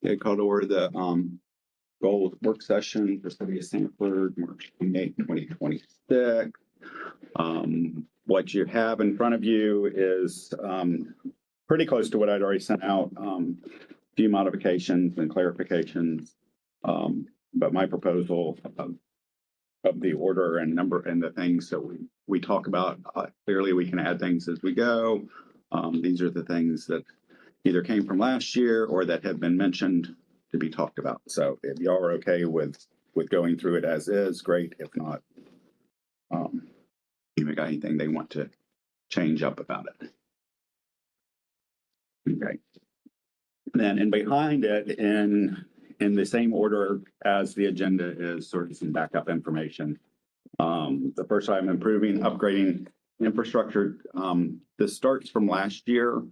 Okay, call to order the goals work session for City of Sanford, March 28, 2026. What you have in front of you is pretty close to what I'd already sent out. A few modifications and clarifications, but my proposal of the order and number and the things that we talk about, clearly we can add things as we go. These are the things that either came from last year or that have been mentioned to be talked about. So if y'all are okay with going through it as is, great. If not, you got anything they want to change up about it? Okay. Then and behind it in the same order as the agenda is sort of some backup information. The first item, improving, upgrading infrastructure. This starts from last year.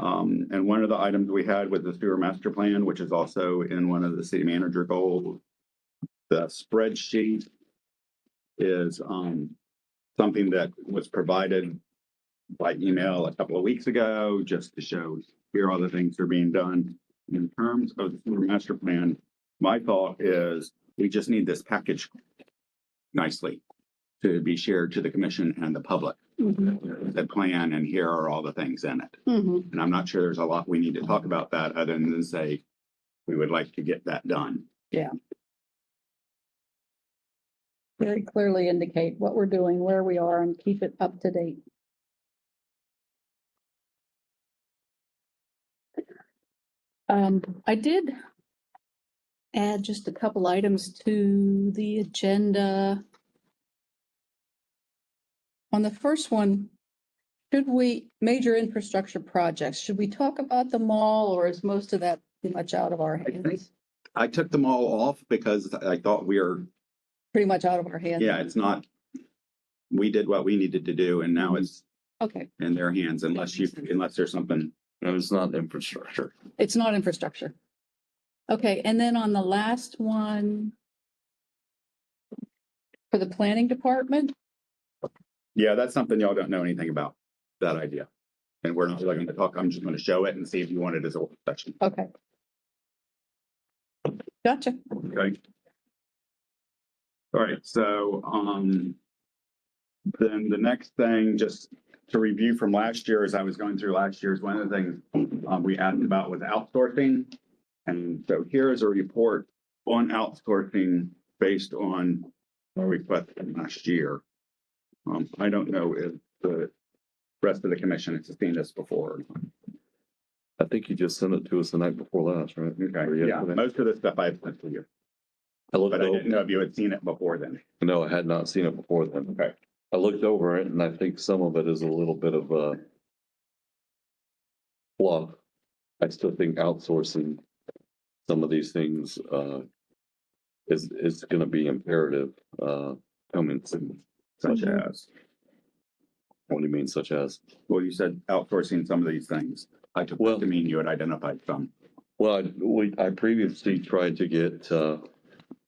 And one of the items we had with the sewer master plan, which is also in one of the city manager goals, the spreadsheet is something that was provided by email a couple of weeks ago, just to show here all the things that are being done. In terms of the sewer master plan, my thought is we just need this package nicely to be shared to the commission and the public. The plan, and here are all the things in it. And I'm not sure there's a lot we need to talk about that other than say we would like to get that done. Yeah. Very clearly indicate what we're doing, where we are, and keep it up to date. I did add just a couple items to the agenda. On the first one, major infrastructure projects, should we talk about them all, or is most of that pretty much out of our hands? I took them all off because I thought we were pretty much out of our hands. Yeah, it's not, we did what we needed to do and now it's okay in their hands unless there's something. No, it's not infrastructure. It's not infrastructure. Okay, and then on the last one, for the planning department. Yeah, that's something y'all don't know anything about, that idea. And we're not really going to talk, I'm just going to show it and see if you want it as a work session. Okay. Gotcha. Okay. All right, so then the next thing, just to review from last year, as I was going through last year's, one of the things we asked about was outsourcing. And so here is a report on outsourcing based on our request from last year. I don't know if the rest of the commission has seen this before. I think you just sent it to us the night before last, right? Okay, yeah, most of the stuff I've sent to you. But I didn't know if you had seen it before then. No, I had not seen it before then. Okay. I looked over it and I think some of it is a little bit of a fluff. I still think outsourcing some of these things is going to be imperative coming soon. Such as? What do you mean, such as? Well, you said outsourcing some of these things. I took that to mean you had identified some. Well, I previously tried to get the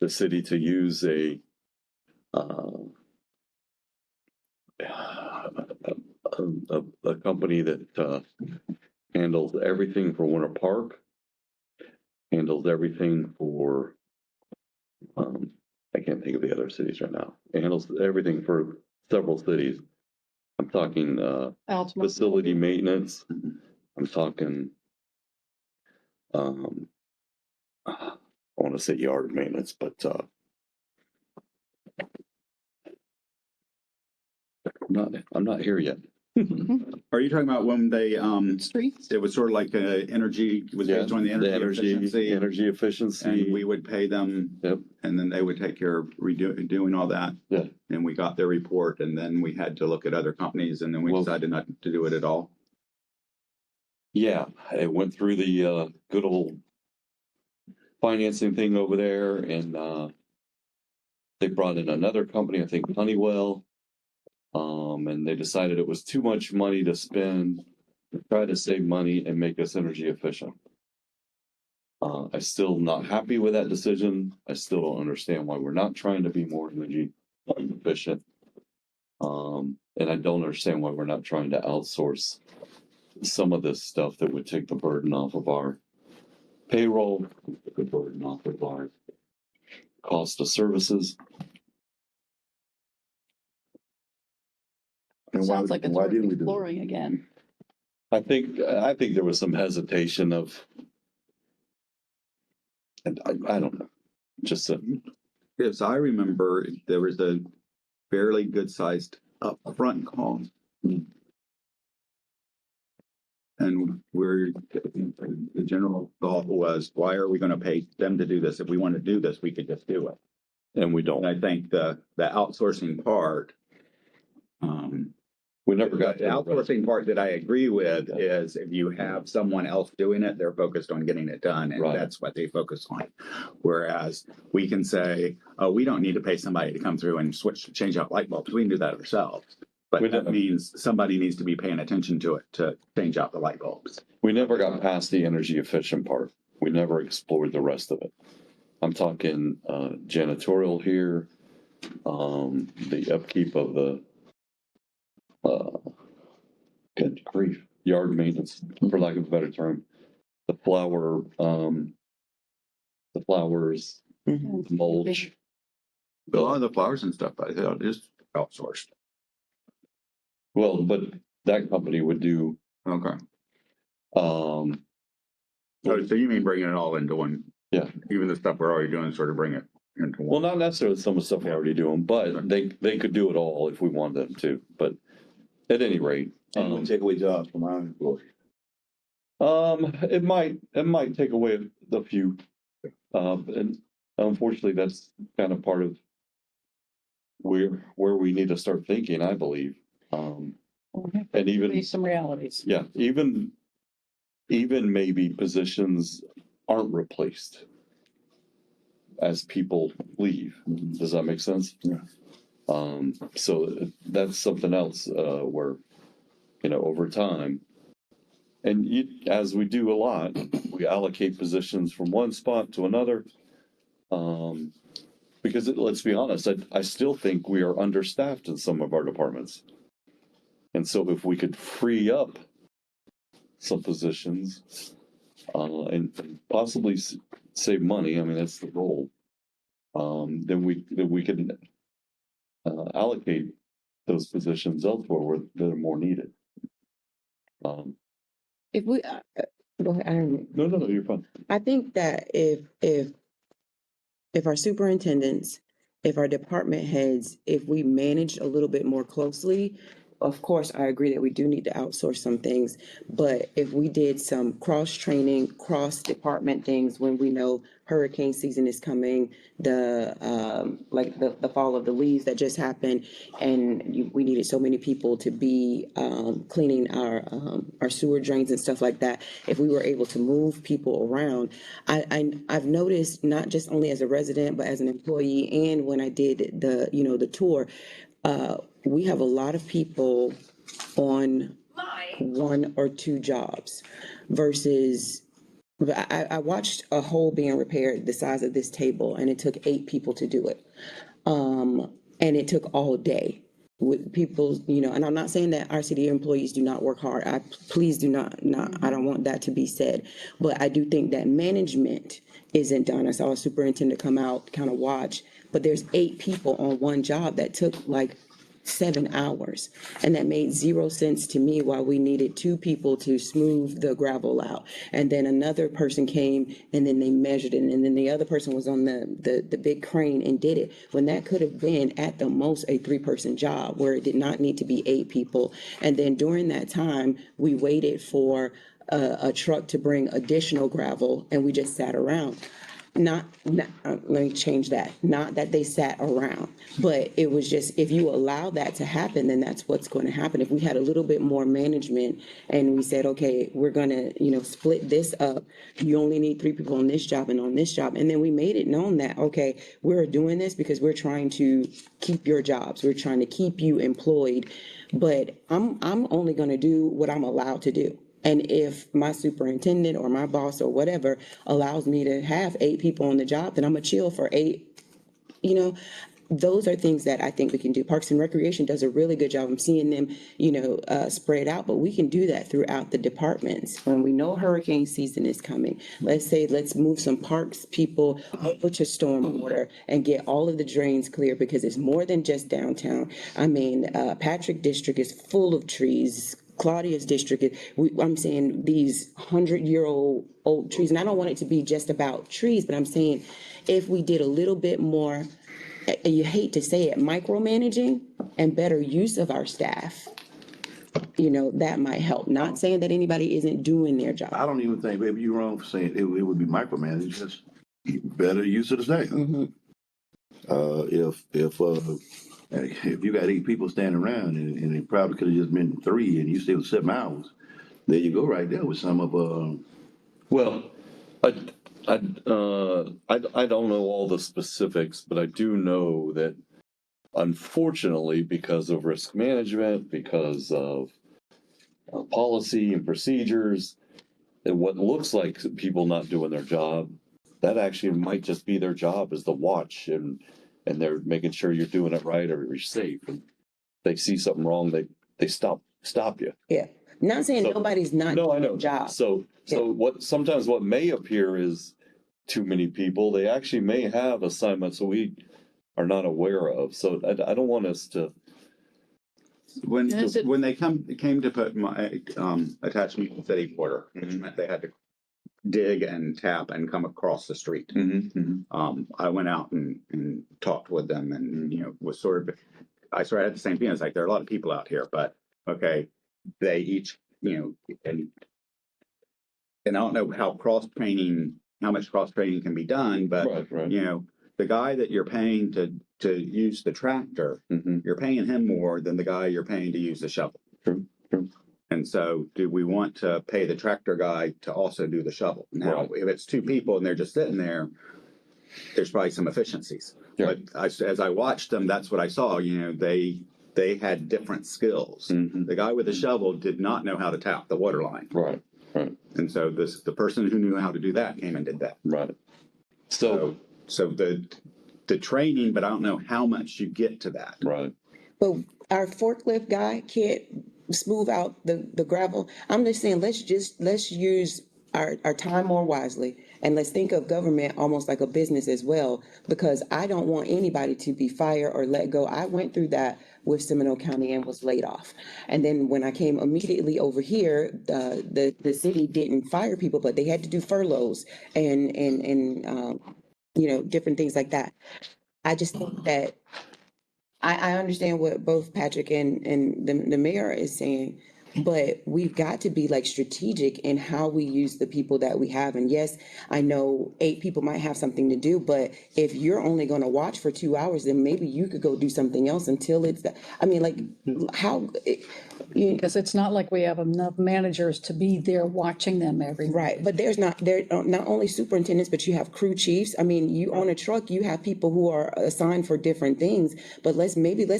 city to use a company that handles everything for Winter Park, handles everything for I can't think of the other cities right now. It handles everything for several cities. I'm talking facility maintenance. I'm talking I want to say yard maintenance, but I'm not here yet. Are you talking about when they Streets? it was sort of like energy, was based on the energy efficiency, energy efficiency, and we would pay them. Yep. And then they would take care of doing all that. Yeah. And we got their report, and then we had to look at other companies, and then we decided not to do it at all. Yeah, it went through the good old financing thing over there, and they brought in another company, I think Honeywell, and they decided it was too much money to spend to try to save money and make us energy efficient. I'm still not happy with that decision. I still don't understand why we're not trying to be more energy efficient. And I don't understand why we're not trying to outsource some of this stuff that would take the burden off of our payroll, good word, not good word, cost of services. And why, Sounds like it's why worth didn't we do it? exploring again. I think there was some hesitation of, and I don't know, just Yes, I remember there was a fairly good sized upfront cost. And the general thought was, why are we going to pay them to do this? If we want to do this, we could just do it. and we And don't. I think the outsourcing part, We never got the to outsourcing part that I agree with is if you have someone else doing it, they're focused on getting it done, and Right. that's what they focus on. Whereas we can say, oh, we don't need to pay somebody to come through and change out light bulbs. We can do that ourselves. But We that don't. means somebody needs to be paying attention to it to change out the light bulbs. We never got past the energy efficient part. We never explored the rest of it. I'm talking janitorial here, the upkeep of the good grief, yard maintenance, for lack of a better term, the flowers, Mhm. mulch. A lot of the flowers and stuff, I thought is outsourced. Well, but that company would do, Okay. um, Oh, so you mean bringing it all into one? Yeah. Even the stuff we're already doing, sort of bring it into well, one. not necessarily some of the stuff we're already doing, but they could do it all if we wanted them to. But at any rate, And it would take away jobs from our employees. it might take away a few, and unfortunately, that's kind of part of where we need to start thinking, I believe. And even Face some realities. yeah, even maybe positions aren't replaced as people leave. Does that make sense? Yeah. So that's something else where over time. And as we do a lot, we allocate positions from one spot to another. Because let's be honest, I still think we are understaffed in some of our departments. And so if we could free up some positions and possibly save money, I mean, that's the goal, then we can allocate those positions elsewhere where they're more needed. If we, go ahead, I don't, No, you're fine. I think that if our superintendents, if our department heads, if we managed a little bit more closely, of course, I agree that we do need to outsource some things, but if we did some cross-training, cross-department things when we know hurricane season is coming, like the fall of the leaves that just happened, and we needed so many people to be cleaning our sewer drains and stuff like that. If we were able to move people around, I've noticed, not just only as a resident, but as an employee, and when I did the tour, we have a lot of people on one or two jobs versus I watched a hole being repaired the size of this table, and it took 8 people to do it. And it took all day with people, and I'm not saying that our city employees do not work hard. Please do not, I don't want that to be said. But I do think that management isn't done. I saw a superintendent come out, kind of watch, but there's 8 people on one job that took like 7 hours. And that made 0 sense to me, why we needed 2 people to smooth the gravel out. And then another person came and then they measured it. And then the other person was on the big crane and did it, when that could have been at the most a 3-person job where it did not need to be 8 people. And then during that time, we waited for a truck to bring additional gravel, and we just sat around. Not, let me change that. Not that they sat around, but it was just, if you allow that to happen, then that's what's going to happen. If we had a little bit more management and we said, okay, we're going to, split this up. You only need 3 people on this job and on this job. And then we made it known that, okay, we're doing this because we're trying to keep your jobs. We're trying to keep you employed, but I'm only going to do what I'm allowed to do. And if my superintendent or my boss or whatever allows me to have 8 people on the job, then I'm gonna chill for 8. those are things that I think we can do. Parks and Recreation does a really good job. I'm seeing them, spread out, but we can do that throughout the departments. When we know hurricane season is coming, let's move some parks people over to stormwater and get all of the drains clear, because it's more than just downtown. I mean, Patrick District is full of trees. Claudia's district, I'm saying these 100-year-old trees, and I don't want it to be just about trees, but I'm saying if we did a little bit more, you hate to say it, micromanaging and better use of our staff, that might help. Not saying that anybody isn't doing their I job. don't even think, baby, you're wrong for saying it would be micromanaged, just better use of the staff. Mm-hmm. If you got 8 people standing around and it probably could have just been 3 and you still 7 hours, there you go right there with some of, Well, I don't know all the specifics, but I do know that unfortunately, because of risk management, because of policy and procedures, and what looks like people not doing their job, that actually might just be their job, is to watch and they're making sure you're doing it right or you're safe. And they see something wrong, they stop you. Yeah. Not saying nobody's not No, I doing know. their job. So what may appear is too many people, they actually may have assignments that we are not aware of. So I don't want us to. When Is it- when they came to put my attachment to city quarter, which meant they had to dig and tap and come across the street. I went out and talked with them, and was I sort of had the same feeling. It's like there are a lot of people out here, but okay, they each and I don't know how much cross training can be done, but Right. the guy that you're paying to use the tractor, you're paying him more than the guy you're paying to use the shovel. True. And so do we want to pay the tractor guy to also do the shovel? Now, Right. if it's 2 people and they're just sitting there, there's probably some efficiencies. Yeah. But as I watched them, that's what I saw. They had different skills. The guy with the shovel did not know how to tap the water line. Right. And so the person who knew how to do that came and did that. Right. So the training, but I don't know how much you get to that. right. But our forklift guy can't smooth out the gravel. I'm just saying, let's use our time more wisely, and let's think of government almost like a business as well, because I don't want anybody to be fired or let go. I went through that with Seminole County and was laid off. And then when I came immediately over here, the city didn't fire people, but they had to do furloughs and different things like that. I just think that I understand what both Patrick and the mayor is saying, but we've got to be like strategic in how we use the people that we have. And yes, I know 8 people might have something to do, but if you're only going to watch for 2 hours, then maybe you could go do something else until it's, Because it's not like we have enough managers to be there watching them every day. right. But there are not only superintendents, but you have crew chiefs. I mean, you own a truck, you have people who are assigned for different things, but let's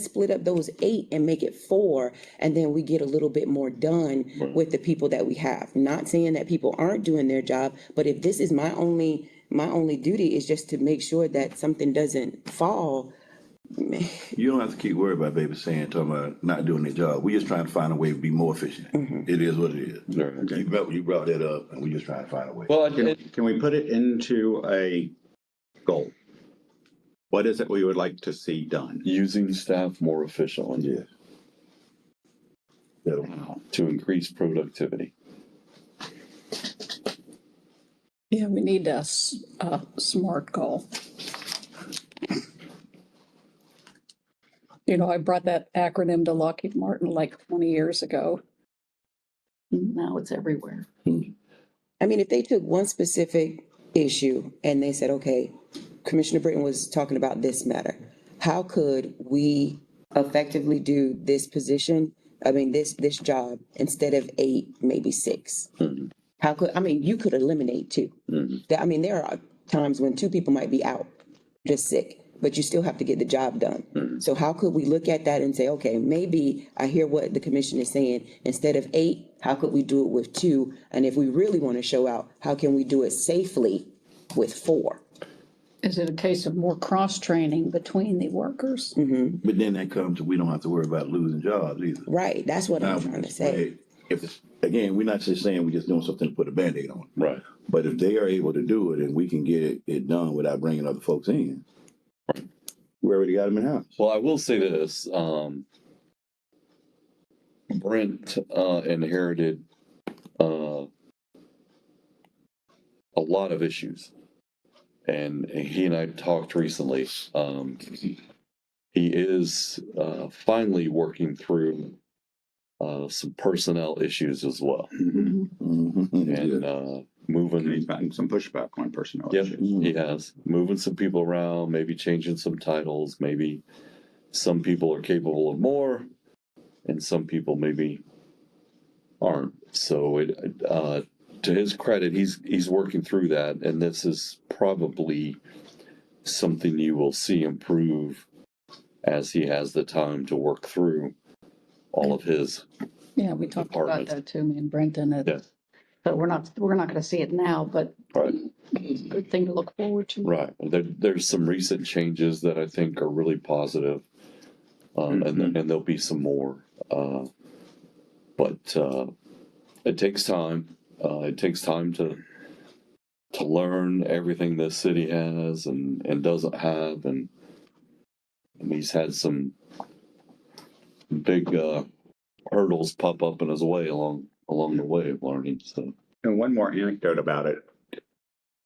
split up those 8 and make it 4. And then we get a little bit more done with the people that we have. Not saying that people aren't doing their job, but if this is my only duty is just to make sure that something doesn't fall. you don't have to keep worried about talking about not doing their job. We're just trying to find a way to be more efficient. It is what it is. Right. You brought that up, and we're just trying to find a way. Well, Can we put it into a goal? What is it we would like to see done? using staff more efficiently. Yeah. To increase productivity. Yeah, we need a SMART goal. I brought that acronym to Lockheed Martin like 20 years ago. Now it's everywhere. I mean, if they took one specific issue and they said, okay, Commissioner Britton was talking about this matter. How could we effectively do this position? I mean, this job instead of 8, maybe 6. You could eliminate 2. There are times when 2 people might be out, just sick, but you still have to get the job done. So how could we look at that and say, okay, maybe I hear what the commission is saying. Instead of 8, how could we do it with 2? And if we really want to show out, how can we do it safely with 4? Is it a case of more cross-training between the workers? But then that comes to, we don't have to worry about losing jobs either. Right, that's what Now, I'm trying to say. if it's, again, we're not just saying we're just doing something to put a Band-Aid on. Right. But if they are able to do it and we can get it done without bringing other folks in, we already got them in house. Well, I will say this, Brent, inherited, a lot of issues. And he and I talked recently. He is, finally working through, some personnel issues as well. Mhm. And, And moving, he's gotten some pushback on personnel yep, issues. he has, moving some people around, maybe changing some titles, maybe some people are capable of more and some people maybe aren't. So to his credit, he's working through that, and this is probably something you will see improve as he has the time to work through all of his. Yeah, we talked about Departments. that too, me and Brenton. Yeah. But we're not gonna see it now, but Right. it's a good thing to look forward to. Right. There's some recent changes that I think are really positive, and there'll be some more. But it takes time. It takes time to learn everything this city has and doesn't have, and he's had some big hurdles pop up in his way along the way of learning. So And one more anecdote about it.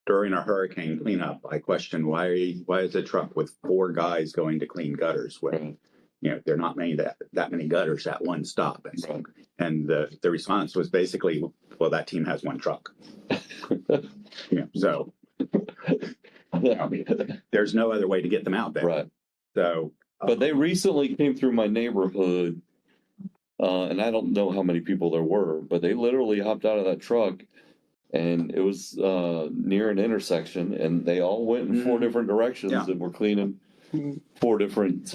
During a hurricane cleanup, I questioned why is a truck with 4 guys going to clean gutters when, right. there are not that many gutters at one stop. And, Right. and the response was basically, well, that team has 1 truck. So there's no other way to get them out there. Right. So, But they recently came through my neighborhood, and I don't know how many people there were, but they literally hopped out of that truck, and it was near an intersection, and they all went in 4 different directions Yeah. and were cleaning 4 different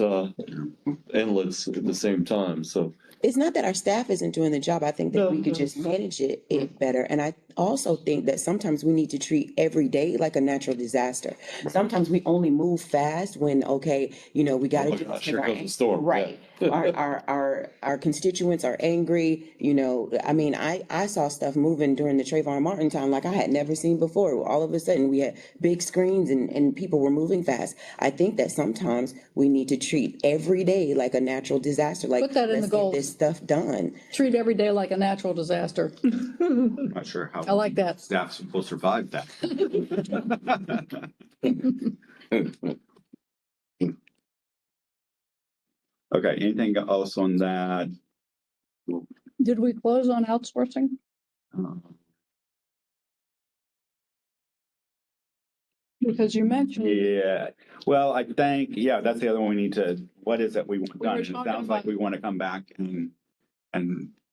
inlets at the same time. So It's not that our staff isn't doing the job. I think that we could just manage it better. And I also think that sometimes we need to treat every day like a natural disaster. Sometimes we only move fast when, okay, we got to oh my do gosh, this. here comes the storm. Right. Yeah. Our constituents are angry. I mean, I saw stuff moving during the Trayvon Martin time like I had never seen before. All of a sudden we had big screens and people were moving fast. I think that sometimes we need to treat every day like a natural disaster. Like, Put that in the let's get goals. this stuff done. Treat every day like a natural disaster. I'm not sure how I like that. staff will survive that. Okay, anything else on that? Did we close on outsourcing? Because you mentioned, Yeah, well, I think, that's the other one we need to, what is it we want We were done? It talking sounds like about- we want to come back and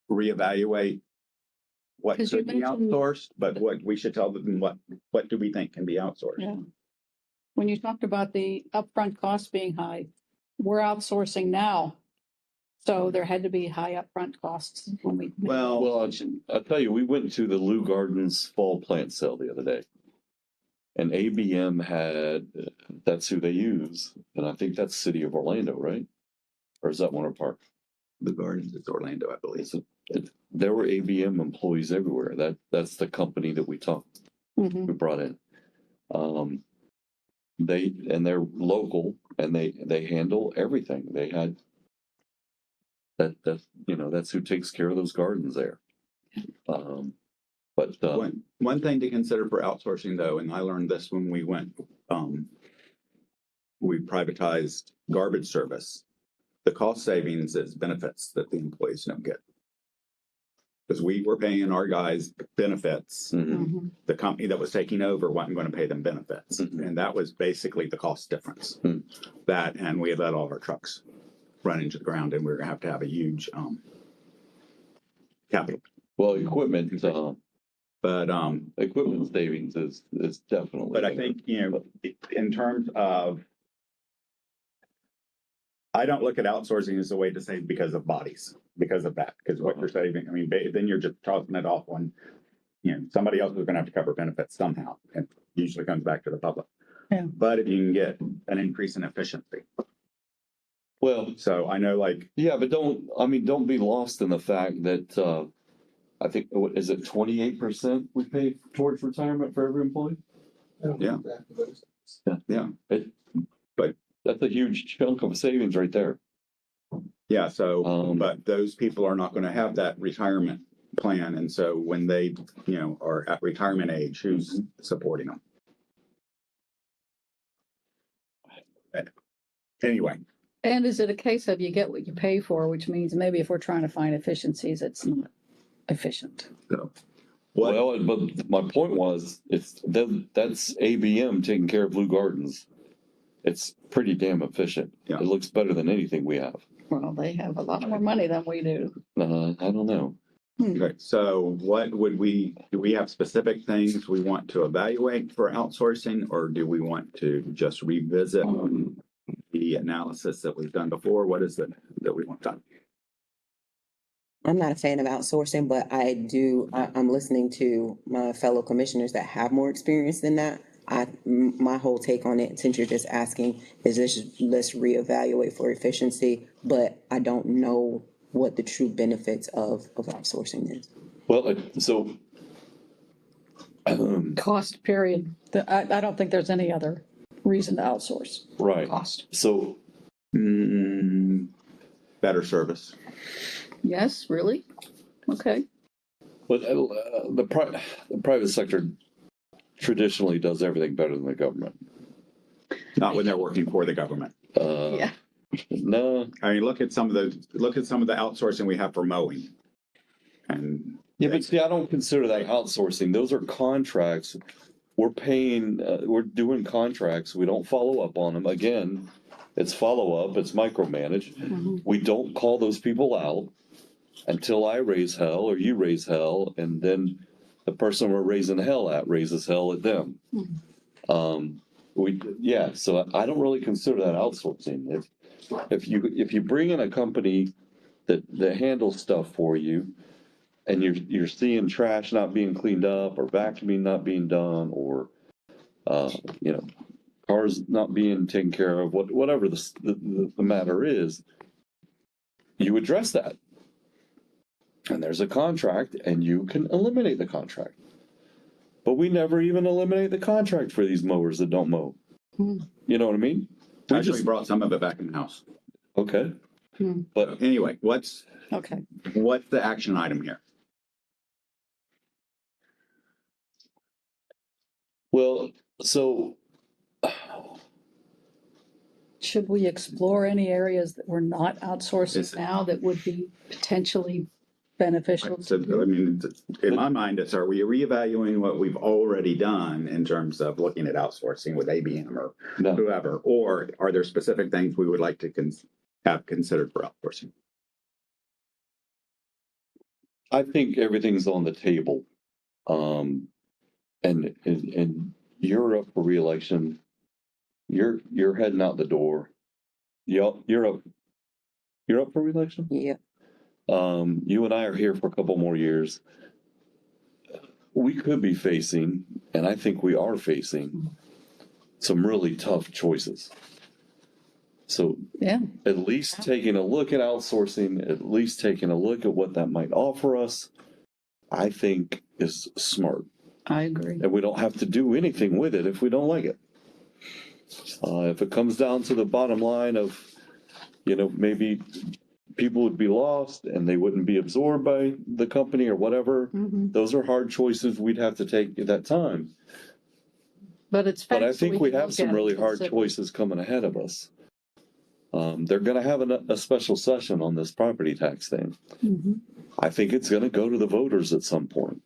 reevaluate what 'Cause you should be mentioned- outsourced, but what we should tell them, what do we think can be outsourced? yeah, when you talked about the upfront costs being high, we're outsourcing now. So there had to be high upfront costs when we. Well, I'll tell you, we went to the Lou Gardens fall plant sale the other day. And ABM had, that's who they use. And I think that's City of Orlando, right? Or is that Winter Park? the Gardens is Orlando, I believe. There were ABM employees everywhere. That's the company that we Mhm. brought in. They're local and they handle everything. They had that's who takes care of those gardens there. But One thing to consider for outsourcing though, and I learned this when we went, we privatized garbage service. The cost savings is benefits that the employees don't get. Because we were paying our guys benefits. Mhm. The company that was taking over wasn't going to pay them benefits. Mhm. And that was basically the cost difference. Mhm. That, and we had let all of our trucks run into the ground and we were going to have a huge capital. well, equipment savings is definitely. But I think, in terms of, I don't look at outsourcing as a way to save because of bodies, because of that, because what you're saving, I mean, then you're just tossing it off on, somebody else is going to have to cover benefits somehow. And usually comes back to the public. Yeah. but if you can get an increase in efficiency. Well, So I know like, yeah, but don't be lost in the fact that, I think, what is it, 28% we pay towards retirement for every employee? yeah, yeah, But that's a huge chunk of savings right there. yeah. So, Um, but those people are not going to have that retirement plan. And so when they, are at retirement age, who's supporting them? Anyway, And is it a case of you get what you pay for, which means maybe if we're trying to find efficiencies, it's not efficient. so what, Well, but my point was, that's ABM taking care of Blue Gardens. It's pretty damn efficient. Yeah. It looks better than anything we have. Well, they have a lot more money than we do. I don't know. okay, so what do we have specific things we want to evaluate for outsourcing, or do we want to just revisit the analysis that we've done before? What is it that we want done? I'm not a fan of outsourcing, but I'm listening to my fellow commissioners that have more experience than that. My whole take on it, since you're just asking, is let's reevaluate for efficiency, but I don't know what the true benefits of outsourcing is. Well, so Cost period. I don't think there's any other reason to outsource. right. Cost. So Better service. Yes, really? Okay. but the private sector traditionally does everything better than the government. Not when they're working for the government. Yeah. No. I mean, look at some of the outsourcing we have for mowing. And Yeah, but see, I don't consider that outsourcing. Those are contracts. We're paying, we're doing contracts. We don't follow up on them. Again, it's follow up, it's micromanage. Mhm. We don't call those people out until I raise hell or you raise hell, and then the person we're raising hell at raises hell at them. So I don't really consider that outsourcing. If you bring in a company that handles stuff for you, and you're seeing trash not being cleaned up, or vacuuming not being done, or cars not being taken care of, whatever the matter is, you address that. And there's a contract, and you can eliminate the contract. But we never even eliminate the contract for these mowers that don't mow. Hmm. You know what I mean? We actually just, brought some of it back in the house. okay. Hmm. But Anyway, what's Okay. the action item here? well, so Should we explore any areas that we're not outsourcing Is it- now that would be potentially beneficial? So, I mean, in my mind, are we reevaluating what we've already done in terms of looking at outsourcing with ABM or no. whoever? Or are there specific things we would like to have considered for outsourcing? I think everything's on the table. And you're up for reelection. You're heading out the door. You're up for reelection? Yeah. You and I are here for a couple more years. We could be facing, and I think we are facing, some really tough choices. So Yeah. at least taking a look at outsourcing, at least taking a look at what that might offer us, I think is smart. I agree. And we don't have to do anything with it if we don't like it. If it comes down to the bottom line of, maybe people would be lost and they wouldn't be absorbed by the company or whatever, Mhm. those are hard choices we'd have to take at that time. But it's. But I facts, so think we can have look some at it really and hard consider. choices coming ahead of us. They're going to have a special session on this property tax thing. Mhm. I think it's going to go to the voters at some point.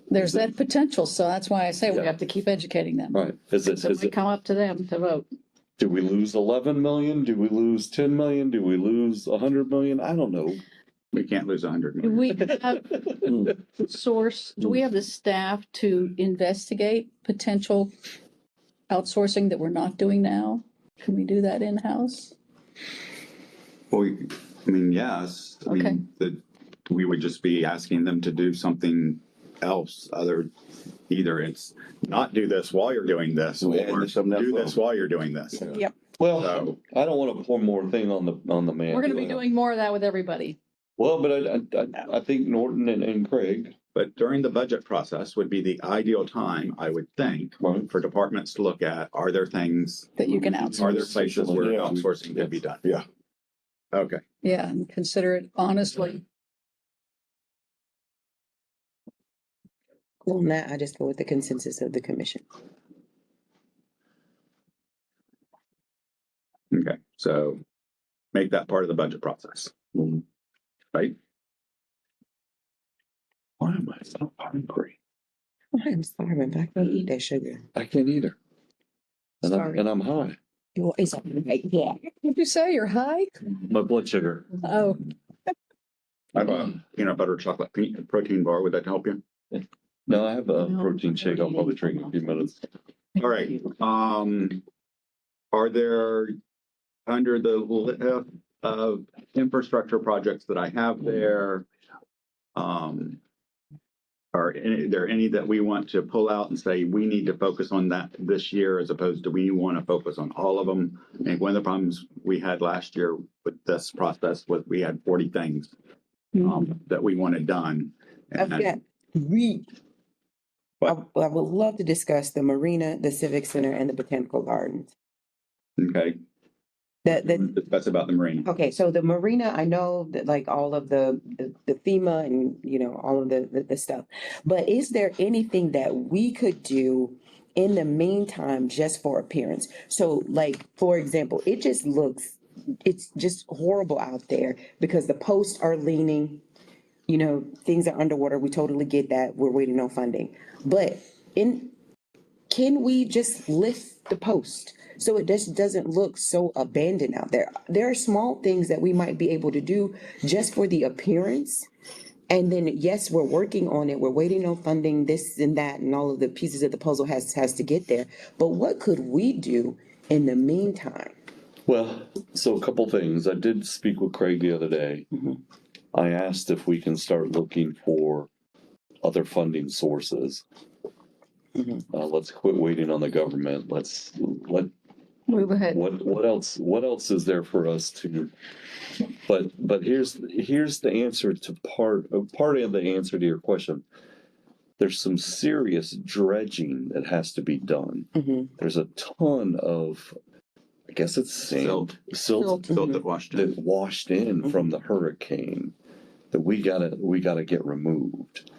There's that potential, so that's why I say we Yeah. have to keep educating them. Right. So it might come up to them to vote. Do we lose 11 million? Do we lose 10 million? Do we lose 100 million? I don't know. We can't lose 100 Do million. we have do we have the staff to investigate potential outsourcing that we're not doing now? Can we do that in-house? Well, I mean, yes. I mean, we would just be asking them to do something else other Either it's not do this while you're doing this, So or add something else do this on. while you're doing this. Yep. Well, So- I don't want to pour more thing on the man. We're gonna be doing more of that with everybody. Well, but I think Norton and Craig, But during the budget process would be the ideal time, I would think, right? for departments to look at, are there things, That you can are outsource. there places where Yeah. outsourcing can be done? Yeah. Okay. Yeah, and consider it honestly. On that, I just go with the consensus of the commission. Okay, so make that part of the budget process, right? Why am I so hungry? I'm starving, but I can't eat that sugar. I can't either. Sorry. And I'm high. It's all right, yeah. What'd you say? You're high? My blood sugar. Oh, I have a peanut butter chocolate protein bar. Would that help you? No, I have a No, protein shake. I'll probably drink in a few minutes. All right, are there, under the list of infrastructure projects that I have there, are there any that we want to pull out and say, we need to focus on that this year, as opposed to we want to focus on all of them? I think one of the problems we had last year with this process was we had 40 things that we wanted done. I've got three. I would love to discuss the marina, the civic center, and the botanical gardens. Okay, that's about the marine. Okay, so the marina, I know that like all of the FEMA and, you know, all of the stuff. But is there anything that we could do in the meantime just for appearance? So like, for example, it's just horrible out there because the posts are leaning, you know, things are underwater. We totally get that. We're waiting on funding. But can we just lift the post so it just doesn't look so abandoned out there? There are small things that we might be able to do just for the appearance. And then, yes, we're working on it. We're waiting on funding, this and that, and all of the pieces of the puzzle has to get there. But what could we do in the meantime? Well, so a couple things. I did speak with Craig the other day. I asked if we can start looking for other funding sources. Let's quit waiting on the government. move ahead. What else is there for us to? But here's the answer to part of the answer to your question. There's some serious dredging that has to be done. There's a ton of, I guess it's sand, silt Silt that washed in. that washed in from the hurricane that we gotta get removed.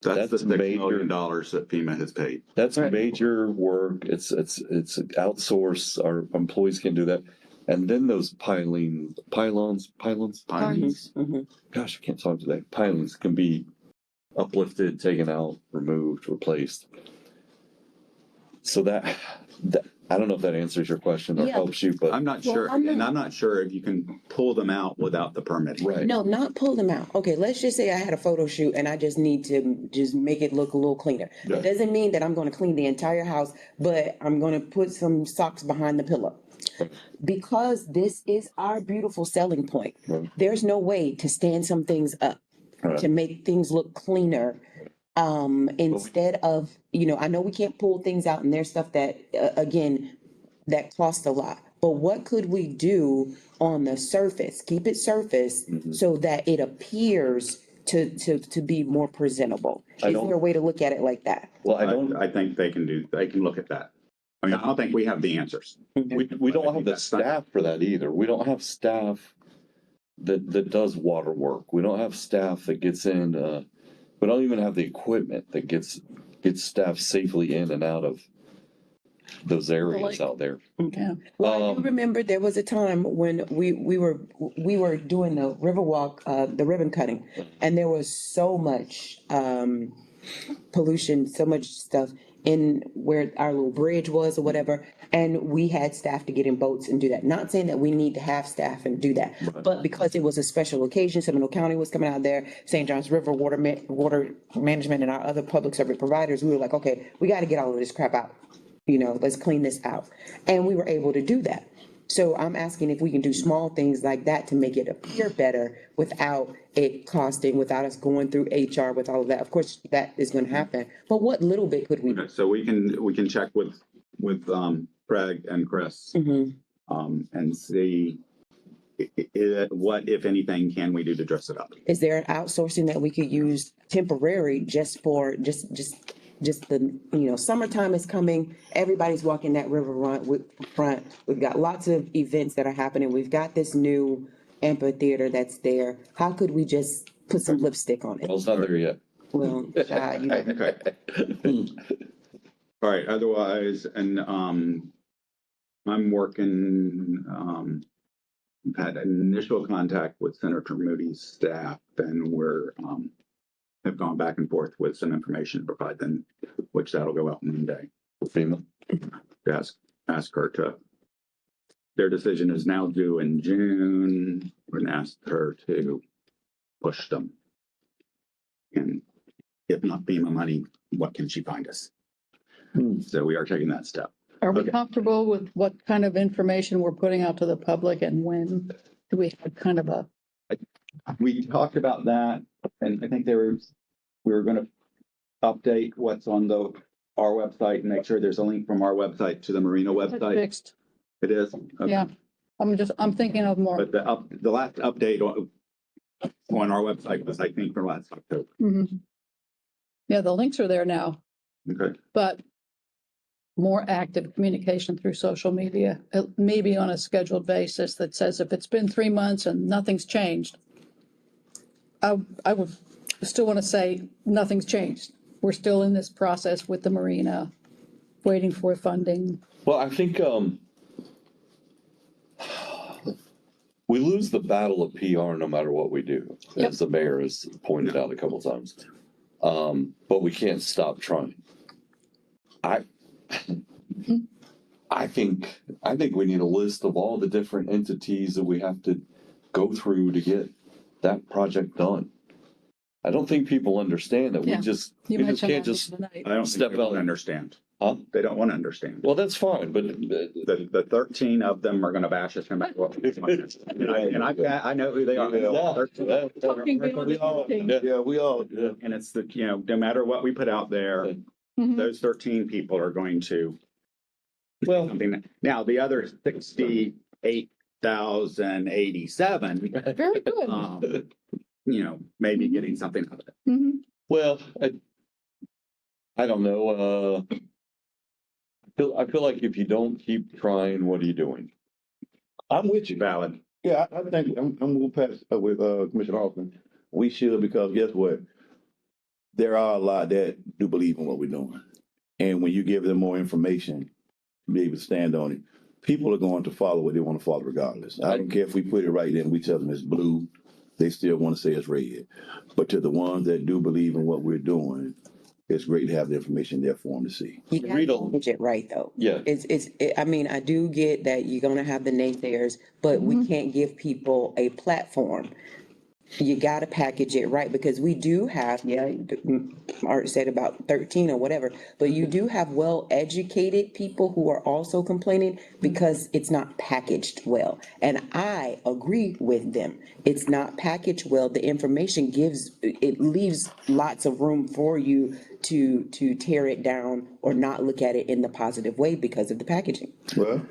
That's the That's $6 major. million that FEMA has paid. That's major work. It's outsourced. Our employees can do that. And then those pylons. Pines. Gosh, I can't talk today. Pilings can be uplifted, taken out, removed, replaced. So that I don't know if that answers your question or Yeah. helps you, but I'm not sure, and I'm not sure if you can pull them out without the permitting. right. No, not pull them out. Okay, let's just say I had a photo shoot and I just need to just make it look a little cleaner. Yeah. It doesn't mean that I'm gonna clean the entire house, but I'm gonna put some socks behind the pillow. Because this is our beautiful selling point. Right. There's no way to stand some things up, Right. to make things look cleaner. Instead of, you know, I know we can't pull things out and there's stuff that, again, that costs a lot. But what could we do on the surface? Keep it surface so that it appears to be more presentable. Is there a way to look at it like that? Well, I think they can look at that. I mean, I don't think we have the answers. we don't have the staff for that either. We don't have staff that does water work. We don't have staff that gets in. We don't even have the equipment that gets staff safely in and out of those areas out there. Yeah. Well, I do remember there was a time when we were doing the Riverwalk, the ribbon cutting, and there was so much pollution, so much stuff in where our little bridge was or whatever, and we had staff to get in boats and do that. Not saying that we need to have staff and do that, but because it was a special occasion, Seminole County was coming out there, St. Johns River Water Management and our other public service providers, we were like, okay, we got to get all of this crap out. You know, let's clean this out. And we were able to do that. So I'm asking if we can do small things like that to make it appear better without it costing, without us going through HR with all of that. Of course, that is gonna happen, but what little bit could we do? Okay, so we can check with Craig and Chris, Mhm. and see what, if anything, can we do to dress it up? Is there an outsourcing that we could use temporary just for, just the, summertime is coming, everybody's walking that river front. We've got lots of events that are happening. We've got this new amphitheater that's there. How could we just put some lipstick on Well, it? it's not there yet. Well, Okay. All right, otherwise, and, I'm working, I've had initial contact with Senator Moody's staff, and we're, have gone back and forth with some information to provide them, which that'll go out Monday. FEMA. Ask her to, their decision is now due in June. We're gonna ask her to push them. And if not FEMA money, what can she find us? So we are taking that step. Are we Okay. comfortable with what kind of information we're putting out to the public and when? Do we have kind of a, We talked about that, and I think we were gonna update what's on our website and make sure there's a link from our website to the Marina website. fixed? It is? Okay. Yeah. I'm thinking of more. But the last update on our website was, I think, from last October. Mhm. Yeah, the links are there now, Okay. but more active communication through social media, maybe on a scheduled basis that says if it's been 3 months and nothing's changed. I would still want to say nothing's changed. We're still in this process with the marina, waiting for funding. Well, I think, we lose the battle of PR no matter what we do, Yep. as the mayor has pointed out a couple of times. But we can't stop trying. I think we need a list of all the different entities that we have to go through to get that project done. I don't think people understand that we Yeah. just You can't mentioned that just, the other night. I don't Step think they want out. to understand. huh? They don't want to understand. Well, that's fine, but The 13 of them are gonna bash us no matter what. And I know who they are. Yeah. 13. Talking beyond We the all, 13. yeah, we all, yeah. And it's no matter what we put out there, Mhm. those 13 people are going to well, something. Now, the other 68,087, Very good. maybe getting something out of it. Mhm. well, I don't know. I feel like if you don't keep trying, what are you doing? I'm with you. Valid. Yeah, I think I'm moving past with Commissioner Hoffman. We should, because guess what? There are a lot that do believe in what we're doing. And when you give them more information, be able to stand on it, people are going to follow what they want to follow regardless. I don't care if we put it right there and we tell them it's blue, they still want to say it's red. But to the ones that do believe in what we're doing, it's great to have the information there for them to see. You gotta Read 'em. manage it right, though. Yeah. I mean, I do get that you're gonna have the naysayers, but we can't give people a platform. You gotta package it right, because we do have, Art said about 13 or whatever, but you do have well-educated people who are also complaining because it's not packaged well. And I agree with them. It's not packaged well. The information it leaves lots of room for you to tear it down or not look at it in the positive way because of the packaging. Well,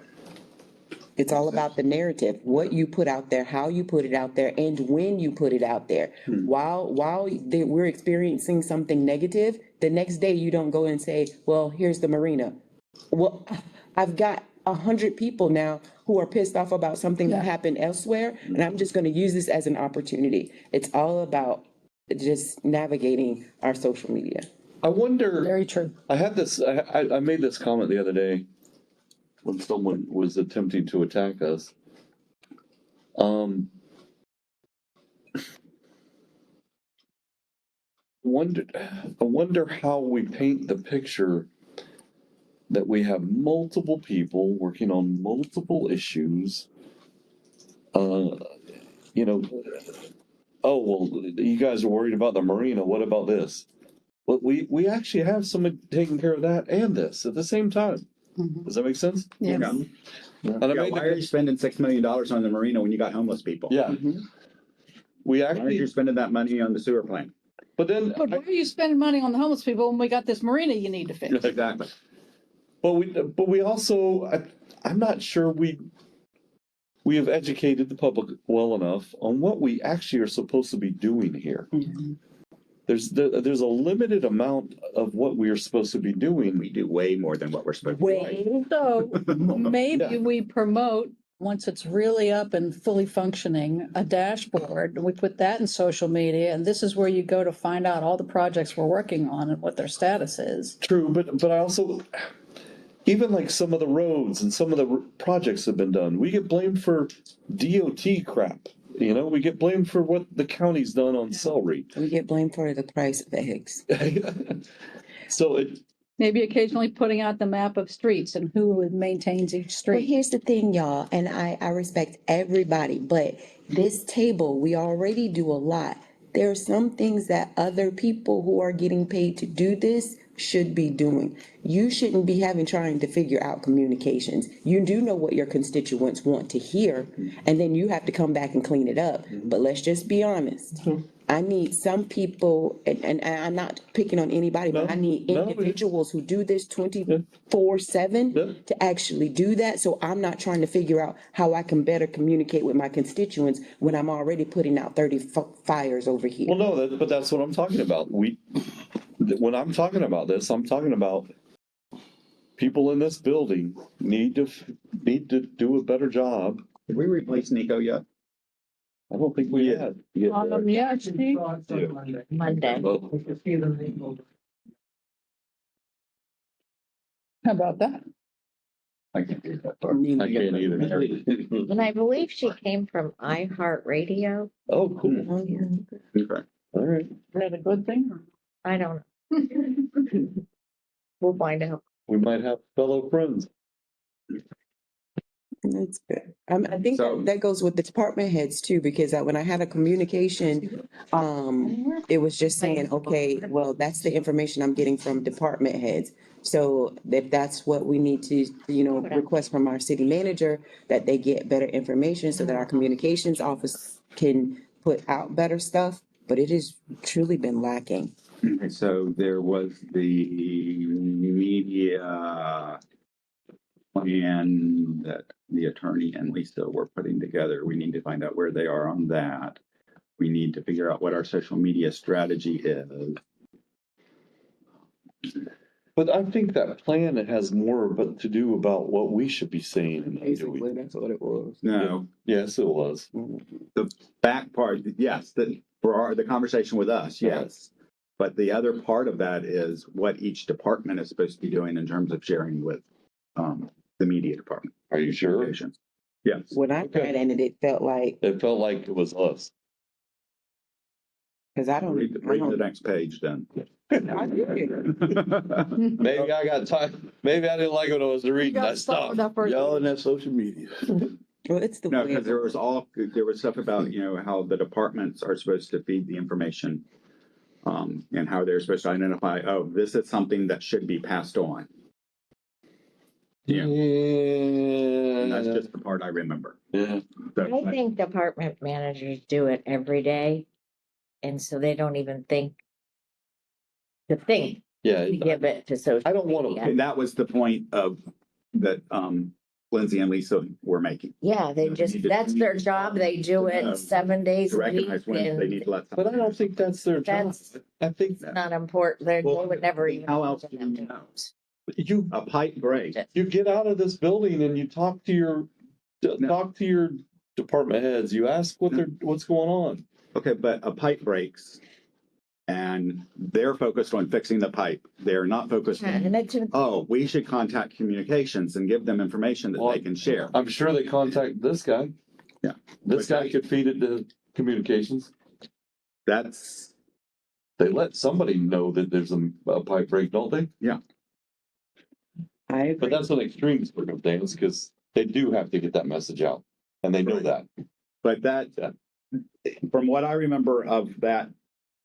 It's all about the narrative, what you put out there, how you put it out there, and when you put it out there. While we're experiencing something negative, the next day you don't go and say, well, here's the marina. Well, I've got 100 people now who are pissed off about something that happened elsewhere, and I'm just gonna use this as an opportunity. It's all about just navigating our social media. I wonder. Very true. I had this. I made this comment the other day when someone was attempting to attack us. I wonder how we paint the picture that we have multiple people working on multiple issues. Oh, well, you guys are worried about the marina. What about this? Well, we actually have someone taking care of that and this at the same time. Does that make sense? Yeah. And I Yeah, made why are you the, spending $6 million on the marina when you got homeless people? yeah, we Why aren't you actually, spending that money on the sewer plant? but then, But why are you spending money on the homeless people when we got this marina you need to fix? Exactly. but we also, I'm not sure we have educated the public well enough on what we actually are supposed to be doing here. There's a limited amount of what we are supposed to be doing. We do way more than what we're supposed to do. So maybe Yeah. we promote, once it's really up and fully functioning, a dashboard. We put that in social media, and this is where you go to find out all the projects we're working on and what their status is. True, but I also, even like some of the roads and some of the projects have been done, we get blamed for DOT crap. You know, we get blamed for what the county's done on celery. We get blamed for the price of eggs. So it, Maybe occasionally putting out the map of streets and who maintains each But street. here's the thing, y'all, and I respect everybody, but this table, we already do a lot. There are some things that other people who are getting paid to do this should be doing. You shouldn't be trying to figure out communications. You do know what your constituents want to hear, and then you have to come back and clean it up. But let's just be honest. I need some people, and I'm not picking on anybody, but I need No, individuals who do this 24/7 Yeah. to actually do that. So I'm not trying to figure out how I can better communicate with my constituents when I'm already putting out 30 fires over here. well, no, but that's what I'm talking about. When I'm talking about this, I'm talking about people in this building need to do a better job. Did we replace Nico yet? I don't think we had. Yeah, Steve. Monday. How about that? I can't do that part. I can't either. And I believe she came from iHeartRadio. Oh, cool. Okay. All right. Is that a good thing? Or? I don't know. We'll find out. We might have fellow friends. That's good. I think So- that goes with the department heads too, because when I had a communication, it was just saying, okay, well, that's the information I'm getting from department heads. So if that's what we need to, request from our city manager, that they get better information so that our communications office can put out better stuff, but it has truly been lacking. Okay, so there was the media plan that the attorney and Lisa were putting together. We need to find out where they are on that. We need to figure out what our social media strategy is. But I think that plan has more but to do about what we should be saying and not doing. That's what it was. No, Yes, it was. the back part, yes, the conversation with us, yes. But the other part of that is what each department is supposed to be doing in terms of sharing with the media department. Are you sure? Communications. Yes. When I Okay. read it felt like, It felt like it was us. because I don't. Read the next page then. I did. Maybe I got time. Maybe I didn't like what I was reading. That stuff. Y'all in that social media. Well, it's the No, way. because there was stuff about, how the departments are supposed to feed the information. And how they're supposed to identify, oh, this is something that should be passed on. Yeah. And that's just the part I remember. Yeah. So, I think department managers do it every day. And so they don't even think to Yeah. give it to social I don't want to. media. and that was the point of that Lindsay and Lisa were making. Yeah, they just, that's their job. They do it 7 days To a week recognize when they need and to let. But I don't think that's their job. that's I think not important. They would never even. How else use do them you to- know? you A pipe break. you get out of this building and you talk to your department heads. You ask what's going on. Okay, but a pipe breaks and they're focused on fixing the pipe. They're not focused on, And it's, oh, we should contact communications and give them information that Well, they can share. I'm sure they contact this guy. Yeah. This guy could feed it to communications. That's, They let somebody know that there's a pipe break, don't they? I But agree. that's an extreme circumstance because they do have to get that message out. And they know Right. that. but that, from what I remember of that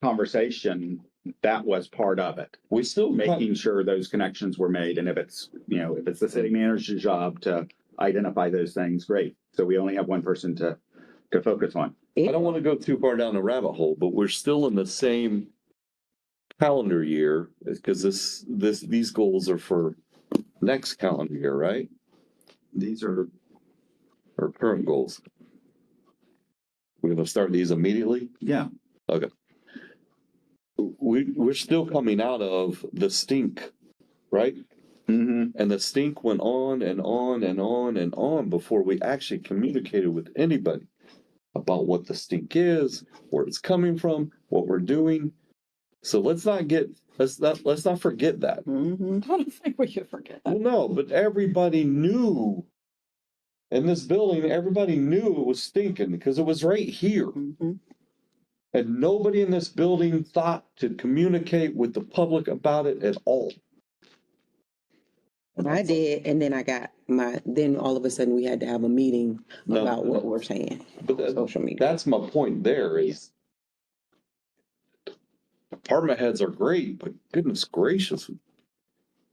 conversation, that was part of it. We still Making sure those connections were made. And if it's, if it's the city manager's job to identify those things, great. So we only have one person to focus on. I don't want to go too far down the rabbit hole, but we're still in the same calendar year because these goals are for next calendar year, right? These are, Or current goals. We're going to start these immediately. yeah, Okay. We're still coming out of the stink, right? mm-hmm. And the stink went on and on and on and on before we actually communicated with anybody about what the stink is, where it's coming from, what we're doing. So let's not forget that. Mm-hmm. I don't think we should forget Well, that. no, but everybody knew in this building, everybody knew it was stinking because it was right here. Mm-hmm. And nobody in this building thought to communicate with the public about it at all. I did, and then then all of a sudden we had to have a meeting about what we're saying. But Social media. that's my point there is department heads are great, but goodness gracious,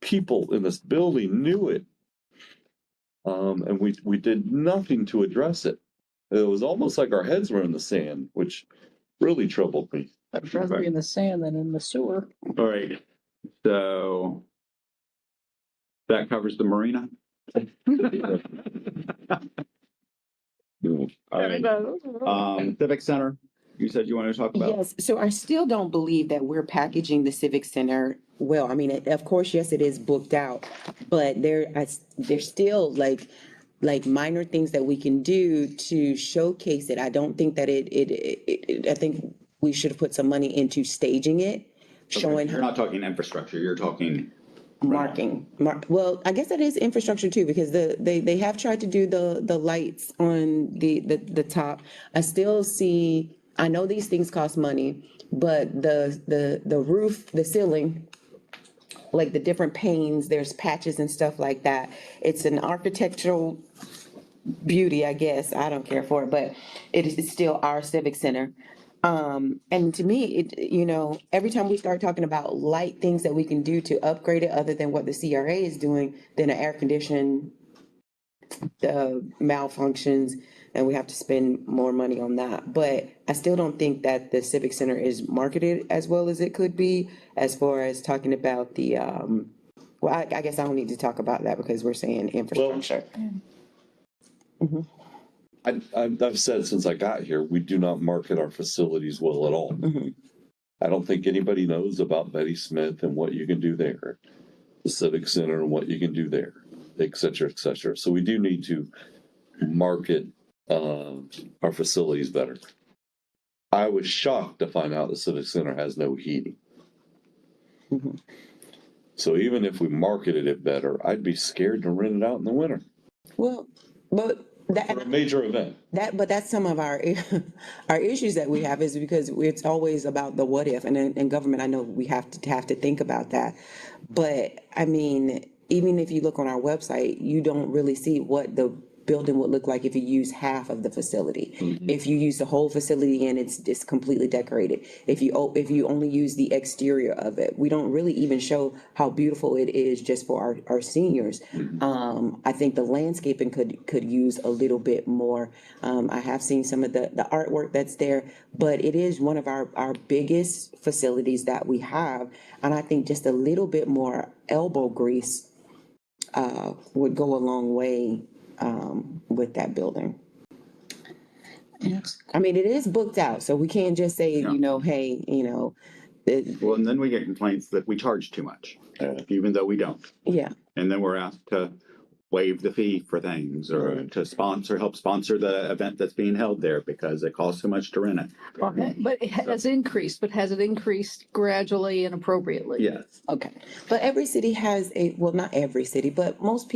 people in this building knew it. And we did nothing to address it. It was almost like our heads were in the sand, which really troubled me. I'd rather be in the sand than in the sewer. All right. So that covers the marina. All right. Civic Center, you said you wanted to talk about? Yes, so I still don't believe that we're packaging the Civic Center well. I mean, of course, yes, it is booked out, but there's still like minor things that we can do to showcase it. I don't think that I think we should have put some money into staging it, showing You're not talking infrastructure, you're talking. marking. Well, I guess that is infrastructure too, because they have tried to do the lights on the top. I still see, I know these things cost money, but the roof, the ceiling, like the different panes, there's patches and stuff like that. It's an architectural beauty, I guess. I don't care for it, but it is still our civic center. And to me, every time we start talking about light things that we can do to upgrade it, other than what the CRA is doing, then the air condition malfunctions, and we have to spend more money on that. But I still don't think that the civic center is marketed as well as it could be, as far as talking about the, well, I guess I don't need to talk about that because we're saying infrastructure. I've said since I got here, we do not market our facilities well at all. Mm-hmm. I don't think anybody knows about Betty Smith and what you can do there, the Civic Center and what you can do there, et cetera, et cetera. So we do need to market our facilities better. I was shocked to find out the Civic Center has no heating. Mm-hmm. So even if we marketed it better, I'd be scared to rent it out in the winter Well, but for a major event. but that's some of our issues that we have, is because it's always about the what if, and in government, I know we have to think about that. But I mean, even if you look on our website, you don't really see what the building would look like if you use half of the facility. Mm-hmm. If you use the whole facility and it's completely decorated. If you only use the exterior of it, we don't really even show how beautiful it is just for our seniors. Mm-hmm. I think the landscaping could use a little bit more. I have seen some of the artwork that's there, but it is one of our biggest facilities that we have, and I think just a little bit more elbow grease would go a long way with that building. Yes. I mean, it is booked out, so we can't just say, Yeah. hey, Well, and then we get complaints that we charge too much, even though we don't. yeah. And then we're asked to waive the fee for things or Right. to help sponsor the event that's being held there because it costs so much to rent it. But it has increased, but has it increased gradually and appropriately? Yes. Okay. But every city has well, not every city, but most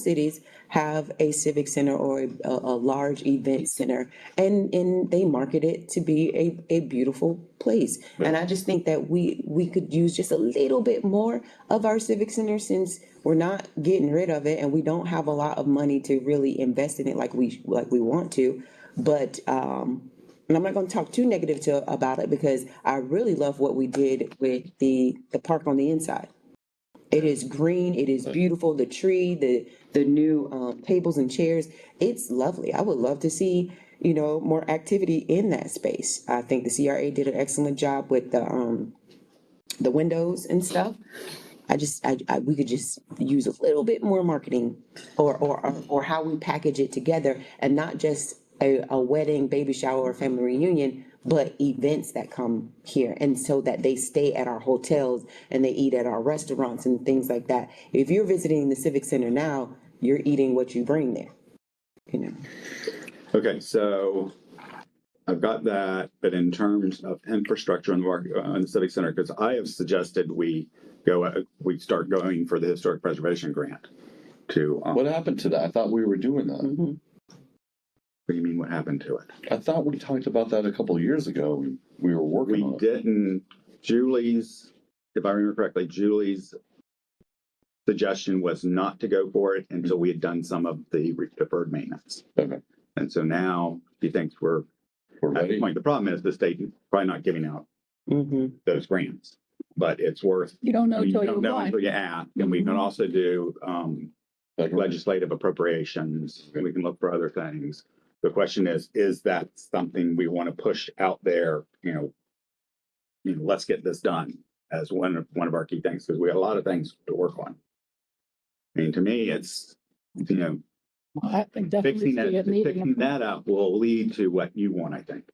cities have a civic center or a large event center, and they market it to be a beautiful place. And I just think that we could use just a little bit more of our civic center, since we're not getting rid of it and we don't have a lot of money to really invest in it like we want to. But and I'm not going to talk too negative about it because I really love what we did with the park on the inside. It is green, it is beautiful, the tree, the new tables and chairs, it's lovely. I would love to see, you know, more activity in that space. I think the CRA did an excellent job with the windows and stuff. We could just use a little bit more marketing or how we package it together, and not just a wedding, baby shower, or family reunion, but events that come here, and so that they stay at our hotels and they eat at our restaurants and things like that. If you're visiting the Civic Center now, you're eating what you bring there, you know. Okay, so I've got that, but in terms of infrastructure on the Civic Center, because I have suggested we start going for the historic preservation grant to, What happened to that? I thought we were doing that. Mm-hmm. what do you mean, what happened to it? I thought we talked about that a couple of years ago. We were working on We it. didn't, Julie's, if I remember correctly, Julie's suggestion was not to go for it until we had done some of the deferred maintenance. Okay, And so now he thinks we're we're at the ready. point. The problem is the state is probably not giving out Mm-hmm. those grants, but it's worth. You don't know I mean, until you you don't know apply. until you ask, and we can Mhm. also do Federal. legislative appropriations. We can look for other things. The question is that something we want to push out there? Let's get this done as one of our key things, because we have a lot of things to work on. I mean, to me, it's I think definitely fixing see it needing picking that up will lead to what you want, I think.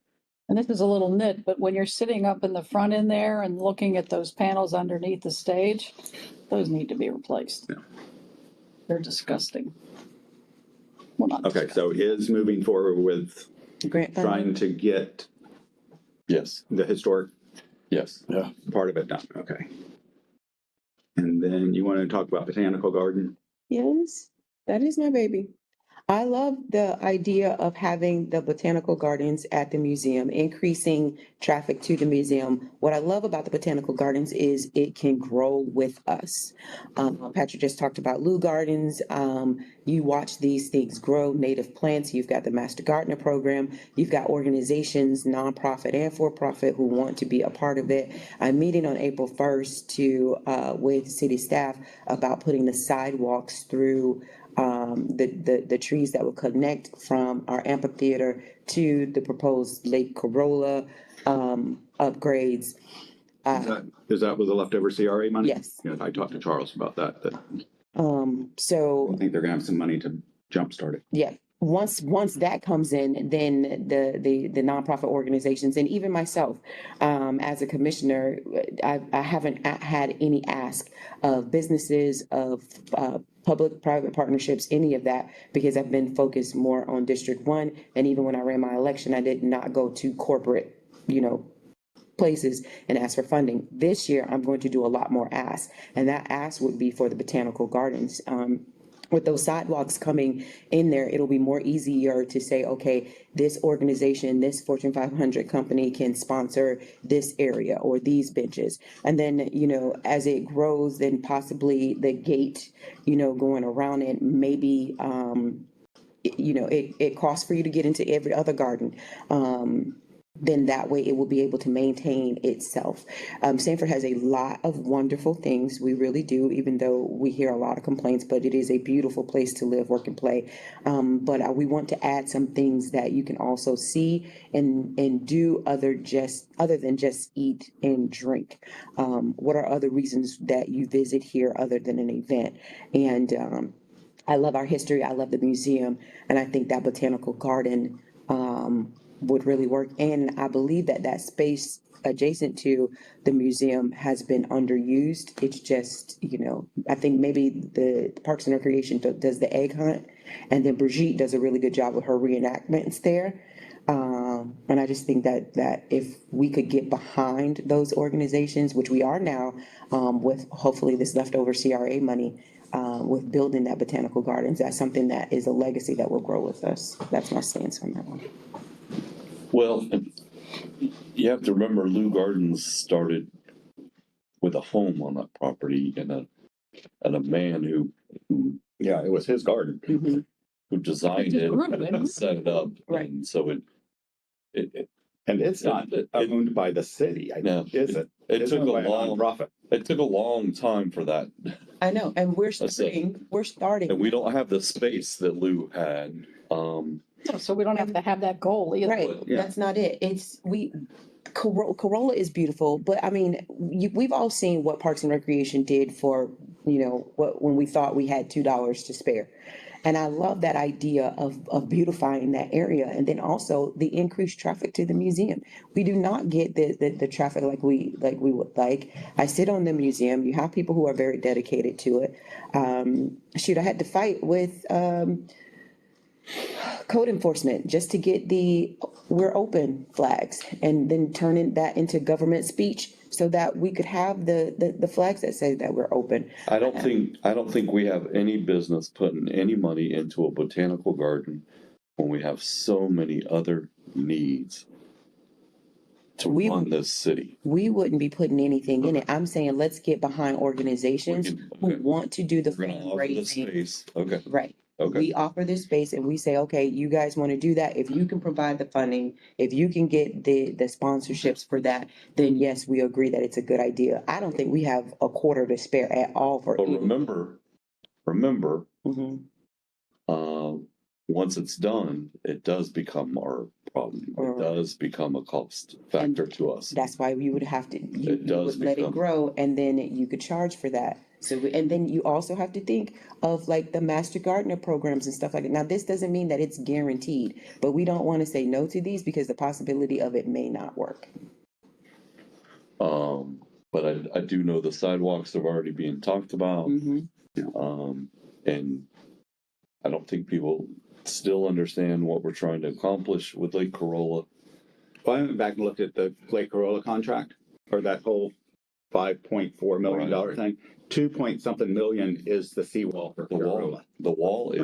And this is a little nit, but when you're sitting up in the front in there and looking at those panels underneath the stage, those need to be replaced. Yeah. They're disgusting. Well, not Okay, so is moving forward with Grant trying funding. to get Yes, the historic yes. part of it done. Okay. And then you want to talk about Botanical Garden? Yes, that is my baby. I love the idea of having the botanical gardens at the museum, increasing traffic to the museum. What I love about the botanical gardens is it can grow with us. Patrick just talked about Lou Gardens. You watch these things grow, native plants. You've got the Master Gardener program. You've got organizations, nonprofit and for-profit, who want to be a part of it. I'm meeting on April 1st with city staff about putting the sidewalks through the trees that will connect from our amphitheater to the proposed Lake Corolla upgrades. Is that with the leftover CRA money? Yes. Yeah, I talked to Charles about that. So I think they're gonna have some money to jumpstart it. yeah, once that comes in, then the nonprofit organizations and even myself, as a commissioner, I haven't had any ask of businesses, of public-private partnerships, any of that, because I've been focused more on District 1. And even when I ran my election, I did not go to corporate, places and ask for funding. This year, I'm going to do a lot more asks, and that ask would be for the botanical gardens. With those sidewalks coming in there, it'll be more easier to say, okay, this organization, this Fortune 500 company can sponsor this area or these benches. And then, as it grows, then possibly the gate, going around it, maybe, it costs for you to get into every other garden. Then that way it will be able to maintain itself. Sanford has a lot of wonderful things. We really do, even though we hear a lot of complaints, but it is a beautiful place to live, work, and play. But we want to add some things that you can also see and do other than just eat and drink. What are other reasons that you visit here other than an event? And I love our history. I love the museum. And I think that botanical garden would really work. And I believe that space adjacent to the museum has been underused. It's just, I think maybe the Parks and Recreation does the egg hunt, and then Brigitte does a really good job with her reenactments there. And I just think that if we could get behind those organizations, which we are now, with hopefully this leftover CRA money, with building that botanical gardens, that's something that is a legacy that will grow with us. That's my stance on that one. Well, you have to remember Lou Gardens started with a home on that property and a man who Yeah, it was his garden. Mm-hmm. designed Just it grew it. and set it up. Right. And so it And it's not owned by the city, No, is it? it It's took owned a by a long, nonprofit. it took a long time for that. I know, and we're That's it. starting. And we don't have the space that Lou had. So we don't have to have that goal either. Right, Yeah. that's not it. Corolla is beautiful, but I mean, we've all seen what Parks and Recreation did for, when we thought we had $2 to spare. And I love that idea of beautifying that area, and then also the increased traffic to the museum. We do not get the traffic like we would like. I sit on the museum, you have people who are very dedicated to it. I had to fight with, code enforcement just to get the "we're open" flags, and then turning that into government speech so that we could have the flags that say that we're open. I don't think we have any business putting any money into a botanical garden when we have so many other needs to run this city. We wouldn't be putting anything in it. I'm saying let's get behind organizations who want to do the We're gonna offer the fundraising. space. Okay, Right. okay. We offer this space and we say, okay, you guys want to do that. If you can provide the funding, if you can get the sponsorships for that, then yes, we agree that it's a good idea. I don't think we have a quarter to spare at all for But it. remember, Mhm. once it's done, it does become our problem. It Or- does become a cost factor to us. That's why we would have to, you It does would let it become- grow and then you could charge for that. So, and then you also have to think of like the Master Gardener programs and stuff like that. Now, this doesn't mean that it's guaranteed, but we don't want to say no to these because the possibility of it may not work. But I do know the sidewalks are already being talked about. And I don't think people still understand what we're trying to accomplish with Lake Corolla. Well, I went back and looked at the Lake Corolla contract, or that whole $5.4 million thing. 2 point something million is the seawall for Corolla. The wall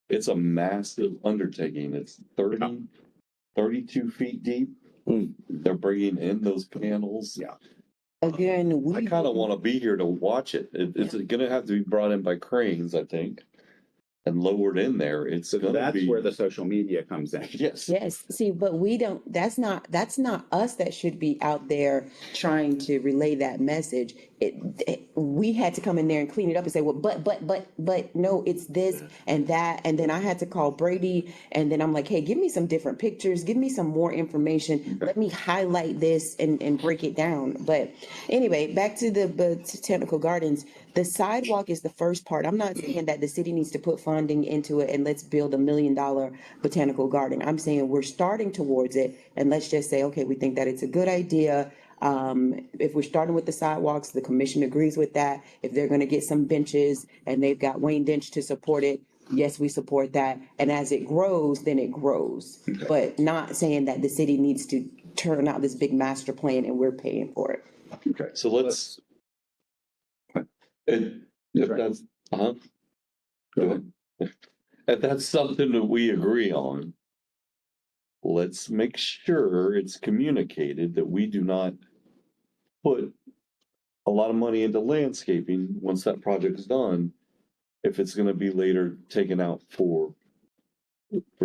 it's a massive undertaking. It's 32 feet deep. They're bringing in those panels. Yeah. Again, I kind of want to be here to watch it. It's going to have to be brought in by cranes, I think, and lowered in there. It's So going to that's be where the social media comes in. yes. yes, see, but we don't, that's not us that should be out there trying to relay that message. We had to come in there and clean it up and say, well, but no, it's this and that. And then I had to call Brady and then I'm like, hey, give me some different pictures, give me some more information. Let me highlight this and break it down. But anyway, back to the botanical gardens. The sidewalk is the first part. I'm not saying that the city needs to put funding into it and let's build $1 million botanical garden. I'm saying we're starting towards it and let's just say, okay, we think that it's a good idea. If we're starting with the sidewalks, the commission agrees with that. If they're gonna get some benches and they've got Wayne Dench to support it, yes, we support that. And as it grows, then it grows. But not saying that the city needs to turn out this big master plan and we're paying for it. Okay. So let's. If that's Go ahead. if that's something that we agree on, let's make sure it's communicated that we do not put a lot of money into landscaping once that project is done, if it's going to be later taken out for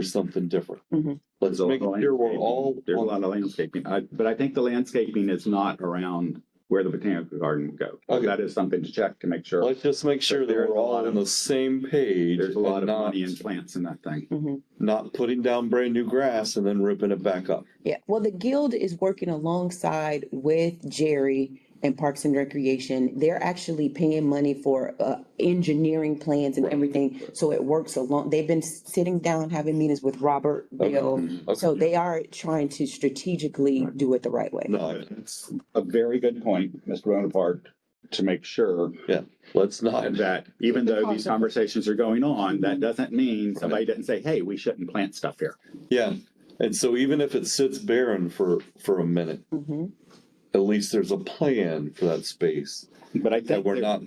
something different. Let's make sure we're all. There's a lot of landscaping, but I think the landscaping is not around where the botanical garden would go. Okay. That is something to check to make sure. Let's just make sure that There's we're a all lot on of- the same page. There's a lot and of money in plants in that thing. not putting down brand new grass and then ripping it back up. Yeah, well, the Guild is working alongside with Jerry and Parks and Recreation. They're actually paying money for engineering plans and everything, so it works along. They've been sitting down, having meetings with Robert Bill. Okay. So they are trying to strategically do it the right way. No, It's a very good point, Mr. Bonaparte, to make sure yeah, let's not. that even though these conversations are going on, that doesn't mean somebody didn't say, hey, we shouldn't plant stuff here. Yeah, and so even if it sits barren for a minute, at least there's a plan for that space But I that think we're not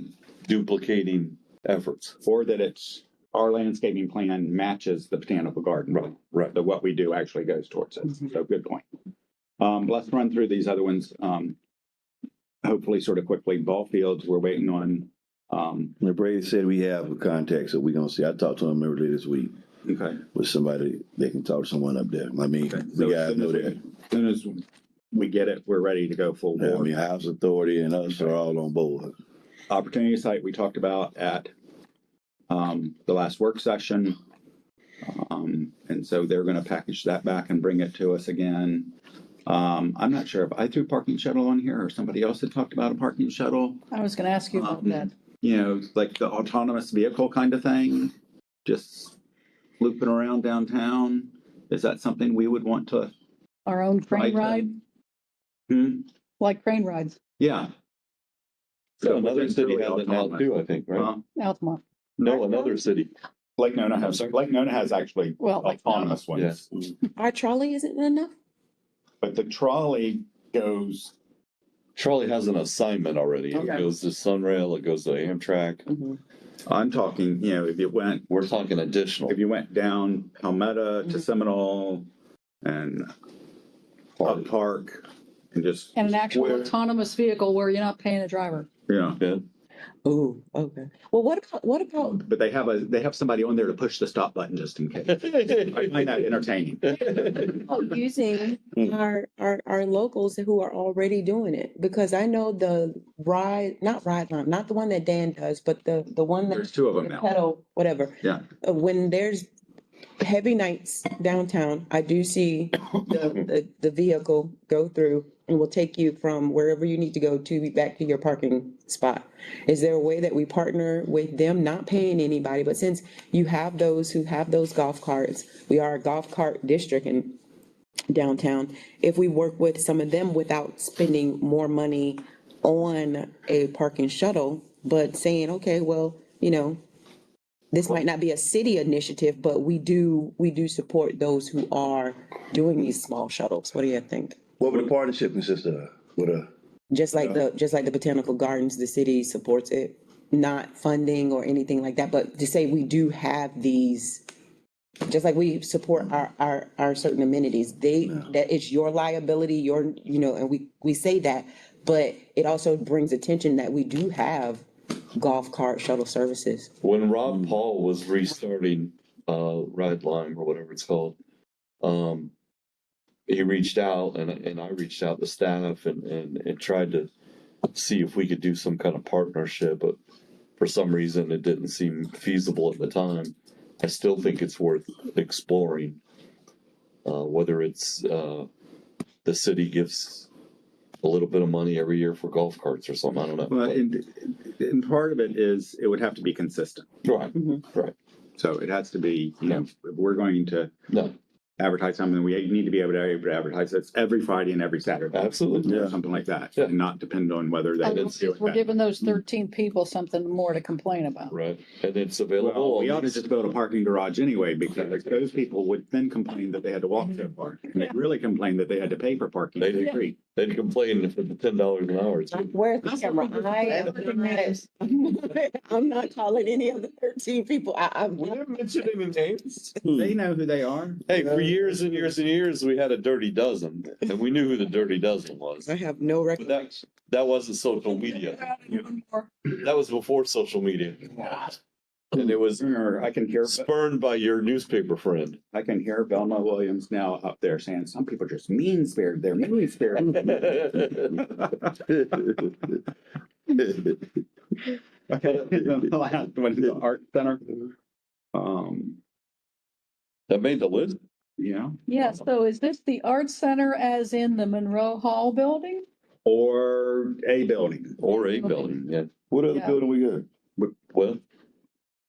duplicating efforts. or that it's our landscaping plan matches the botanical garden. Right. So what we do actually goes towards it. So good point. Let's run through these other ones. Hopefully sort of quickly. Ball fields, we're waiting on. Brady said we have a contact, so we're gonna see. I talked to him earlier this week Okay. with somebody. They can talk to someone up there. I mean, So we as guys soon know as we that. soon as we get it, we're ready to go full Yeah, I board. mean, House Authority and us are all on board. Opportunity site we talked about at the last work session. And so they're gonna package that back and bring it to us again. I'm not sure if I threw parking shuttle on here or somebody else had talked about a parking shuttle. I was gonna ask you about that. You know, like the autonomous vehicle kind of thing, just looping around downtown. Is that something we would want to? Our own crane Right. ride, like crane rides, Yeah. So another it's city really has it now autonomous. too, I think, right? Altamont. No, another city. Lake Nona has actually Well, like autonomous ones. Our trolley isn't enough? But the trolley goes, Charlie has an assignment already. It Okay. goes to Sunrail, it goes to Amtrak. Mhm. I'm talking, you know, if We're talking additional. you went down Palmetto to Seminole and up Park and just, And an actual Where- autonomous vehicle where you're not paying a driver. yeah. Yeah. Ooh, okay. Well, what about, But they have somebody on there to push the stop button just in case. I find that entertaining. using Mm. our locals who are already doing it? Because I know the not the one that Dan does, but the one that There's two of them the now. pedal, whatever. Yeah. When there's heavy nights downtown, I do see the vehicle go through and will take you from wherever you need to go to back to your parking spot. Is there a way that we partner with them, not paying anybody, but since you have those who have those golf carts, we are a golf cart district in downtown, if we work with some of them without spending more money on a parking shuttle, but saying, okay, well, you know, this might not be a city initiative, but we do support those who are doing these small shuttles. What do you think? What would the partnership consist of? With a, Just like the Botanical Gardens, the city supports it, not funding or anything like that, but to say we do have these, just like we support our certain amenities, that it's your liability, and we say that, but it also brings attention that we do have golf cart shuttle services. When Rob Paul was restarting Ride Lime or whatever it's called, he reached out and I reached out to staff and tried to see if we could do some kind of partnership, but for some reason it didn't seem feasible at the time. I still think it's worth exploring, whether it's the city gives a little bit of money every year for golf carts or something. I don't know. Well, and part of it is it would have to be consistent. Right, right. So it has to be, you know, if we're going to No, advertise something, we need to be able to advertise it every Friday and every Saturday. absolutely. Or something like that, Yeah. and not depend on whether they. We're giving those 13 people something more to complain about. Right, and it's available. Well, we on ought to these- just build a parking garage anyway, because those people would then complain that they had to walk so far. And they really complained that they had to pay for parking in the street. They'd complain for the $10 an hour. too. Where's the camera? I'm not calling any of the 13 people. We didn't mention any names. They know who they are. Hey, for years and years and years, we had a Dirty Dozen, and we knew who the Dirty Dozen was. I have no But recollection. that wasn't social media. That was before social media. And it was I can hear, spurned by your newspaper friend. I can hear Velma Williams now up there saying, some people are just mean spirited, they're mean spirited. Okay, the last one is the art center. That made the list. Yeah, Yeah, so is this the art center as in the Monroe Hall building? or a building. Or a building, yeah. what other Yeah. building we got? Well,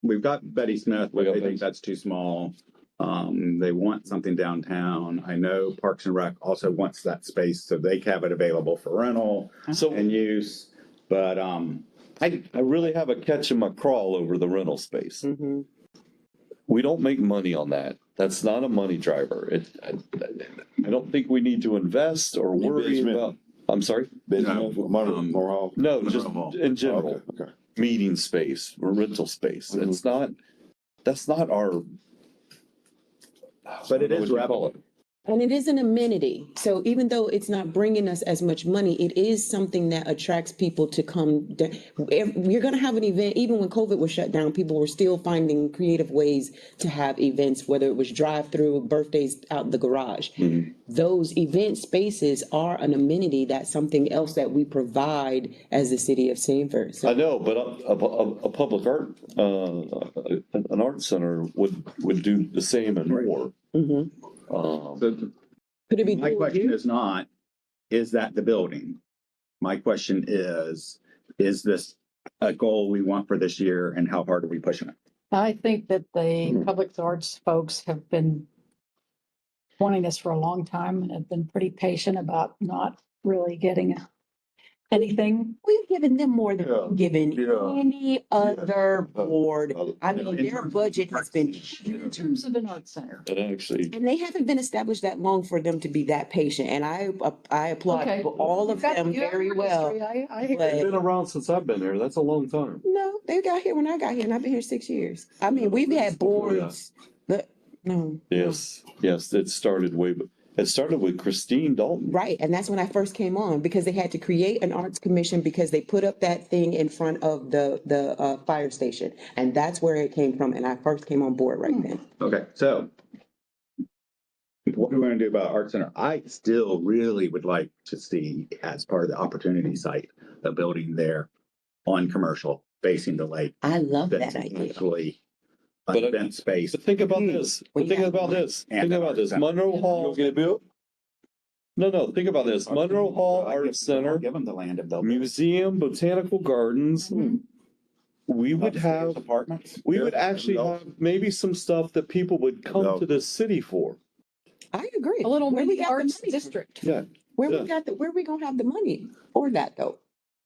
We've got Betty Smith, We but got they Betty. think that's too small. They want something downtown. I know Parks and Rec also wants that space, so they have it available for rental so and use. But, I really have a catch in my crawl over the rental space. Mhm. We don't make money on that. That's not a money driver. I don't think we need to invest or You worry businessman. about, I'm sorry? Business, Morale? No, just in general, Okay, okay. meeting space or rental space. Mhm. It's not, that's not our. But it I don't is know what you call revenue. And it is an amenity. So even though it's not bringing us as much money, it is something that attracts people to come. You're going to have an event, even when COVID was shut down, people were still finding creative ways to have events, whether it was drive-through, birthdays out in the garage. Those event spaces are an amenity. That's something else that we provide as the city of Sanford. So I know, but a public art, an art center would do the same and more. mhm. So Could it be my dual question use? is not, is that the building? My question is this a goal we want for this year and how hard are we pushing it? I think that the public arts folks have been wanting this for a long time and have been pretty patient about not really getting anything. We've given them more than Yeah, we've given yeah. any other Yeah. board. I mean, their budget has been, In terms of an art center. And actually, and they haven't been established that long for them to be that patient. And I applaud Okay. all of You've got- them you have very your well. history. I hear But- they've been around since I've been here. That's a long time. No, they got here when I got here, and I've been here 6 years. I mean, we've had boards, but no. Yes, it started with Christine Dalton. Right, and that's when I first came on, because they had to create an arts commission because they put up that thing in front of the fire station. And that's where it came from, and I first came on board right then. Okay, so what we're going to do about Art Center, I still really would like to see as part of the opportunity site, a building there on commercial facing the lake. I love That's that idea. actually But an event space. So think about this. When you Think have- about this. And Think about art this. center. Monroe Hall. Get it built? No, think about this. Monroe Hall Art Center, Give them the land if they'll. Museum, Botanical Gardens. We would have, Apartments. we would actually have maybe some stuff that people would come to the city for. I agree. A little Where we mini got the arts money from? district. Yeah. Where Yeah. we got the, where we gonna have the money for that though?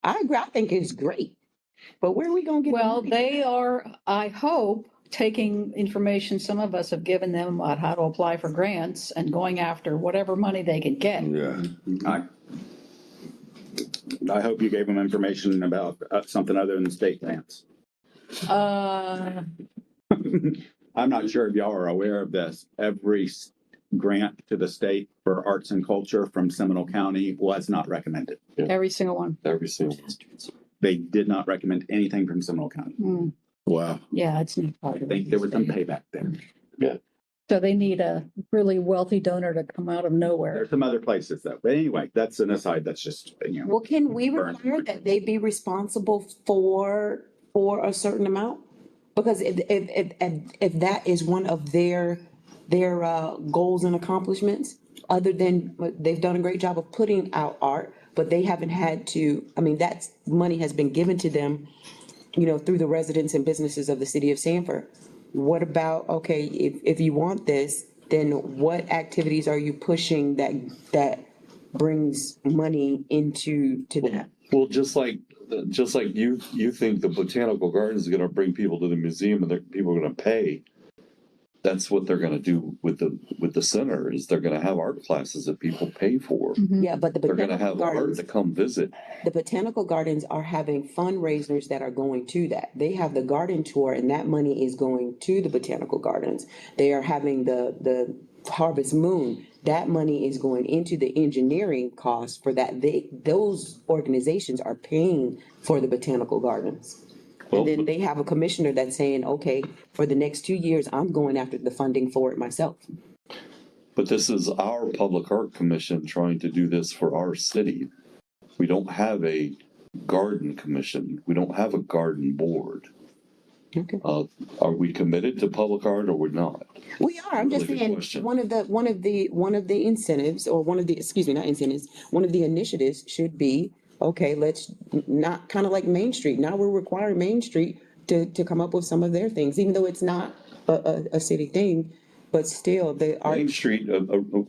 I agree, I think it's great, but where are we gonna get? the Well, money? they are, I hope, taking information some of us have given them about how to apply for grants and going after whatever money they can get. Yeah. I hope you gave them information about something other than state grants. Uh, I'm not sure if y'all are aware of this. Every grant to the state for arts and culture from Seminole County was not recommended. every single one. Every single. They did not recommend anything from Seminole County. Hmm, Wow. yeah, it's not part I of think there was some payback there. So they need a really wealthy donor to come out of nowhere. There's some other places though. But anyway, that's an aside. That's just, Well, can we Burn. require that they be responsible for a certain amount? Because if that is one of their goals and accomplishments, other than, they've done a great job of putting out art, but they haven't had to, I mean, that's, money has been given to them, through the residents and businesses of the city of Sanford. What about, okay, if you want this, then what activities are you pushing that brings money to that? Well, just like you think the Botanical Gardens is gonna bring people to the museum and people are gonna pay. That's what they're gonna do with the center, is they're gonna have art classes that people pay for. Yeah, but the They're gonna botanical have art gardens, to come visit. the botanical gardens are having fundraisers that are going to that. They have the garden tour, and that money is going to the botanical gardens. They are having the Harvest Moon. That money is going into the engineering costs for that. Those organizations are paying for the botanical gardens. Well, And then they have a commissioner that's saying, okay, for the next 2 years, I'm going after the funding for it myself. But this is our Public Art Commission trying to do this for our city. We don't have a garden commission. We don't have a garden board. Okay. Are we committed to public art or we're not? We are, I'm just Really good saying, question. one of the incentives, or not incentives, one of the initiatives should be, okay, let's not, kind of like Main Street, now we're requiring Main Street to come up with some of their things, even though it's not a city thing, but still, they are. Main Street,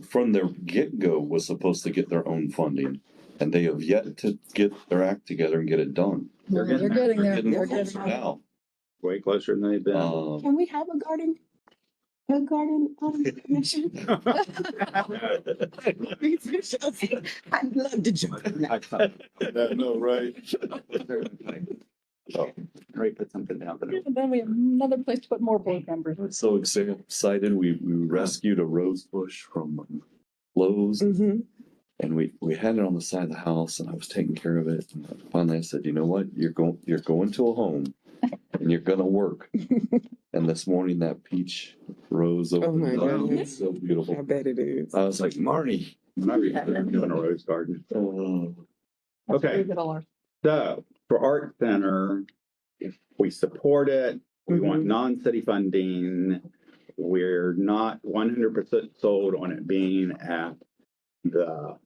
from their get-go, was supposed to get their own funding, and they have yet to get their act together and get it done. They're getting They're there. getting They're closer getting there. now. way closer than they've been. Can we have a garden commission? I'd love to join that. I know, right? Ray, put something down. But And then we have another place to put more board members. I'm so excited. We rescued a rose bush from Lowe's. Mhm. And we had it on the side of the house and I was taking care of it. And finally I said, you know what? You're going to a home and you're gonna work. And this morning that peach rose Oh over. my goodness. It's so beautiful. I bet it is. I was like, Marty. Doing a rose garden. Oh, That's Okay. very good, Laura. So for Art Center, if we support it, we want non-city funding. We're not 100% sold on it being at the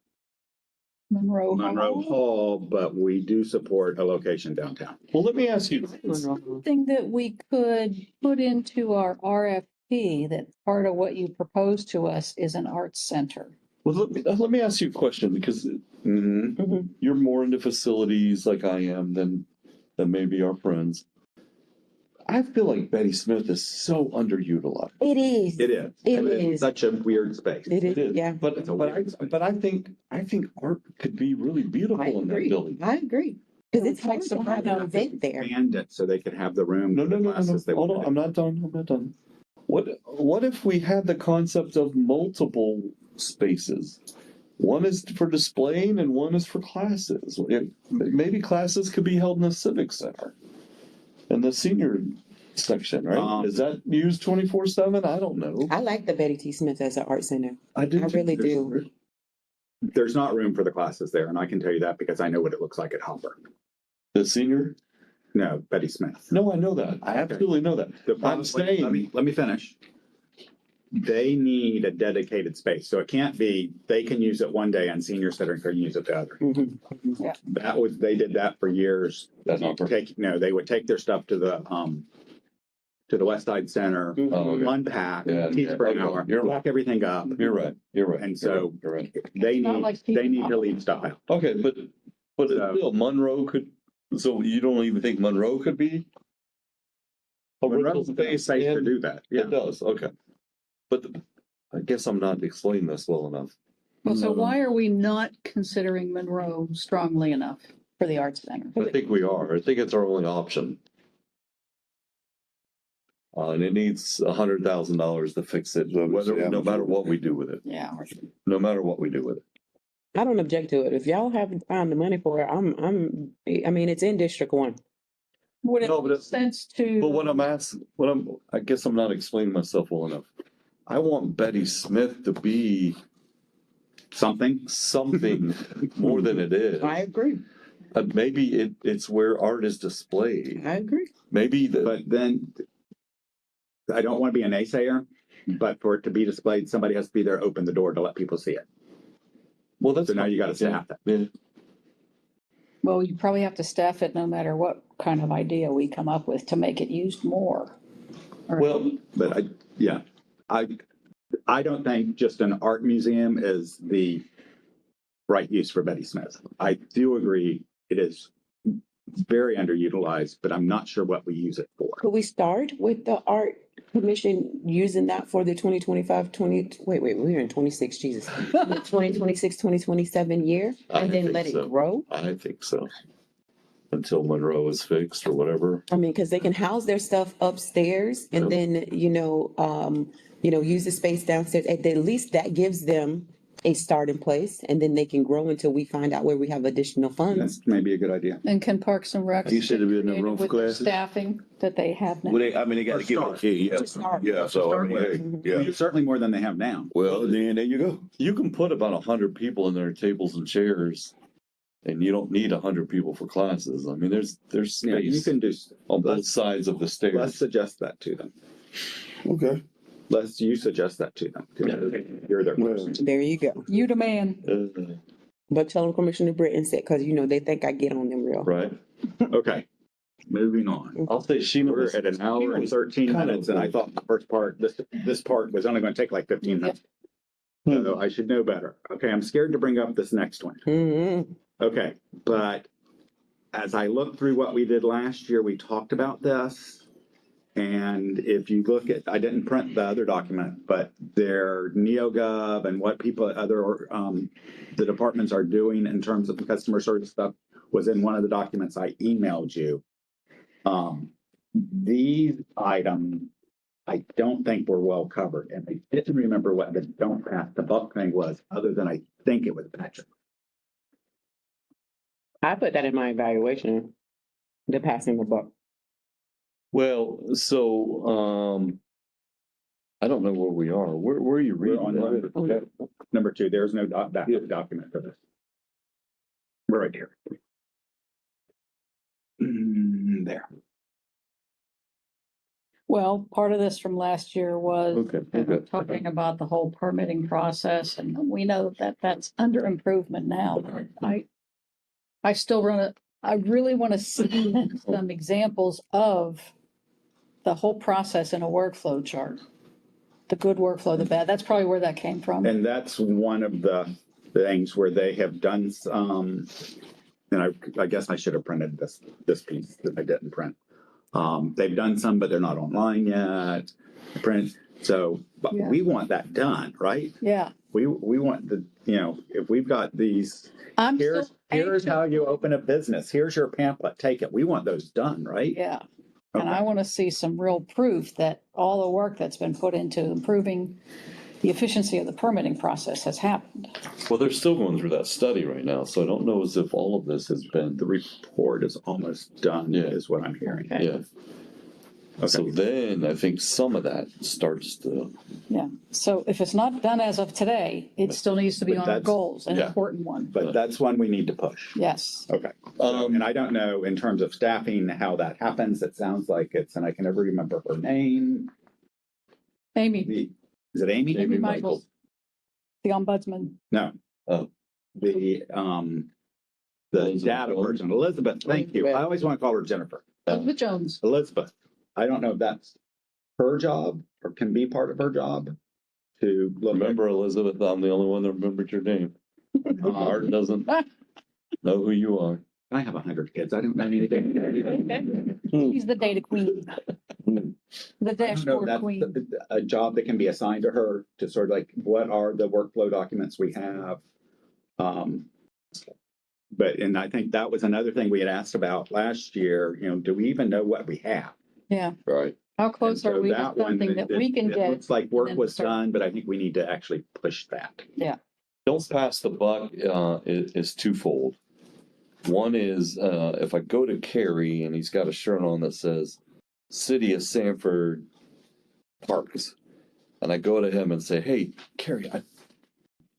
Monroe. Monroe Hall, but we do support a location downtown. well, let me ask you. Thing that we could put into our RFP, that part of what you proposed to us is an arts center. Well, let me ask you a question because you're more into facilities like I am than maybe our friends. I feel like Betty Smith is so underutilized. It is. It is. It And is. such a weird space. It is. It is. Yeah. But I think art could be really beautiful I in that agree. building. I agree. Because it's hard to have an event there. Expand it so they could have the room. No, for the no, no, no, classes they hold wanted. on, I'm not done, I'm not done. What if we had the concept of multiple spaces? One is for displaying and one is for classes. Maybe classes could be held in the civic center. In the senior section, right? Is that used 24/7? I don't know. I like the Betty T. Smith as an art center. I do. I too. really do. There's not room for the classes there, and I can tell you that because I know what it looks like at Hopper. The senior? No, Betty Smith. No, I know that. I absolutely know that. The problem- I'm saying. let me finish. They need a dedicated space, so it can't be, they can use it one day and senior center can use it the other. They did that for years. That's not perfect. They would take their stuff to the West Side Center, Oh, okay. unpack, Yeah, teach for an okay. hour, You're right. lock everything up. You're right. And so You're right. they not like need to leave stuff out. Okay, but So- still, Monroe could. So you don't even think Monroe could be a rental Monroe's space? space to And do that. it does. Okay, but I guess I'm not explaining this well enough. Well, so No, no. why are we not considering Monroe strongly enough for the arts center? I think we are. I think it's our only option. And it needs $100,000 to fix it, no matter what we do with it. Yeah. No matter what we do with it. I don't object to it. If y'all haven't found the money for it, I mean, it's in District 1. Would it No, but make it- sense to? But what I'm asking, I guess I'm not explaining myself well enough. I want Betty Smith to be Something. something more than it is. I agree. Maybe it's where art is displayed. I agree. Maybe But then I don't want to be a naysayer, but for it to be displayed, somebody has to be there, to open the door to let people see it. well, that's So now you got to staff it. Yeah. Well, you probably have to staff it no matter what kind of idea we come up with to make it used more. Well, But I don't think just an art museum is the right use for Betty Smith. I do agree it is very underutilized, but I'm not sure what we use it for. Could we start with the art commission using that for the 2025, we're in 26, Jesus. 2026, 2027 year, I and then think let so. it grow? I think so. Until Monroe is fixed or whatever. I mean, because they can house their stuff upstairs and then, use the space downstairs. At least that gives them a starting place, and then they can grow until we find out where we have additional funds. That's maybe a good idea. And can Parks and Rec? You said there'd be enough creative room for with the classes? Staffing that they have now. Well, they got to give it, yeah, To start. yeah, so, I mean, hey, yeah. Certainly more than they have now. Well, then there you go. You can put about 100 people in their tables and chairs, and you don't need 100 people for classes. I mean, there's Yeah, you space can do, on both let's sides of the let's stairs. suggest that to them. Okay. You suggest that to them. You're their person. There you go. You demand. But tell them Commissioner Britton said, because, they think I get on them real. Right. Okay, moving on. I'll say Sheena We're was at an hour and 13 kind of- minutes, and I thought the first part, this part was only going to take like 15 minutes. So I should know better. Okay, I'm scared to bring up this next one. Mhm. Okay, but as I look through what we did last year, we talked about this. And if you look at, I didn't print the other document, but their NeoGov and what the departments are doing in terms of the customer service stuff was in one of the documents I emailed you. These items, I don't think we're well covered. And I didn't remember what the don't pass the buck thing was, other than I think it was Patrick. I put that in my evaluation, the passing the buck. Well, so, I don't know where we are. Where are you We're reading? on that? number 2, there's no backup document for this. We're right here. There. Well, part of this from last year was Okay, they were okay. talking about the whole permitting process, and we know that that's under improvement now. I still I really want to see some examples of the whole process in a workflow chart. The good workflow, the bad, that's probably where that came from. And that's one of the things where they have done some, and I guess I should have printed this piece that I didn't print. They've done some, but they're not online yet. Print. So, but Yeah. we want that done, right? Yeah, We want if we've got these, I'm here's still how anxious. you open a business. Here's your pamphlet. Take it. We want those done, right? Yeah, and Okay. I want to see some real proof that all the work that's been put into improving the efficiency of the permitting process has happened. Well, they're still going through that study right now, so I don't know as if all of this has been, The report is almost done, Yeah. is what I'm hearing. Okay. yeah. So Okay. then I think some of that starts to, Yeah, so if it's not done as of today, it still needs to be But on our that's- goals, an yeah. important one. But that's one we need to push. Yes, Okay. So, Um, and I don't know in terms of staffing, how that happens. It sounds like and I can never remember her name. Amy, Is it Amy? Amy Michaels, the ombudsman. No. Oh. The Elizabeth data Jones? person, Elizabeth, thank you. I always want to call her Jennifer. Elizabeth Jones. Elizabeth. I don't know if that's her job or can be part of her job to look. remember Elizabeth, I'm the only one that remembered your name. Art doesn't know who you are. I have 100 kids. I don't know anything. She's the data queen. The I don't know, dashboard that's queen. a job that can be assigned to her to sort of like, what are the workflow documents we have? And I think that was another thing we had asked about last year, do we even know what we have? Yeah, Right. how close And are so we to that one, something that we can it get? looks like work then was start- done, but I think we need to actually push that. Yeah, Don't pass the buck is twofold. One is if I go to Kerry and he's got a shirt on that says City of Sanford Parks, and I go to him and say, "Hey, Kerry,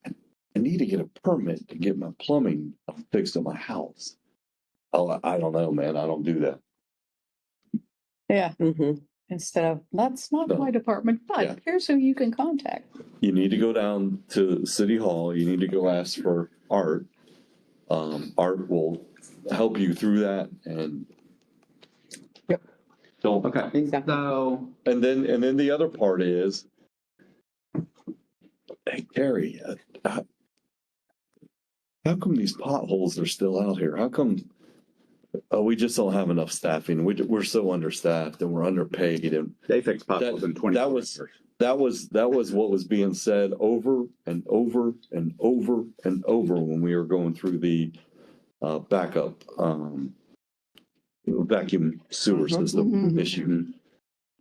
I need to get a permit to get my plumbing fixed at my house." Oh, I don't know, man. I don't do that. yeah, Mm-hmm. instead of, that's not No. my department, Yeah. but here's who you can contact. You need to go down to City Hall. You need to go ask for Art. Art will help you through that, and Yep. don't. Okay. Exactly. So, And then the other part is, hey, Carrie, how come these potholes are still out here? How come? Oh, we just don't have enough staffing. We're so understaffed and we're underpaid, and they fixed potholes in 20 that years. that was what was being said over and over and over and over when we were going through the backup vacuum sewer system issue.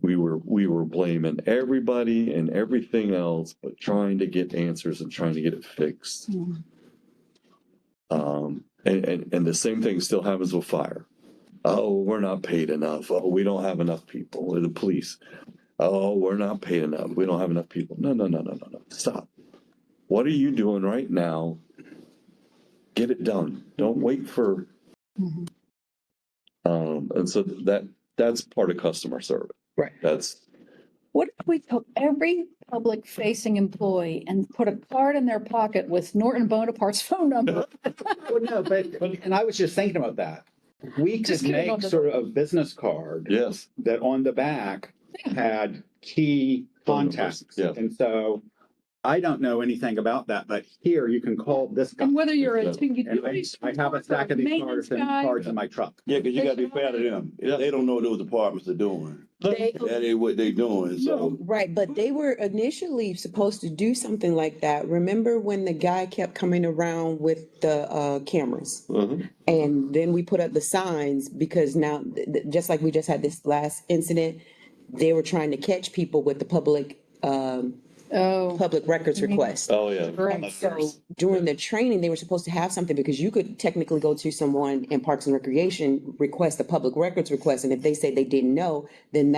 We were blaming everybody and everything else, but trying to get answers and trying to get it fixed. And the same thing still happens with fire. Oh, we're not paid enough. Oh, we don't have enough people. Or the police. Oh, we're not paid enough. We don't have enough people. No. Stop. What are you doing right now? Get it done. Don't wait for. And so that's part of customer service. Right. That's. What if we took every public facing employee and put a card in their pocket with Norton Bonaparte's phone number? Well, no, and I was just thinking about that. We could Just kidding, make on the- sort of a business card Yes. that on the back had key Phone numbers, contacts. yeah. And so I don't know anything about that, but here you can call this guy. And whether you're a Yeah. And utility. I have a stack of these cards in my truck. Yeah, because you gotta be fair to them. Yeah. They don't know what those departments are doing. They- That ain't what they doing, so. Right, but they were initially supposed to do something like that. Remember when the guy kept coming around with the cameras? And then we put up the signs because now, just like we just had this last incident, they were trying to catch people with the Oh, public records request. Oh, yeah. Correct. So during the training, they were supposed to have something because you could technically go to someone in Parks and Recreation, request a public records request, and if they say they didn't know, then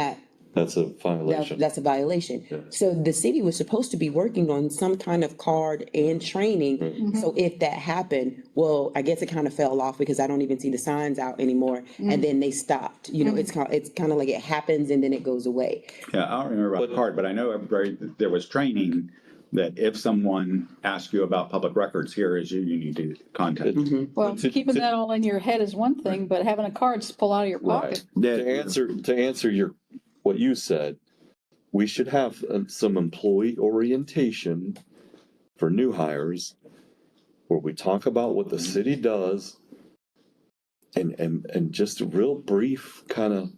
That's a violation. that's a violation. Yeah. So the city was supposed to be working on some kind of card and training. So if that happened, well, I guess it kind of fell off because I don't even see the signs out anymore. And then they stopped, it's kind of like it happens and then it goes away. Yeah, I don't remember about the card, but I know there was training that if someone asks you about public records, here is you need to contact. well, keeping that all in your head is one thing, but having a card to pull out of your pocket. Right. To answer what you said, we should have some employee orientation for new hires where we talk about what the city does and just a real brief kind of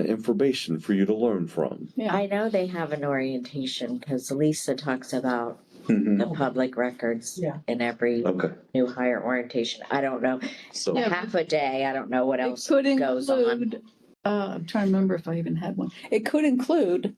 information for you to learn from. Yeah. I know they have an orientation because Lisa talks about Mhm. the public records in every Okay. new hire orientation. I don't know, So Yeah. half a day, I don't know what It else could goes on. include, I'm trying to remember if I even had one. It could include,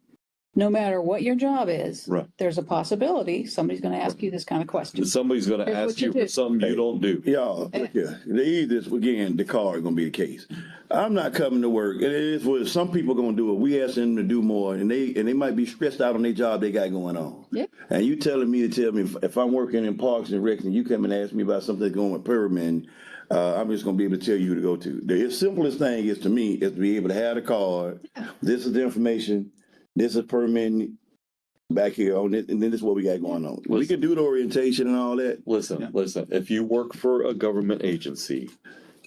no matter what your job is. Right. There's a possibility somebody's gonna ask you this kind of question. somebody's going to Here's what ask you you for do. something you don't do. Y'all, look here. The easiest, again, the car is gonna be the case. I'm not coming to work. It is what some people gonna do it. We ask them to do more, and they might be stressed out on their job they got going on. Yep. And you telling me to tell me if I'm working in Parks and Recs and you come and ask me about something that's going with pyramid, I'm just gonna be able to tell you to go to. The simplest thing is to me is to be able to have the card. This is the information. This is pyramid back here on it, and then this is what we got going on. We can do the orientation and all that. Listen, if you work for a government agency,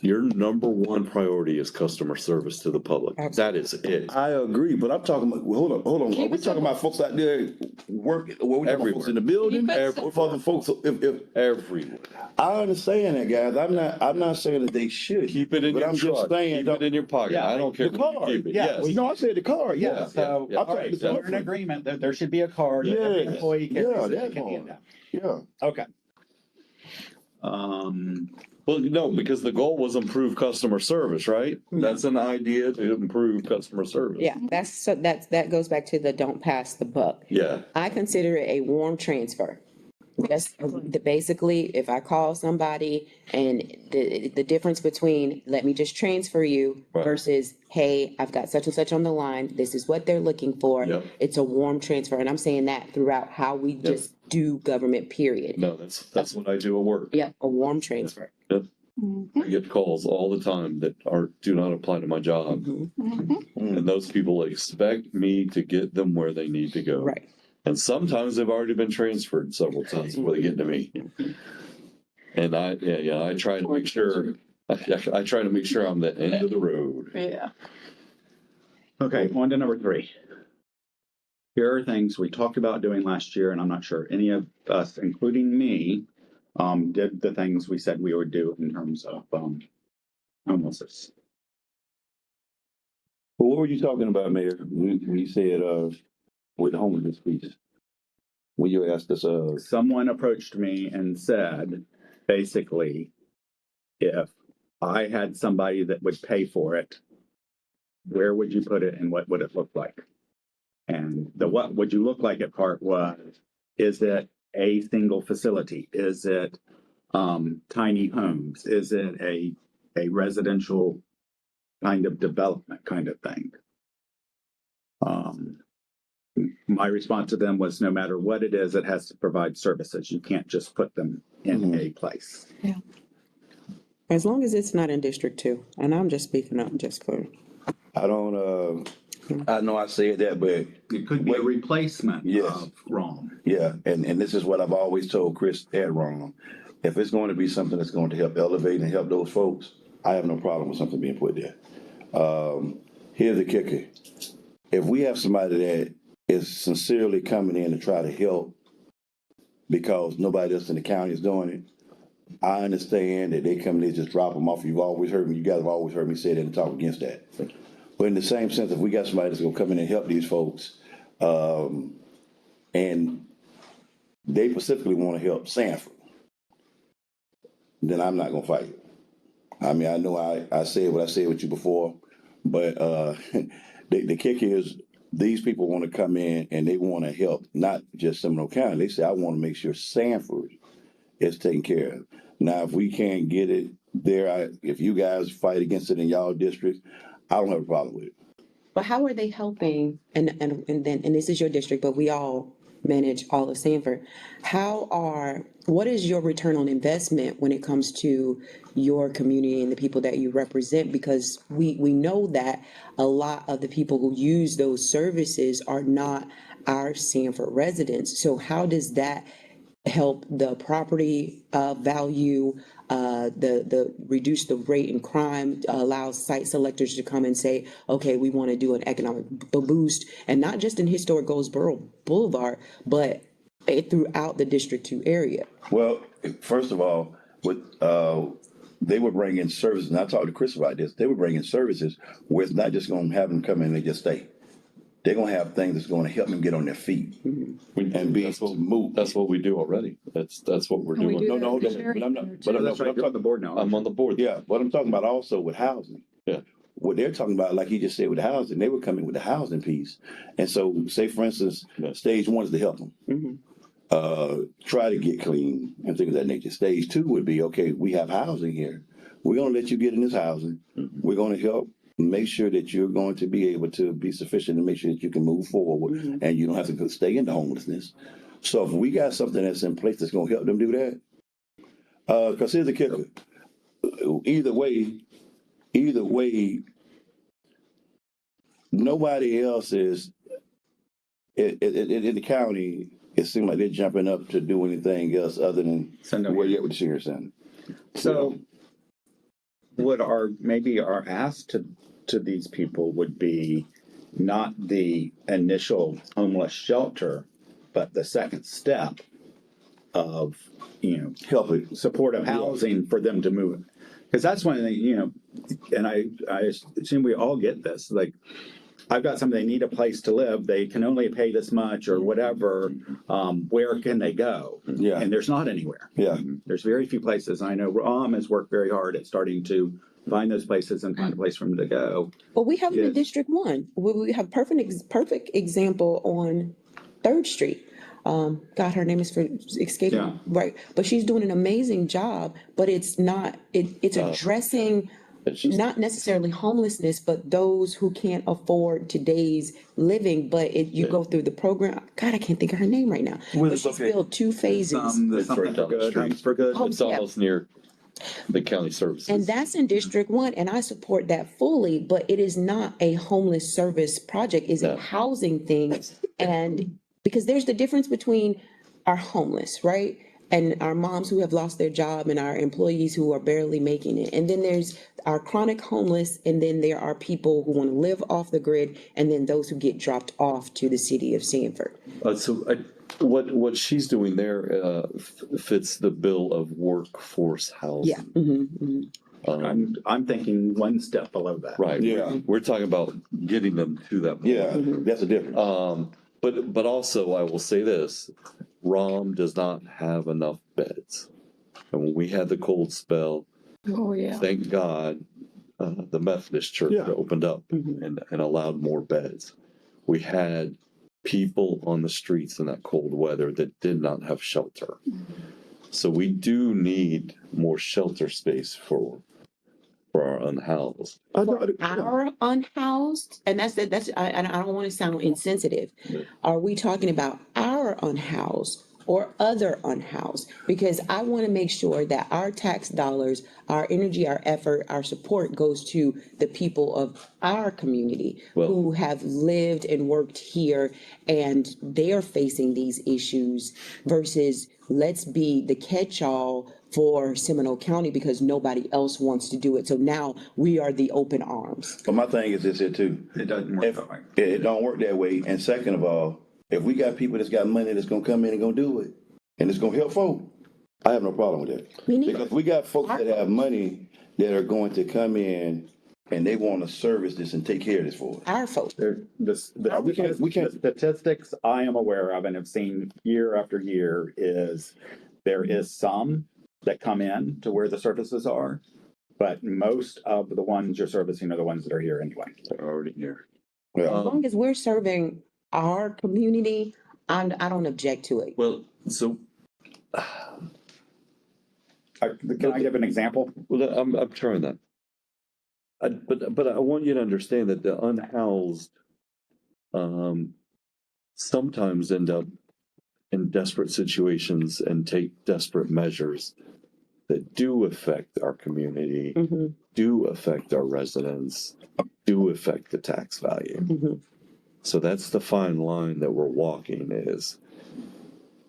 your number one priority is customer service to the public. That is it. I agree, but I'm talking about, hold on. Are we talking about folks out there working, or we talking about folks in the building? Keep it Or for the folks, if, Everywhere. I understand that, guys, I'm not saying that they should. Keep it in But your I'm just truck. saying, Keep it in your pocket. Yeah, I don't care. the where you card, keep it. yeah, Yes. Well, no, I said the card, yeah. Yeah, So, yeah. all right, so we're in agreement that there should be a card that every Yes. employee can Yeah, receive that at the end part. of. Yeah. Okay. Well, no, because the goal was improve customer service, right? That's an idea to improve customer service. Yeah, that goes back to the don't pass the buck. Yeah. I consider it a warm transfer. That's basically, if I call somebody and the difference between, let me just transfer you Right. versus, hey, I've got such and such on the line, this is what they're looking for. Yep. It's a warm transfer, and I'm saying that throughout how we just do government, period. No, that's what I do at work. Yeah, a warm transfer. Yep. I get calls all the time that do not apply to my job. And those people expect me to get them where they need to go. Right. And sometimes they've already been transferred several times before they get to me. And I try to make sure, I try to make sure I'm the end of the road. Yeah. Okay, on to number 3. Here are things we talked about doing last year, and I'm not sure any of us, including me, did the things we said we would do in terms of homelessness. Well, what were you talking about, Mayor, when you said, with the homelessness piece? When you asked us, Someone approached me and said, basically, if I had somebody that would pay for it, where would you put it and what would it look like? And the what would you look like it part was, is it a single facility? Is it tiny homes? Is it a residential kind of development kind of thing? My response to them was, no matter what it is, it has to provide services. You can't just put them in a place. As long as it's not in District 2, and I'm just speaking up just for. I don't, I know I said that, but It could be a replacement Yes. of ROM. yeah, and this is what I've always told Chris at Ron. If it's going to be something that's going to help elevate and help those folks, I have no problem with something being put there. Here's the kicker. If we have somebody that is sincerely coming in to try to help because nobody else in the county is doing it, I understand that they come in and just drop them off. You guys have always heard me say that and talk against that. But in the same sense, if we got somebody that's gonna come in and help these folks, and they specifically want to help Sanford, then I'm not gonna fight it. I mean, I know I said what I said with you before, But the kick is these people want to come in and they want to help, not just Seminole County. They say, I want to make sure Sanford is taken care of. Now, if we can't get it there, if you guys fight against it in y'all district, I don't have a problem with it. But how are they helping? And this is your district, but we all manage all of Sanford. What is your return on investment when it comes to your community and the people that you represent? Because we know that a lot of the people who use those services are not our Sanford residents. So how does that help the property value, the reduce the rate in crime, allows site selectors to come and say, okay, we want to do an economic boost, and not just in historic Goldsboro Boulevard, but throughout the District 2 area. Well, first of all, they were bringing services, and I talked to Chris about this, they were bringing services where it's not just going to have them come in and they just stay. They're going to have things that's going to help them get on their feet and be moved. That's what we do already. That's what we're And we doing. do No, that but I'm not, here, but I'm That's not, right, you're on the board now. I'm on the board. yeah, what I'm talking about also with housing. Yeah. What they're talking about, like he just said with the housing, they were coming with the housing piece. And so say, for instance, Yeah. stage one is to help them. Try to get clean and things of that nature. Stage two would be, okay, we have housing here. We're going to let you get in this housing. We're going to help make sure that you're going to be able to be sufficient to make sure that you can move forward and you don't have to stay in the homelessness. So if we got something that's in place that's going to help them do that, because here's the kicker. Either way, nobody else is in the county. It seems like they're jumping up to do anything else other than Send them where here. you at with the senior center. So what maybe our ask to these people would be not the initial homeless shelter, but the second step of, Helping. supportive housing for them to move. Because that's one thing, and I assume we all get this, like, I've got somebody, they need a place to live, they can only pay this much or whatever, where can they go? Yeah. And there's not anywhere. Yeah. There's very few places. I know Rom has worked very hard at starting to find those places and find a place for them to go. Well, we have it in Yes. District 1. We have perfect example on 3rd Street. God, her name is escaping, Yeah. right? But she's doing an amazing job, but it's not, it's addressing It's just- not necessarily homelessness, but those who can't afford today's living. But you go through the program. God, I can't think of her name right now. Well, But it's she's okay. built 2 phases. The It's something right for down the good, street. homes for good. Oh, It's yeah. almost near the county services. And that's in District 1, and I support that fully, but it is not a homeless service project, it's a No. housing thing. And because there's the difference between our homeless, right? And our moms who have lost their job and our employees who are barely making it. And then there's our chronic homeless, and then there are people who want to live off the grid, and then those who get dropped off to the city of Sanford. What she's doing there fits the bill of workforce housing. Yeah. I'm thinking one step below that. Right. Yeah. We're talking about getting them to that point. Yeah, that's a difference. But also I will say this, ROM does not have enough beds. And when we had the cold spell, Oh, yeah. thank God, the Methodist church Yeah. opened up and allowed more beds. We had people on the streets in that cold weather that did not have shelter. So we do need more shelter space for our unhoused. Our unhoused, and that's I don't want to sound insensitive. Yeah. Are we talking about our unhoused or other unhoused? Because I want to make sure that our tax dollars, our energy, our effort, our support goes to the people of our community who have lived and worked here, and they're facing these issues versus let's be the catch-all for Seminole County because nobody else wants to do it. So now we are the open arms. But my thing is this here too. It doesn't work that way. It don't work that way. And second of all, if we got people that's got money that's gonna come in and gonna do it, and it's gonna help folk, I have no problem with that. Me neither. Because we got folks that have money that are going to come in and they want to service this and take care of this for us. Our folks. We can't- The statistics I am aware of and have seen year after year is there is some that come in to where the services are, but most of the ones you're servicing are the ones that are here anyway. They're already here. As long as we're serving our community, I don't object to it. Well, so, Can I give an example? well, I'm trying that. But I want you to understand that the unhoused, sometimes end up in desperate situations and take desperate measures that do affect our community, Mhm, do affect our residents, do affect the tax value. mhm. So that's the fine line that we're walking, is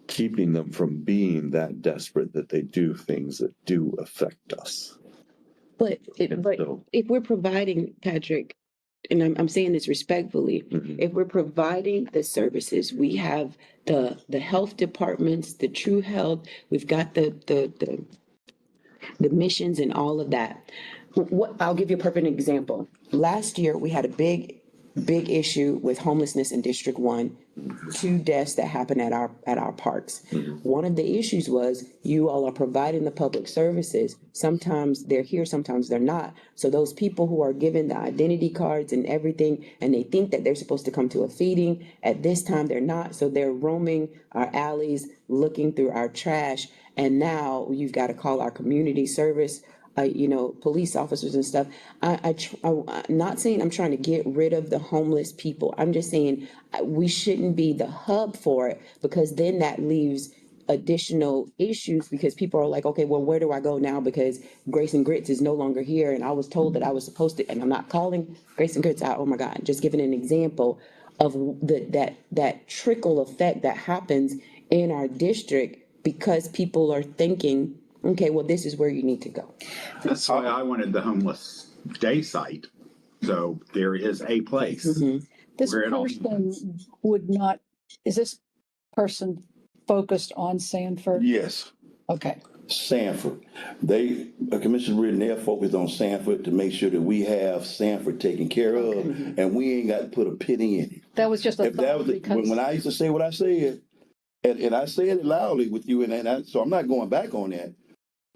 keeping them from being that desperate that they do things that do affect us. But And so- if we're providing, Patrick, and I'm saying this respectfully, Mhm. if we're providing the services, we have the health departments, the True Health, we've got the missions and all of that. What, I'll give you a perfect example. Last year, we had a big issue with homelessness in District 1, 2 deaths that happened at our parks. One of the issues was you all are providing the public services. Sometimes they're here, sometimes they're not. So those people who are given the identity cards and everything, and they think that they're supposed to come to a feeding, at this time they're not. So they're roaming our alleys, looking through our trash. And now you've got to call our community service, police officers and stuff. I'm not saying I'm trying to get rid of the homeless people. I'm just saying we shouldn't be the hub for it, because then that leaves additional issues, because people are like, okay, well, where do I go now? Because Grace and Grits is no longer here. And I was told that I was supposed to, and I'm not calling Grace and Grits out. Oh my God, just giving an example of that trickle effect that happens in our district, because people are thinking, okay, well, this is where you need to go. That's why I wanted the homeless day site. So there is a place. This where it all person would not, is this person focused on Sanford? Yes, Okay. Sanford. Commissioner Reardon, they're focused on Sanford to make sure that we have Sanford taken care of, and we ain't got to put a penny in it. That was just a If that thought was, because when I used to say what I said, and I said it loudly with you, so I'm not going back on that.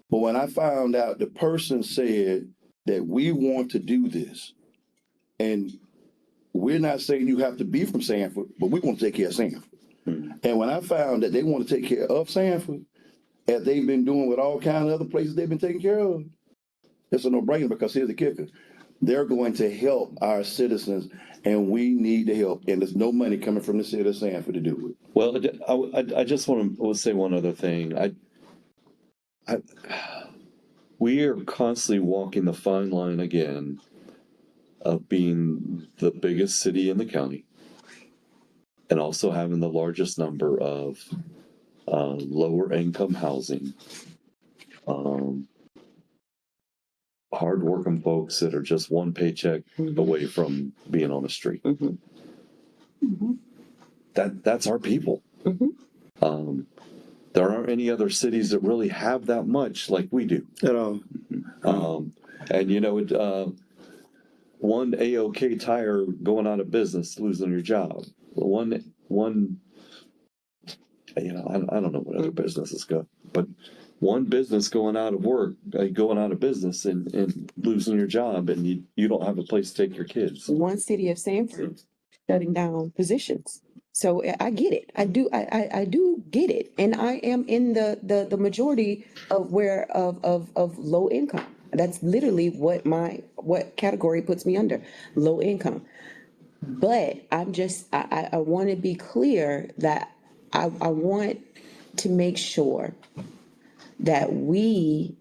But when I found out the person said that we want to do this, and we're not saying you have to be from Sanford, but we want to take care of Sanford. And when I found that they want to take care of Sanford, as they've been doing with all kinds of other places they've been taking care of, it's a no-brainer, because here's the kicker. They're going to help our citizens, and we need the help. And there's no money coming from the city of Sanford to do it. Well, I just want to say one other thing. We are constantly walking the fine line again of being the biggest city in the county, and also having the largest number of lower income housing, hardworking folks that are just one paycheck away from being on the street. That's our people. There aren't any other cities that really have that much like we do. And one AOK tire going out of business, losing your job. One, I don't know what other businesses go, but one business going out of work, going out of business and losing your job, and you don't have a place to take your kids. One City of Sanford shutting down positions. So I get it. I do get it. And I am in the majority of of low income. That's literally what category puts me under, low income. But I want to be clear that I want to make sure that we,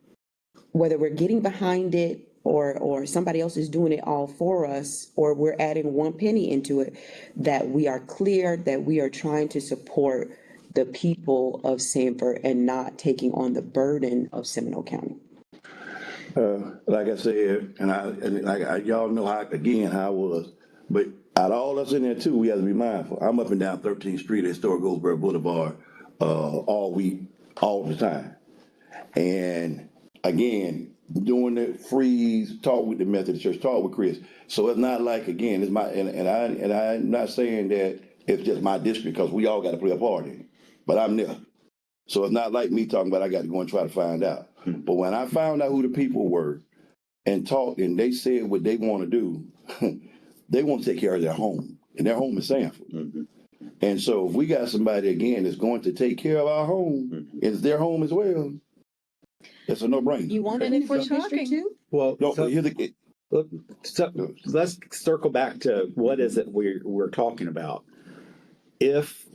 whether we're getting behind it or somebody else is doing it all for us, or we're adding one penny into it, that we are clear that we are trying to support the people of Sanford and not taking on the burden of Seminole County. Like I said, y'all know how I was, but out of all us in there too, we have to be mindful. I'm up and down 13th Street at Historic Goldsboro Boulevard all week, all the time. And again, doing the freeze, talk with the Methodist Church, talk with Chris. So it's not like, again, it's I'm not saying that it's just my district, because we all got to play a part in it. But I'm there. So it's not like me talking about I got to go and try to find out. But when I found out who the people were, and talked, and they said what they want to do. They want to take care of their home, and their home is Sanford. Mm-hmm. And so if we got somebody again that's going to take care of our home, it's their home as well. That's a no-brainer. You want it And in if we're First District talking- too? Well, No, so, here's the, so let's circle back to what is it we're talking about. If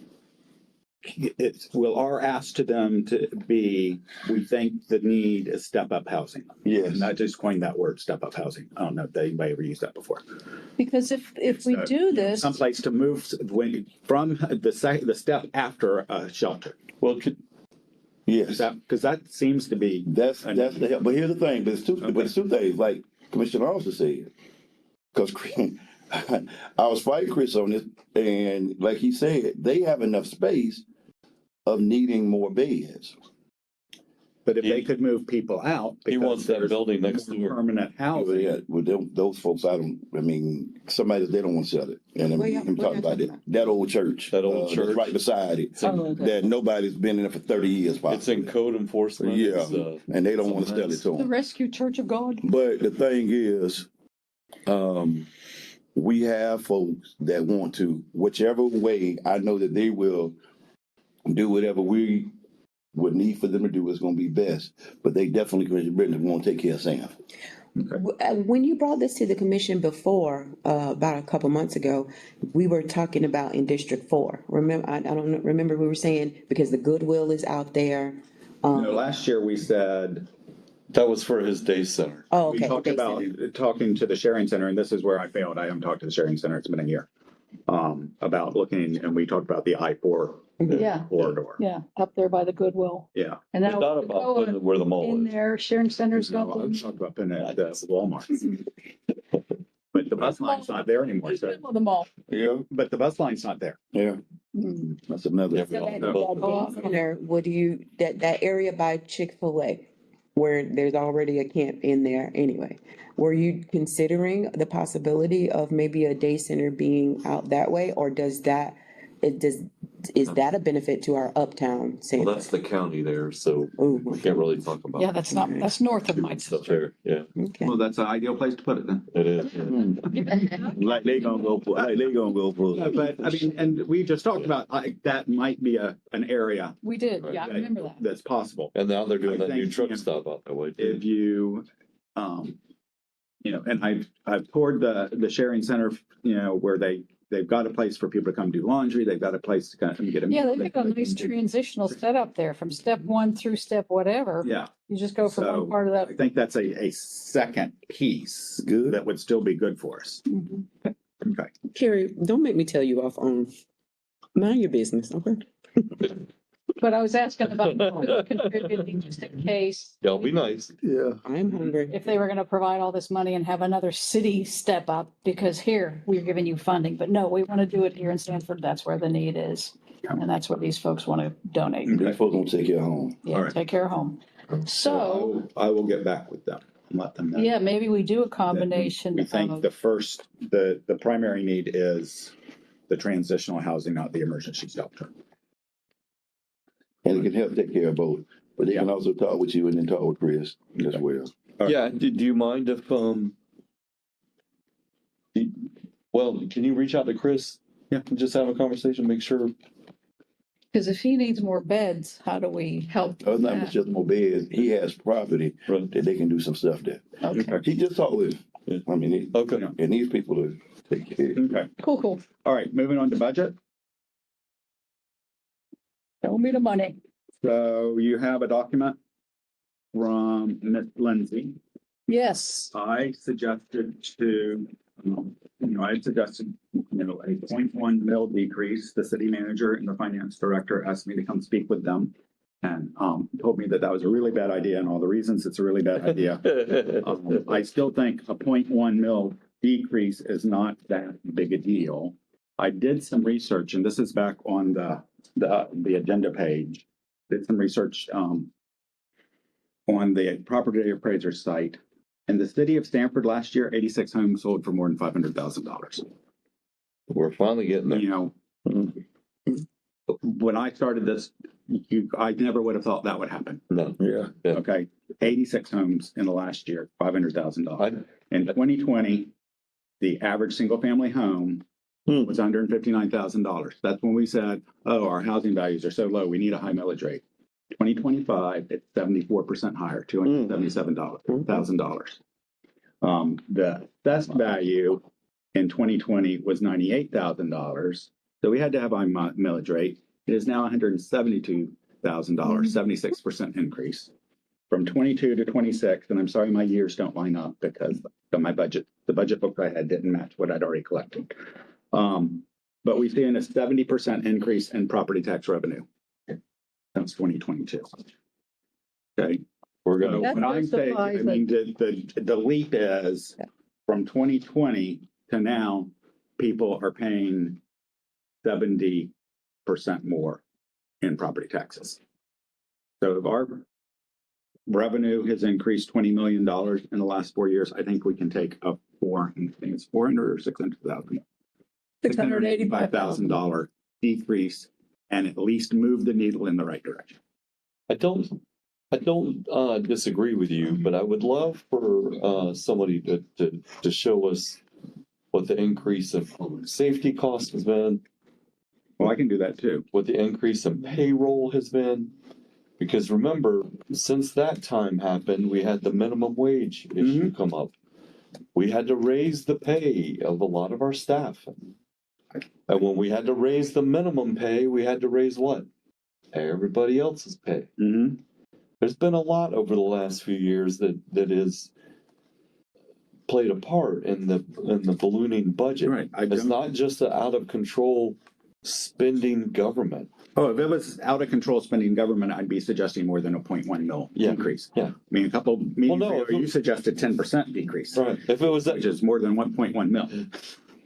will our ask to them to be, we think the need is step-up housing. yes. And I just coined that word, step-up housing. I don't know if anybody ever used that before. Because if we do You know, this, someplace to move from the step after a shelter. Well, Yes. Because that seems to be. That's the help. But here's the thing, but it's two things, like Commissioner also said. Because I was fighting Chris on this, and like he said, they have enough space of needing more beds. But if they could move people out. he wants that there's building next more door. permanent Well, housing. yeah, with those folks, I mean, somebody, they don't want to sell it. And Where y'all- I'm where talking y'all about it. talking That old church. That old that's church. right beside it. Oh, okay. That nobody's been in it for 30 years, It's possibly. in code enforcement. Yeah, It's, and they don't want to sell it sometimes- to the them. Rescue Church of God. But the thing is, we have folks that want to, whichever way, I know that they will do whatever we would need for them to do is going to be best. But they definitely, Commissioner Britton, want to take care of Sanford. When you brought this to the commission before, about a couple months ago, we were talking about in District 4. Remember, I don't remember, we were saying, because the goodwill is out there. No, last year we said, That was for his day center. Oh, we okay. talked Day about center. talking to the sharing center, and this is where I failed. I haven't talked to the sharing center. It's been a year. About looking, and we talked about the I-4 Yeah, corridor. yeah, up there by the Goodwill. Yeah. And It's now not about putting it where the mall in is. there, sharing centers No, got I'm the. talking about putting it at the Walmart. But the bus line's not there anymore, so, The mall. Yeah, but the bus line's not there. yeah, Mm. that's another. Yeah, we So all that, know. that day center, what do you, that area by Chick-fil-A, where there's already a camp in there anyway, were you considering the possibility of maybe a day center being out that way, or is that a benefit to our uptown Well, Sanford? that's the county there, so Ooh, we can't really talk about. Yeah, that's north of my Stuff sister. there, yeah, okay. Well, that's an ideal place to put it then. it is. Yeah. Like they gonna go for, But I mean, and we just talked about, that might be an area. We did, yeah, I remember that. That's possible. And now they're doing I that new think, truck you know, stop out that way too. If you, and I've toured the sharing center, where they've got a place for people to come do laundry. They've got a place to come and get them. Yeah, they've got a nice transitional setup there from step one through step whatever. Yeah. You just go from So one part of I that. think that's a second piece. Good. That would still be good for us. Mhm. Okay. Carrie, don't make me tell you off on, mind your business, okay? But I was asking about contributing just in case. Y'all be nice. Yeah. I am hungry. If they were gonna provide all this money and have another city step up, because here, we're giving you funding, but no, we want to do it here in Sanford, that's where the need is. And that's what these folks want to donate. These folks gonna take care of home. All Yeah, right. take care of home. So, I will get back with them and let them know. yeah, maybe we do a that combination We think of, the primary need is the transitional housing, not the emergency shelter. And it can help take care of both. But they can also talk with you and then talk with Chris as well. Yeah, do you mind if, well, can you reach out to Chris? Yeah. And just have a conversation, make sure. because if he needs more beds, how do we help? Other than that? just more beds, he has property Right. that they can do some stuff there. Okay, He just talked with, Yeah. I mean, Okay. and these people to take care. Okay. cool. All right, moving on to budget. Show me the money. So you have a document from Ms. Lindsay. Yes, I suggested a 0.1 mil decrease. The city manager and the finance director asked me to come speak with them and told me that was a really bad idea and all the reasons it's a really bad idea. I still think a 0.1 mil decrease is not that big a deal. I did some research, and this is back on the agenda page. Did some research on the property appraiser site. In the city of Sanford last year, 86 homes sold for more than $500,000. We're finally getting there. When I started this I never would have thought that would happen. No. Yeah. Yeah. Okay, 86 homes in the last year, $500,000. I, In 2020, the average single-family home was $159,000. That's when we said, oh, our housing values are so low, we need a high millage rate. 2025, it's 74% higher, $277,000. The best value in 2020 was $98,000. So we had to have a millage rate. It is now $172,000, 76% increase. From 22 to 26, and I'm sorry my years don't line up because my budget, the budget book I had didn't match what I'd already collected. But we've seen a 70% increase in property tax revenue since 2022. Okay. we're So gonna, That when I'm saying, I justifies mean, the leap is from 2020 to now, people are paying 70% more in property taxes. So if our revenue has increased $20 million in the last 4 years, I think we can take a I think it's 400 or 600,000. $685,000 decrease and at least move the needle in the right direction. I don't disagree with you, but I would love for somebody to show us what the increase of safety cost has been, Well, I can do that too. what the increase in payroll has been. Because remember, since that time happened, we had the minimum wage issue come up. We had to raise the pay of a lot of our staff. And when we had to raise the minimum pay, we had to raise what? Everybody else's pay. Mm-hmm. There's been a lot over the last few years that is played a part in the ballooning budget. Right. It's not just an out of control spending government. Oh, if it was out of control spending government, I'd be suggesting more than a 0.1 mil increase. Yeah. I mean, a couple meetings ago, no, you suggested 10% decrease, Right. If it was which is more than 1.1 mil.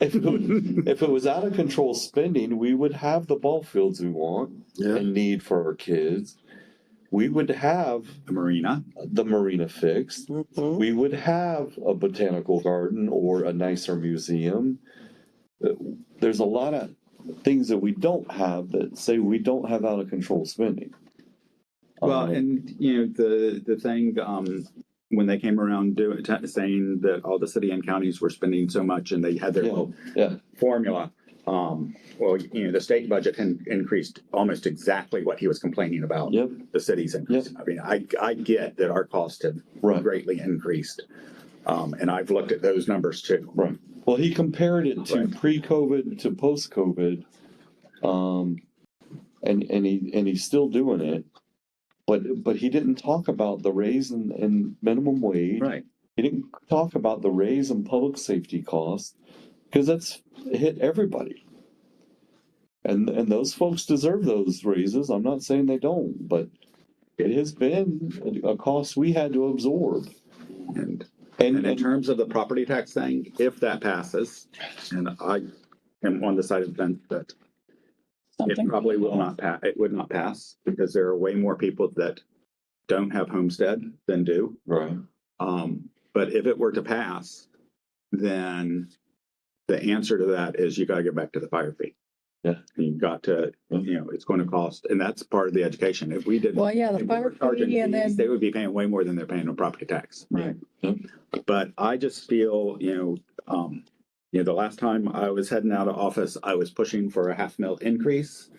if it was out of control spending, we would have the ball fields we want and need for our kids. We would have The marina. the marina fixed. We would have a botanical garden or a nicer museum. There's a lot of things that we don't have that say we don't have out of control spending. Well, and you know, the thing, when they came around saying that all the city and counties were spending so much and they had their little formula. Well, you know, the state budget increased almost exactly what he was complaining about. The city's increase. I mean, I get that our costs have greatly increased. And I've looked at those numbers too. Right. Well, he compared it to pre-COVID to post-COVID. And he's still doing it. But he didn't talk about the raise in minimum wage. Right. He didn't talk about the raise in public safety costs, because that's hit everybody. And those folks deserve those raises. I'm not saying they don't, but it has been a cost we had to absorb. And in terms of the property tax thing, if that passes, and I am on the side of the fence that it probably will not pass. It would not pass because there are way more people that don't have homestead than do. Right. But if it were to pass, then the answer to that is you got to get back to the fire fee. Yeah. And you've got to, you know, it's going to cost, and that's part of the education. If we didn't, Well, yeah, the if we fire were charging fee and fees, then, they would be paying way more than they're paying on property tax. right. But I just feel, you know, the last time I was heading out of office, I was pushing for a $500,000 increase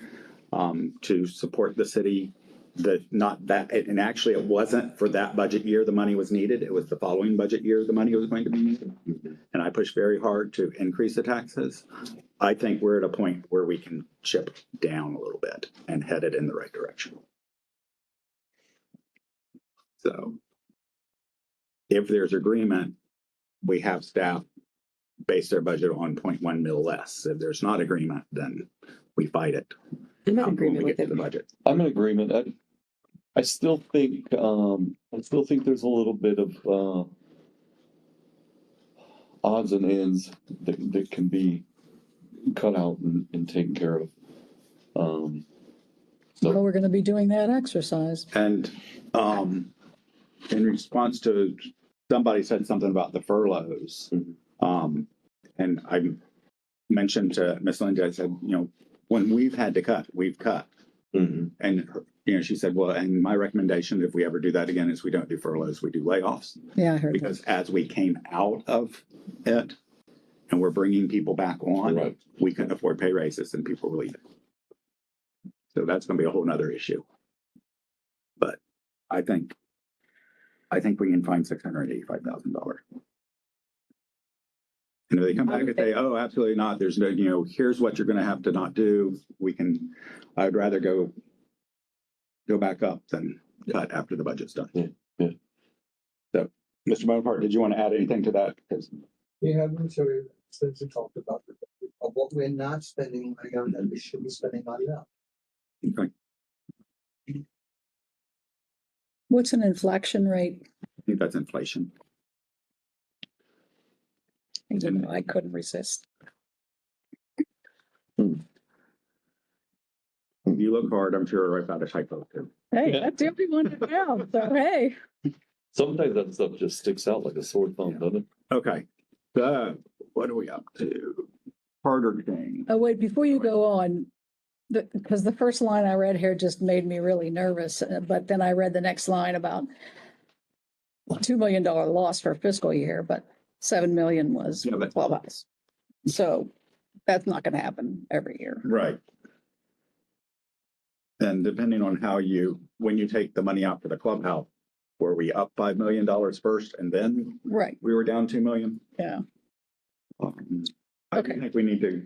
to support the city. And actually it wasn't for that budget year the money was needed. It was the following budget year the money was going to be needed. And I pushed very hard to increase the taxes. I think we're at a point where we can chip down a little bit and head it in the right direction. So if there's agreement, we have staff base their budget on 0.1 mil less. If there's not agreement, then we fight it. I'm in when agreement we with get to it. the budget. I'm in agreement. I still think there's a little bit of odds and ends that can be cut out and taken care of. Well, we're going to be doing that exercise. And in response to, somebody said something about the furloughs. And I mentioned to Miss Linda, I said, you know, when we've had to cut, we've cut. And she said, well, and my recommendation, if we ever do that again, is we don't do furloughs, we do layoffs. Yeah, I heard that. Because as we came out of it and we're bringing people back on, Right. we couldn't afford pay raises and people were leaving. So that's going to be a whole nother issue. But I think we can find $685,000. And if they come back and say, oh, absolutely not, there's no, here's what you're going to have to not do. I'd rather go back up than cut after the budget's done. Yeah. So, Mr. Bonaparte, did you want to add anything to that? Because Yeah, I'm sure since you talked about what we're not spending money on that we should be spending money on. okay, What's an inflection rate? I think that's inflation. I couldn't resist. If you look hard, I'm sure I've got a typo too. Hey, that's everyone to know, so hey. Sometimes that stuff just sticks out like a sore thumb, doesn't it? Okay, so what are we up to? Harder thing. Oh, wait, before you go on, because the first line I read here just made me really nervous, but then I read the next line about $2 million loss for fiscal year, but 7 million was Yeah, but- clubhouse. So that's not gonna happen every year. Right. And depending on when you take the money out for the clubhouse, were we up $5 million first and then Right, we were down 2 million? yeah. I Okay. think we need to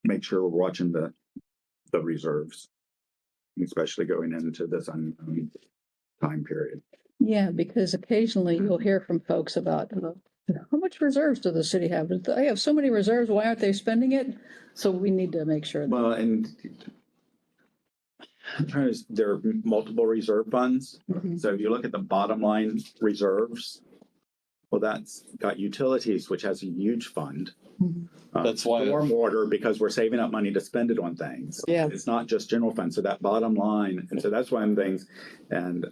make sure we're watching the reserves, especially going into this unknown time period. Yeah, because occasionally you'll hear from folks about, how much reserves do the city have? They have so many reserves, why aren't they spending it? So we need to make sure. Well, and there are multiple reserve funds. Mhm. So if you look at the bottom line reserves, well, that's got utilities, which has a huge fund. Mhm. That's why- Stormwater, because we're saving up money to spend it on things. Yeah. It's not just general fund. So that bottom line, and so that's one of the things, and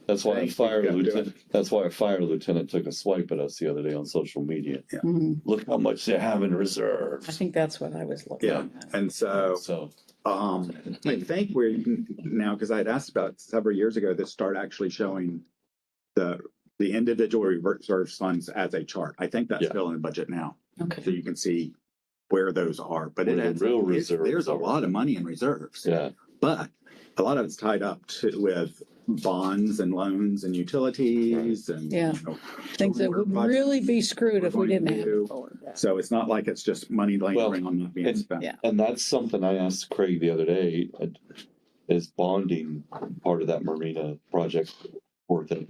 That's why a Thank you. fire Yeah, do lieutenant, that's why a fire lieutenant took a swipe at us the other day on social media. Mhm. Look how much they have in I reserves. think that's what I was looking yeah, at. and so So, I think we're now, because I'd asked about several years ago, to start actually showing the individual reserve funds as a chart. I think that's Yeah. still in the budget now, so Okay, you can see where those are. But Where the real reserves there's a are. lot of money in reserves. yeah, But a lot of it's tied up with bonds and loans and utilities and Yeah. things that would really be screwed if we didn't have it forward. So it's not like it's just money laying Well, around not being and- spent. yeah. and that's something I asked Craig the other day, is bonding part of that marina project worth it?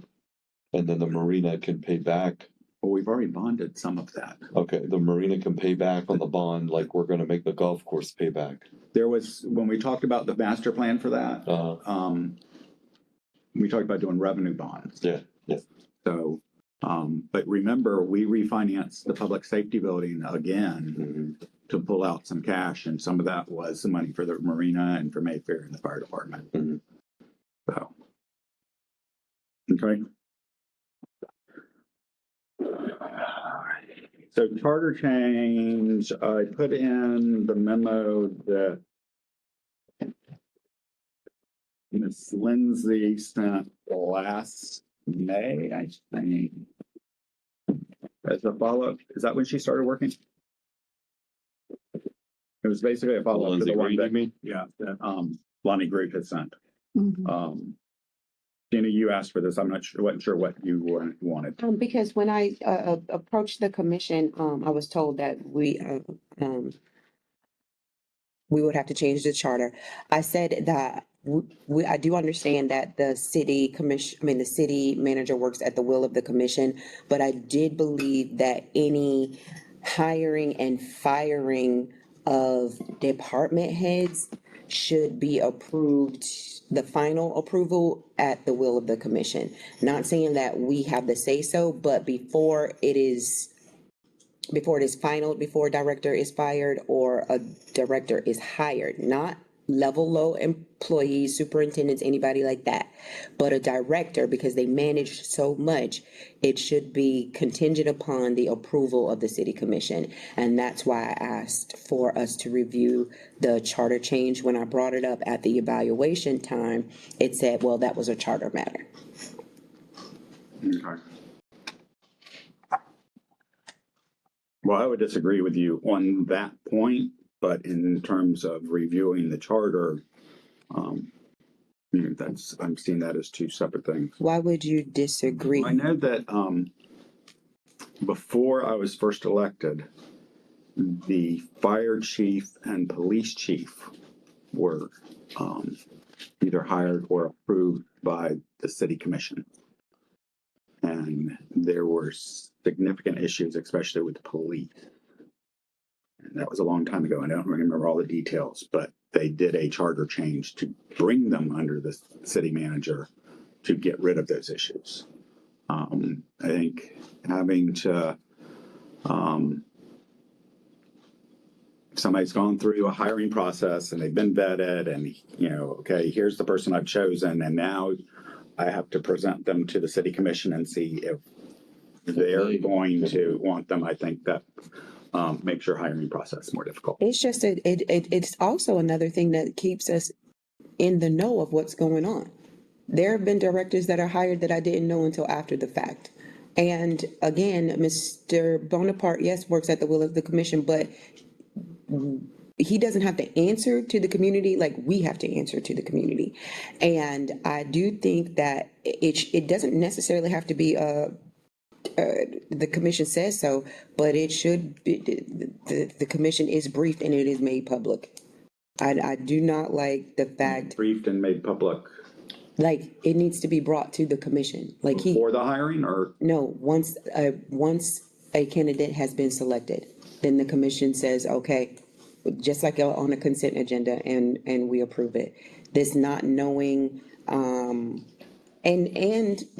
And then the marina can pay back, Well, we've already bonded some of that. okay, the marina can pay back on the bond, like we're gonna make the golf course pay back. There was, when we talked about the master plan for that, we talked about doing revenue bonds. Yeah, yeah. So, but remember, we refinanced the public safety building again to pull out some cash, and some of that was the money for the marina and for Mayfair and the fire department. Mhm. So, okay. So charter change, I put in the memo that Ms. Lindsay sent last May, I think. As a follow-up, is that when she started working? It was basically a follow-up to Lindsay the one Green, you that, mean? yeah, that Lonnie Groot had sent. Mhm. Jenny, you asked for this. I'm not sure, wasn't sure what you wanted. Because when I approached the commission, I was told that we would have to change the charter. I said that I do understand that the city manager works at the will of the commission, but I did believe that any hiring and firing of department heads should be approved, the final approval at the will of the commission. Not saying that we have the say so, but before it is final, before a director is fired or a director is hired, not level low employees, superintendents, anybody like that. But a director, because they manage so much, it should be contingent upon the approval of the city commission. And that's why I asked for us to review the charter change. When I brought it up at the evaluation time, it said, well, that was a charter matter. Okay. Well, I would disagree with you on that point, but in terms of reviewing the charter, I'm seeing that as two separate things. Why would you disagree? I know that before I was first elected, the fire chief and police chief were either hired or approved by the city commission. And there were significant issues, especially with the police. And that was a long time ago. I don't remember all the details, but they did a charter change to bring them under the city manager to get rid of those issues. I think having to, somebody's gone through a hiring process and they've been vetted and, okay, here's the person I've chosen. And now I have to present them to the city commission and see if they're going to want them. I think that makes your hiring process more difficult. It's just, it's also another thing that keeps us in the know of what's going on. There have been directors that are hired that I didn't know until after the fact. And again, Mr. Bonaparte, yes, works at the will of the commission, but he doesn't have to answer to the community like we have to answer to the community. And I do think that it doesn't necessarily have to be the commission says so, but it should be, the commission is briefed and it is made public. I do not like the fact, Briefed and made public like, it needs to be brought to the commission, like before the hiring, or no, once a candidate has been selected, then the commission says, okay, just like on a consent agenda, and we approve it. This not knowing, and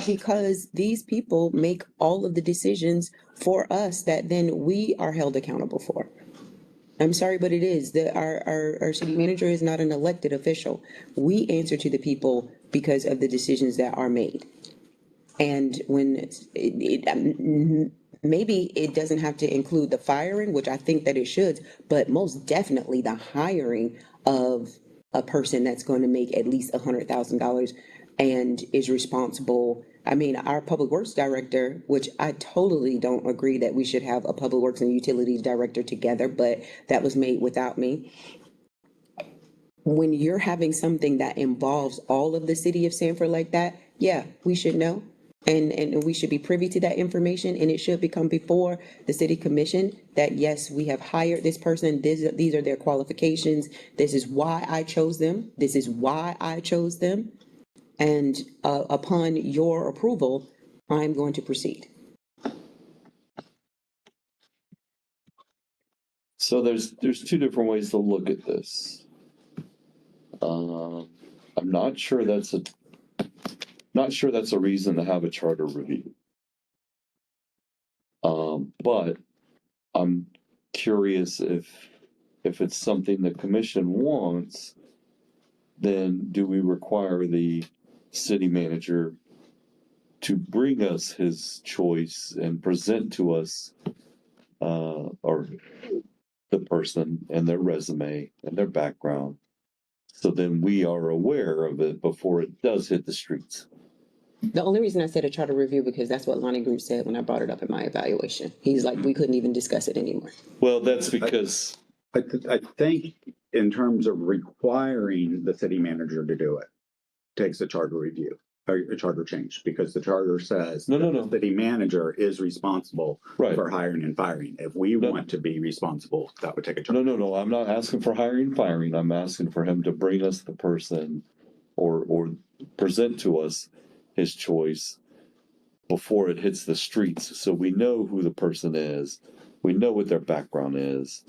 because these people make all of the decisions for us that then we are held accountable for. I'm sorry, but it is. Our city manager is not an elected official. We answer to the people because of the decisions that are made. And when maybe it doesn't have to include the firing, which I think that it should, but most definitely the hiring of a person that's going to make at least $100,000 and is responsible. I mean, our public works director, which I totally don't agree that we should have a public works and utilities director together, but that was made without me. When you're having something that involves all of the city of Sanford like that, yeah, we should know. And we should be privy to that information, and it should become before the city commission that, yes, we have hired this person. These are their qualifications. This is why I chose them. This is why I chose them. And upon your approval, I'm going to proceed. So there's two different ways to look at this. I'm not sure that's a reason to have a charter review. But I'm curious if it's something the commission wants, then do we require the city manager to bring us his choice and present to us or the person and their resume and their background, so then we are aware of it before it does hit the streets? The only reason I said a charter review, because that's what Lonnie Group said when I brought it up in my evaluation. He's like, we couldn't even discuss it anymore. Well, that's because I think in terms of requiring the city manager to do it, takes a charter review, or a charter change, because the charter says No. the city manager is responsible Right. for hiring and firing. If we want to be responsible, that would take a charter. No. I'm not asking for hiring and firing. I'm asking for him to bring us the person or present to us his choice before it hits the streets, so we know who the person is, we know what their background is,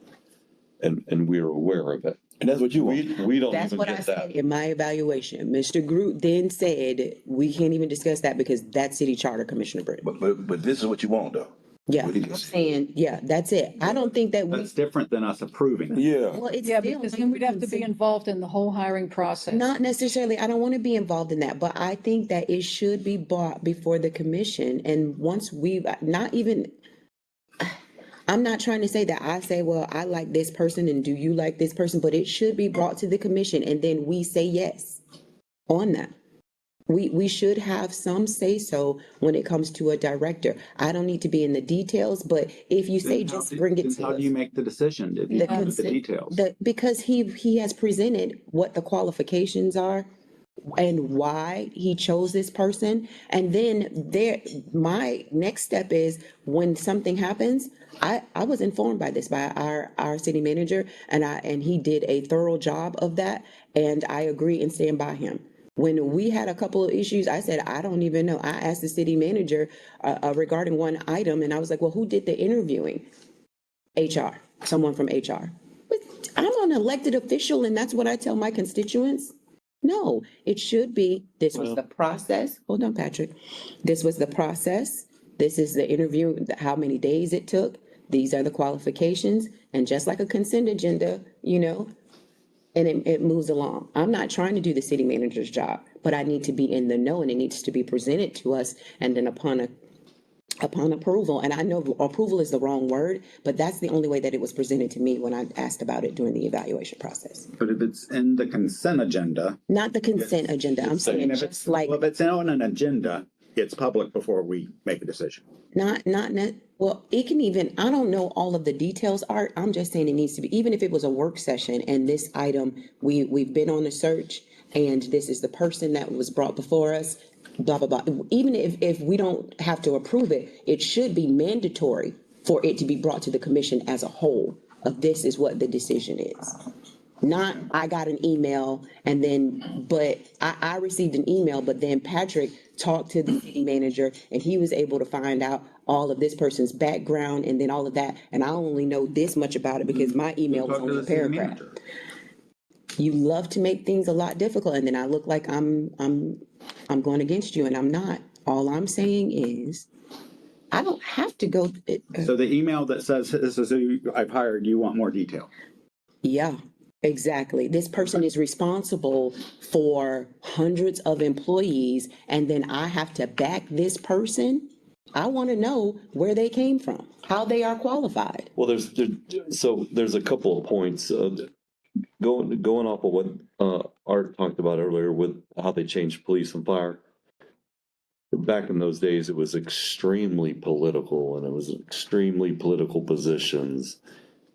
and we're aware of it. And that's what you want. We don't That's even what I get said that. in my evaluation. Mr. Groot then said, we can't even discuss that because that's city charter, Commissioner Britt. But this is what you want, though. Yeah, What he I'm just said. saying, yeah, that's it. I don't think that we, That's different than us approving it. Yeah. well, it's Yeah, still. because then we'd have to be involved in the whole hiring process. Not necessarily, I don't want to be involved in that, but I think that it should be brought before the commission. And once we've, not even, I'm not trying to say that I say, well, I like this person and do you like this person, but it should be brought to the commission and then we say yes on that. We should have some say so when it comes to a director. I don't need to be in the details, but if you say just bring it to How us. do you make the decision if you The don't know the consent- details? Because he has presented what the qualifications are and why he chose this person. And then my next step is when something happens, I was informed by this by our city manager and he did a thorough job of that. And I agree and stand by him. When we had a couple of issues, I said, I don't even know. I asked the city manager regarding one item and I was like, well, who did the interviewing? HR, someone from HR. But I'm an elected official and that's what I tell my constituents. No, it should be, this was the process. Hold on, Patrick. This was the process. This is the interview, how many days it took. These are the qualifications. And just like a consent agenda, and it moves along. I'm not trying to do the city manager's job, but I need to be in the know and it needs to be presented to us. And then upon approval, and I know approval is the wrong word, but that's the only way that it was presented to me when I asked about it during the evaluation process. But if it's in the consent agenda, Not the consent agenda, I'm saying if just it's, like, well, if it's on an agenda, it's public before we make a decision. well, it can even, I don't know all of the details, Art, I'm just saying it needs to be, even if it was a work session and this item, we've been on a search and this is the person that was brought before us, blah, blah, blah. Even if we don't have to approve it, it should be mandatory for it to be brought to the commission as a whole of this is what the decision is. Not, I got an email and then, but I received an email, but then Patrick talked to the city manager and he was able to find out all of this person's background and then all of that. And I only know this much about it because my email was Talk to only the a city paragraph. manager. You love to make things a lot difficult and then I look like I'm going against you and I'm not. All I'm saying is, I don't have to go, So the email that says, this is who I've hired, you want more detail? yeah, exactly. This person is responsible for hundreds of employees and then I have to back this person. I want to know where they came from, how they are qualified. Well, there's a couple of points, going off of what, Art talked about earlier with how they changed police and fire. Back in those days, it was extremely political and it was extremely political positions.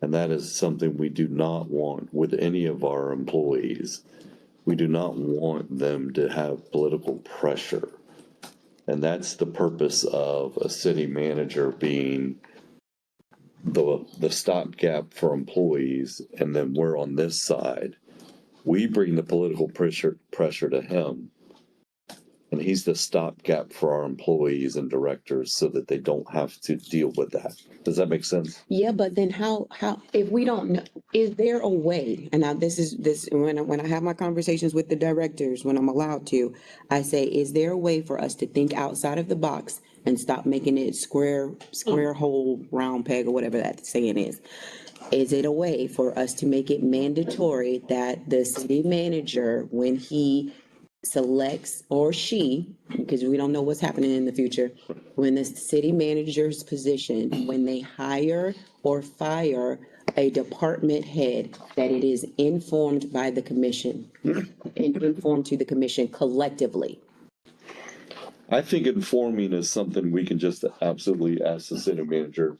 And that is something we do not want with any of our employees. We do not want them to have political pressure. And that's the purpose of a city manager being the stopgap for employees. And then we're on this side. We bring the political pressure to him. And he's the stopgap for our employees and directors so that they don't have to deal with that. Does that make sense? Yeah, but then how, if we don't know, is there a way? And now when I have my conversations with the directors, when I'm allowed to, I say, is there a way for us to think outside of the box and stop making it square hole, round peg, or whatever that saying is? Is it a way for us to make it mandatory that the city manager, when he selects or she, because we don't know what's happening in the future, when the city manager's position, when they hire or fire a department head, that it is informed by the commission and informed to the commission collectively? I think informing is something we can just absolutely ask the city manager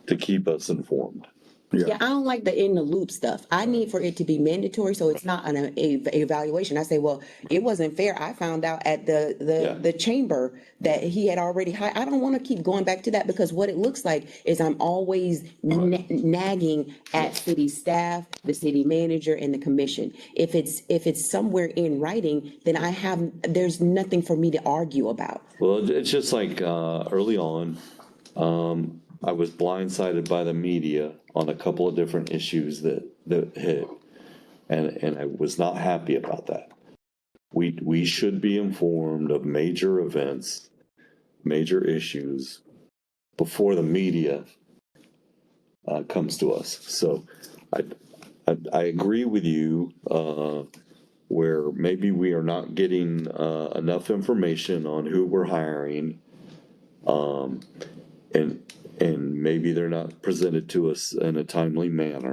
to keep us informed. Yeah, I don't like the in the loop stuff. I need for it to be mandatory, so it's not an evaluation. I say, well, it wasn't fair. I found out at the chamber that he had already hired. I don't want to keep going back to that because what it looks like is I'm always nagging at city staff, the city manager, and the commission. If it's somewhere in writing, then there's nothing for me to argue about. Well, it's just like early on, I was blindsided by the media on a couple of different issues that hit, and I was not happy about that. We should be informed of major events, major issues, before the media comes to us. So I agree with you, where maybe we are not getting enough information on who we're hiring. And maybe they're not presented to us in a timely manner.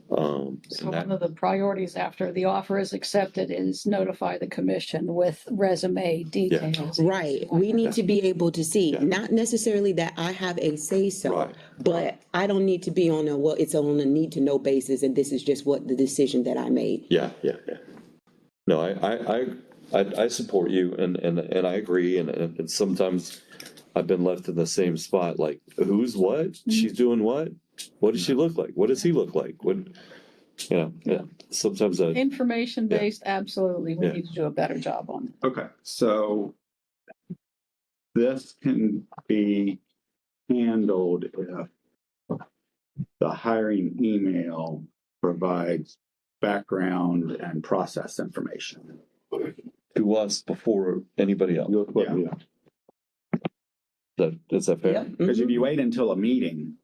So one of the priorities after the offer is accepted is notify the commission with resume details. Right. We need to be able to see, Yeah. not necessarily that I have a say-so, Right. but I don't need to be on a, well, it's on a need-to-know basis, and this is just what the decision that I made. Yeah. No, I support you, and I agree, and sometimes I've been left in the same spot, like, who's what? She's doing what? What does she look like? What does he look like? What, yeah. Sometimes Information-based, absolutely. We Yeah. need to do a better job on it. Okay, so this can be handled if the hiring email provides background and process information. to us before anybody else. Yeah. Is that fair? Yeah. Because if you wait until a meeting,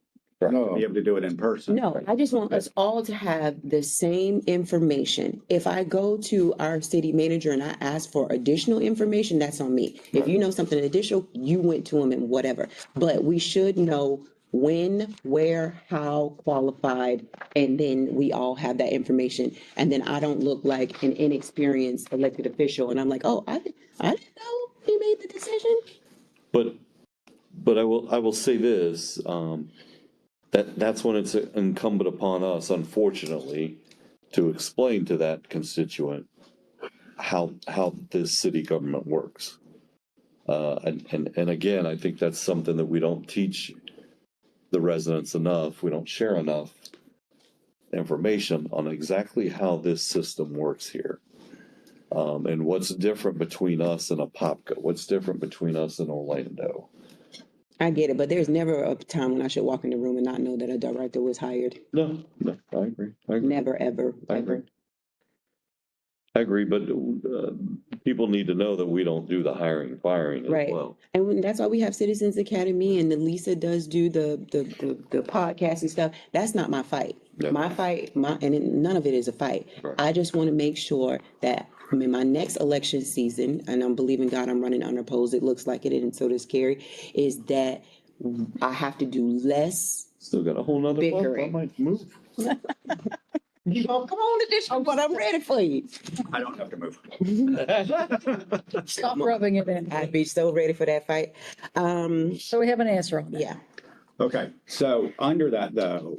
No, be able to do it in person. No, I just want us all to have the same information. If I go to our city manager and I ask for additional information, that's on me. If you know something additional, you went to him and whatever. But we should know when, where, how qualified, and then we all have that information. And then I don't look like an inexperienced elected official, and I'm like, oh, I didn't know he made the decision. But I will say this, that's when it's incumbent upon us, unfortunately, to explain to that constituent how this city government works. And again, I think that's something that we don't teach the residents enough. We don't share enough information on exactly how this system works here. And what's different between us and Apopka, what's different between us and Orlando. I get it, but there's never a time when I should walk in the room and not know that a director was hired. No, I agree. Never, ever, I agree. ever. I agree, but people need to know that we don't do the hiring and firing as Right. well. And that's why we have Citizens Academy, and then Lisa does do the podcast and stuff. That's not my fight. Yeah. My fight, none of it is a fight. Right. I just want to make sure that in my next election season, and I'm believing God I'm running unopposed, it looks like it, and so does Carrie, is that I have to do less. Still got a whole nother month. I Bickering. might move. You gonna come on additional, but I'm ready for you. I don't have to move. Stop rubbing it in. I'd be so ready for that fight. So we have an answer on that. Yeah. Okay, so under that though,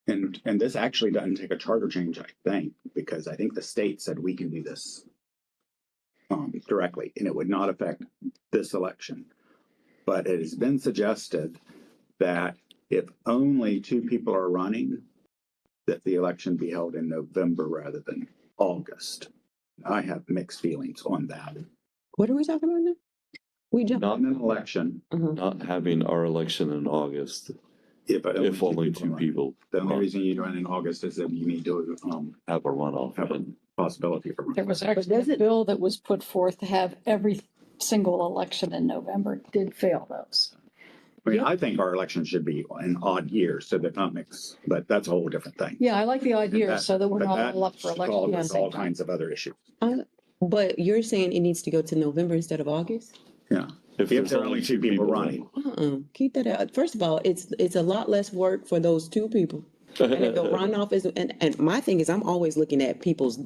and this actually doesn't take a charter change, I think, because I think the state said we can do this directly, and it would not affect this election. But it has been suggested that if only 2 people are running, that the election be held in November rather than August. I have mixed feelings on that. What are we talking about now? We jumped. Not, In an election, not having our election in August, if only 2 are running. people The only reason you do it in August is that you need to have a runoff. have a possibility for. There was actually a bill that was put forth to have every single election in November. Did fail those. I mean, I think our election should be in odd years so that not mix, but that's a whole different thing. Yeah, I like the idea so that we're But not that all up for election. at the causes same all time. kinds of other issues. But you're saying it needs to go to November instead of August? Yeah. If there's there are only 2 people running. Keep that out. First of all, it's a lot less work for those 2 people. And if the runoff is, and my thing is, I'm always looking at people's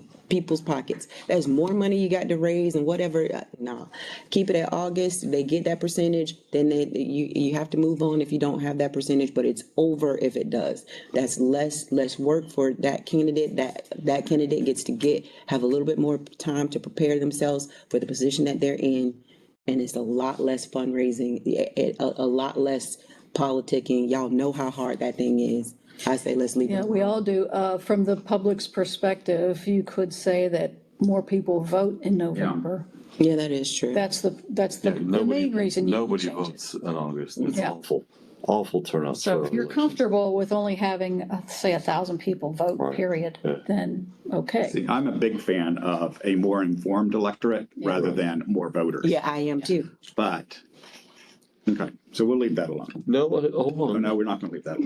pockets. There's more money you got to raise and whatever. No, keep it at August. They get that percentage, then you have to move on if you don't have that percentage. But it's over if it does. That's less work for that candidate. That candidate gets to have a little bit more time to prepare themselves for the position that they're in, and it's a lot less fundraising, a lot less politicking. Y'all know how hard that thing is. I say let's leave it. Yeah, we all do. From the public's perspective, you could say that more people vote in November. Yeah, that is true. That's the main reason. You Nobody change it. votes in August. It's Yeah. awful turnout. So for if you're elections. comfortable with only having, say, 1,000 people vote, Right. period, Yeah. then okay. See, I'm a big fan of a more informed electorate rather than more voters. Yeah, I am too. But Okay, so we'll leave that alone. No, hold Oh, on. no, we're not gonna leave that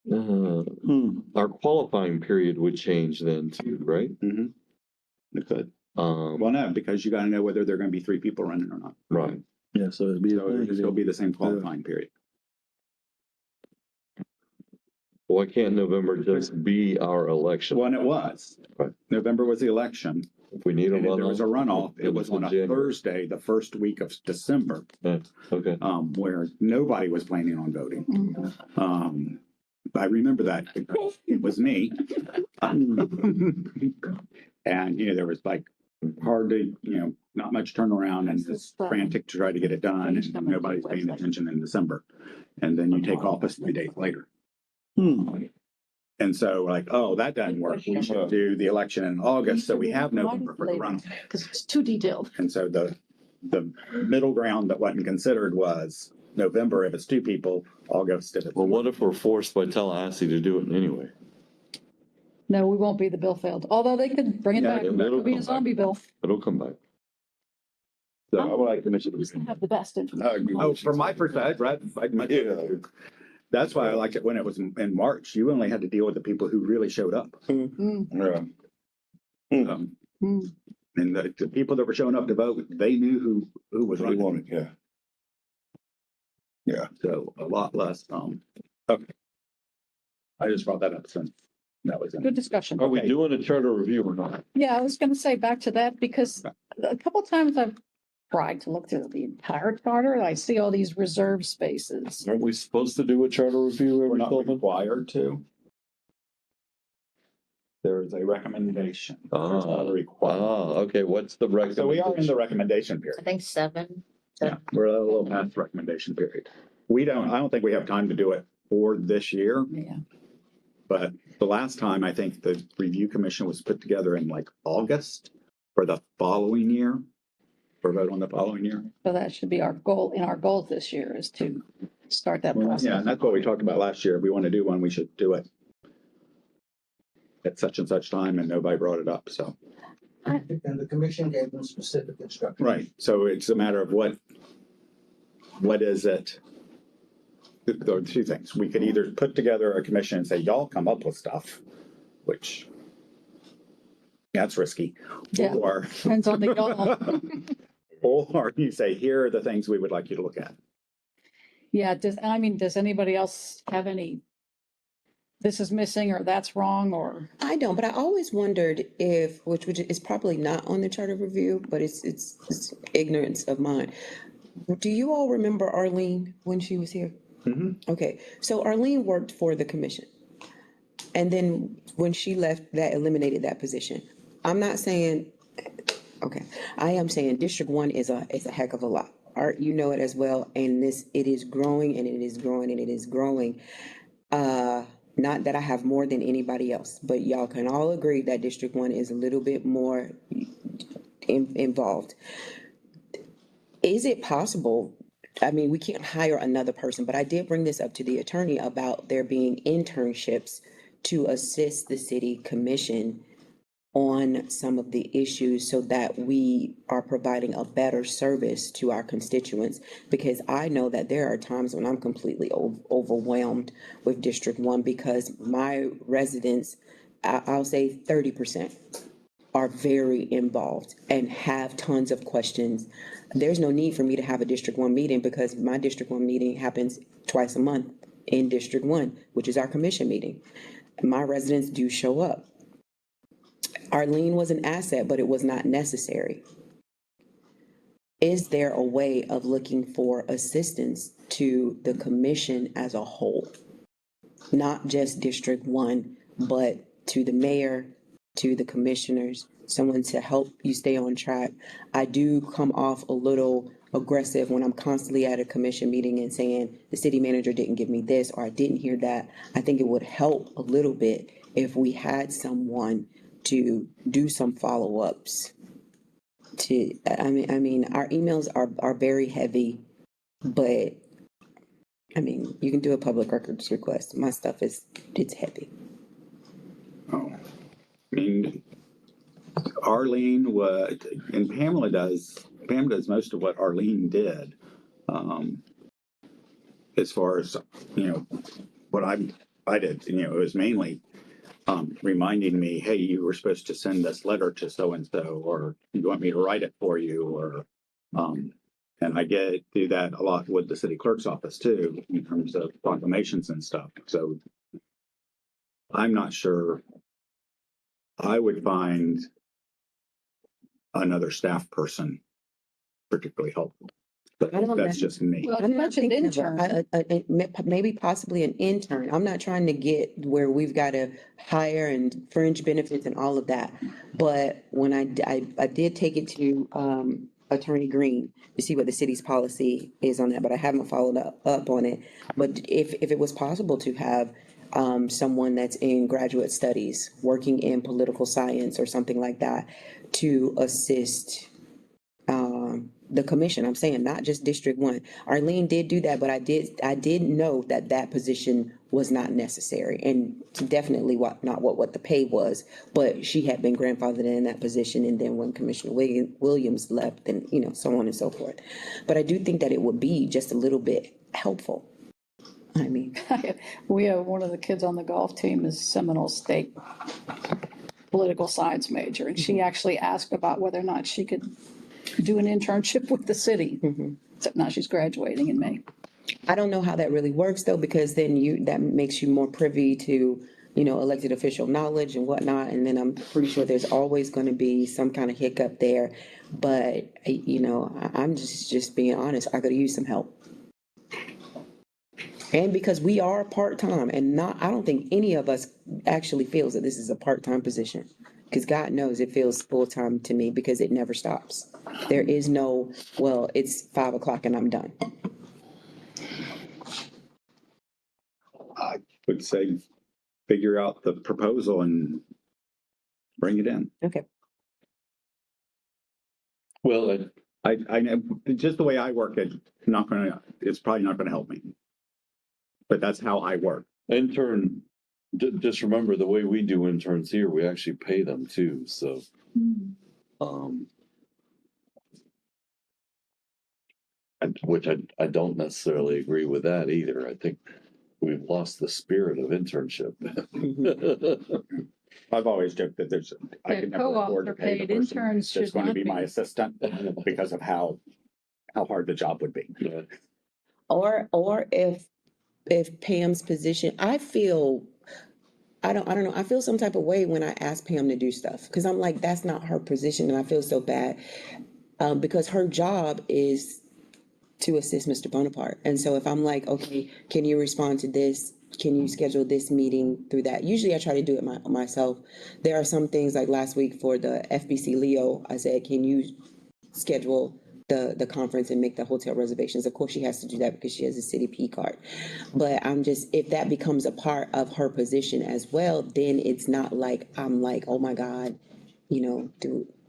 alone. Our qualifying period would change then too, right? Mhm. It could. Well, no, because you gotta know whether there are gonna be 3 people running or not. Right. Yeah, so it'd be. So it'll still be the same qualifying period. Why can't November just be our election? When it was. Right. November was the election. If we need a And if there was a runoff. runoff, it was on a January. Thursday, the first week of December, Yeah, okay. where nobody was planning on voting. I remember that because it was me. And, there was like hardly, not much turnaround and it's frantic to try to get it done and nobody's paying attention in December. And then you take office 3 days later. And so like, oh, that doesn't work. We should do the election in August, so we have November for the runoff. Because it's too detailed. And so the middle ground that wasn't considered was November if it's 2 people, August if it's. Well, what if we're forced by Tallahassee to do it anyway? No, we won't be. The bill failed. Although they could bring it Yeah, back. it'll It'll be come a back. zombie bill. It'll come back. So I would like Commissioner. Who's gonna have the best information? Oh, from my perspective, that's why I liked it when it was in March. You only had to deal with the people who really showed up. Yeah. And the people that were showing up to vote, they knew who was Really running. want it, yeah. So a lot less, okay. I just brought that up since that was in. Good discussion. Are we Okay. doing a charter review or not? Yeah, I was gonna say back to that because a couple times I've tried to look through the entire charter and I see all these reserve spaces. Aren't we supposed to do a charter review We're every not 12 months? required to. There is a recommendation. There's not a requirement. Okay, what's the recommendation? So we are in the recommendation period. I think 7. Yeah, we're a little past the recommendation period. I don't think we have time to do it for this year, Yeah. but the last time I think the review commission was put together in like August for the following year. For vote on the following year. So that should be our goal. In our goals this year is to start that process. Yeah, and that's what we talked about last year. If we want to do one, we should do it at such and such time, and nobody brought it up, so. And the commission gave them specific instructions. Right, so it's a matter of what is it? There are 2 things. We could either put together a commission and say, y'all come up with stuff, which that's risky. Yeah. Or, Depends on the y'all. or you say, here are the things we would like you to look at. Yeah, does anybody else have any, this is missing or that's wrong or? I don't, but I always wondered if, which is probably not on the charter review, but it's ignorance of mine. Do you all remember Arlene when she was here? Okay, so Arlene worked for the commission. And then when she left, that eliminated that position. I'm not saying, okay, I am saying District 1 is a heck of a lot. Art, you know it as well, and it is growing and it is growing and it is growing. Not that I have more than anybody else, but y'all can all agree that District 1 is a little bit more involved. Is it possible? I mean, we can't hire another person, but I did bring this up to the attorney about there being internships to assist the city commission on some of the issues so that we are providing a better service to our constituents. Because I know that there are times when I'm completely overwhelmed with District 1 because my residents, I'll say 30%, are very involved and have tons of questions. There's no need for me to have a District 1 meeting because my District 1 meeting happens twice a month in District 1, which is our commission meeting. My residents do show up. Arlene was an asset, but it was not necessary. Is there a way of looking for assistance to the commission as a whole? Not just District 1, but to the mayor, to the commissioners, someone to help you stay on track. I do come off a little aggressive when I'm constantly at a commission meeting and saying the city manager didn't give me this or I didn't hear that. I think it would help a little bit if we had someone to do some follow-ups. I mean, our emails are very heavy, but I mean, you can do a public records request. My stuff it's heavy. Oh, I mean, Arlene and Pamela does Pam does most of what Arlene did. As far as, what I did, it was mainly reminding me, hey, you were supposed to send this letter to so-and-so, or you want me to write it for you, or, and I do that a lot with the city clerk's office too, in terms of proclamations and stuff. So I'm not sure I would find another staff person particularly helpful. But I don't that's know. just me. Well, you I'm not mentioned thinking of intern. maybe possibly an intern. I'm not trying to get where we've got to hire and fringe benefits and all of that. But when I did take it to, Attorney Green to see what the city's policy is on that, but I haven't followed up on it. But if it was possible to have, someone that's in graduate studies, working in political science or something like that, to assist, the commission, I'm saying, not just District 1. Arlene did do that, but I did know that position was not necessary, and definitely not what the pay was, but she had been grandfathered in that position, and then when Commissioner Williams left, and, so on and so forth. But I do think that it would be just a little bit helpful. I mean, We have one of the kids on the golf team is Seminole State political science major, and she actually asked about whether or not she could do an internship with the city. Except now she's graduating in May. I don't know how that really works though, because then that makes you more privy to, elected official knowledge and whatnot. And then I'm pretty sure there's always going to be some kind of hiccup there. But, I'm just being honest, I could use some help. And because we are part-time and I don't think any of us actually feels that this is a part-time position. Because God knows it feels full-time to me because it never stops. There is no, well, it's 5 o'clock and I'm done. I would say figure out the proposal and bring it in. Okay. Well, I know just the way I work, it's probably not gonna help me. But that's how I work. intern, just remember the way we do interns here, we actually pay them too, so. Which I don't necessarily agree with that either. I think we've lost the spirit of internship. I've always joked that I can never afford to pay the paid person interns that's should going to not be my be. assistant because of how hard the job would be. Yeah. Or if Pam's position, I don't know, I feel some type of way when I ask Pam to do stuff, because I'm like, that's not her position, and I feel so bad. Because her job is to assist Mr. Bonaparte. And so if I'm like, okay, can you respond to this? Can you schedule this meeting through that? Usually I try to do it myself. There are some things like last week for the FBC Leo, I said, can you schedule the conference and make the hotel reservations? Of course, she has to do that because she has a city P card. But if that becomes a part of her position as well, then it's not like, I'm like, oh my God,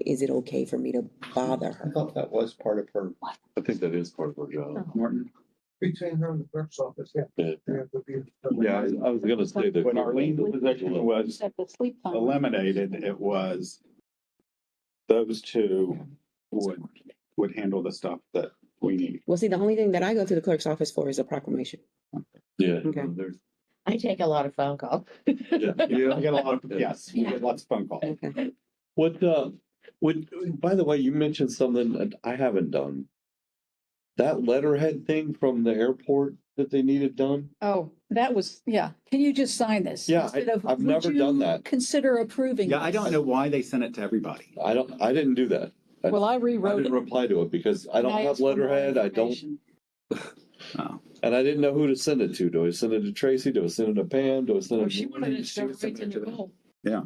is it okay for me to bother her? I thought that was part of her. I think that is part of our job. Martin. Between her and the clerk's office, yeah. Yeah, Yeah, I was gonna say that. When Arlene's position was At the sleep time. eliminated, it was those two would handle the stuff that we need. Well, see, the only thing that I go to the clerk's office for is a proclamation. Yeah. Okay. There's- I take a lot of phone calls. Yeah. I get a lot of, yes, we get lots of phone calls. Okay. By the way, you mentioned something that I haven't done. That letterhead thing from the airport that they needed done? Oh, that was, yeah. Can you just sign this? Yeah, Instead of, I've would never done you that. Consider approving. Yeah, I this? don't know why they sent it to everybody. I didn't do that. Well, I I rewrote didn't it. reply to it because I don't And have asked for more letterhead. I don't, information. Oh. and I didn't know who to send it to. Do I send it to Tracy? Do I send it to Pam? Do I send Oh, it? she wanted it to She go was right to sending it to Nicole. Yeah,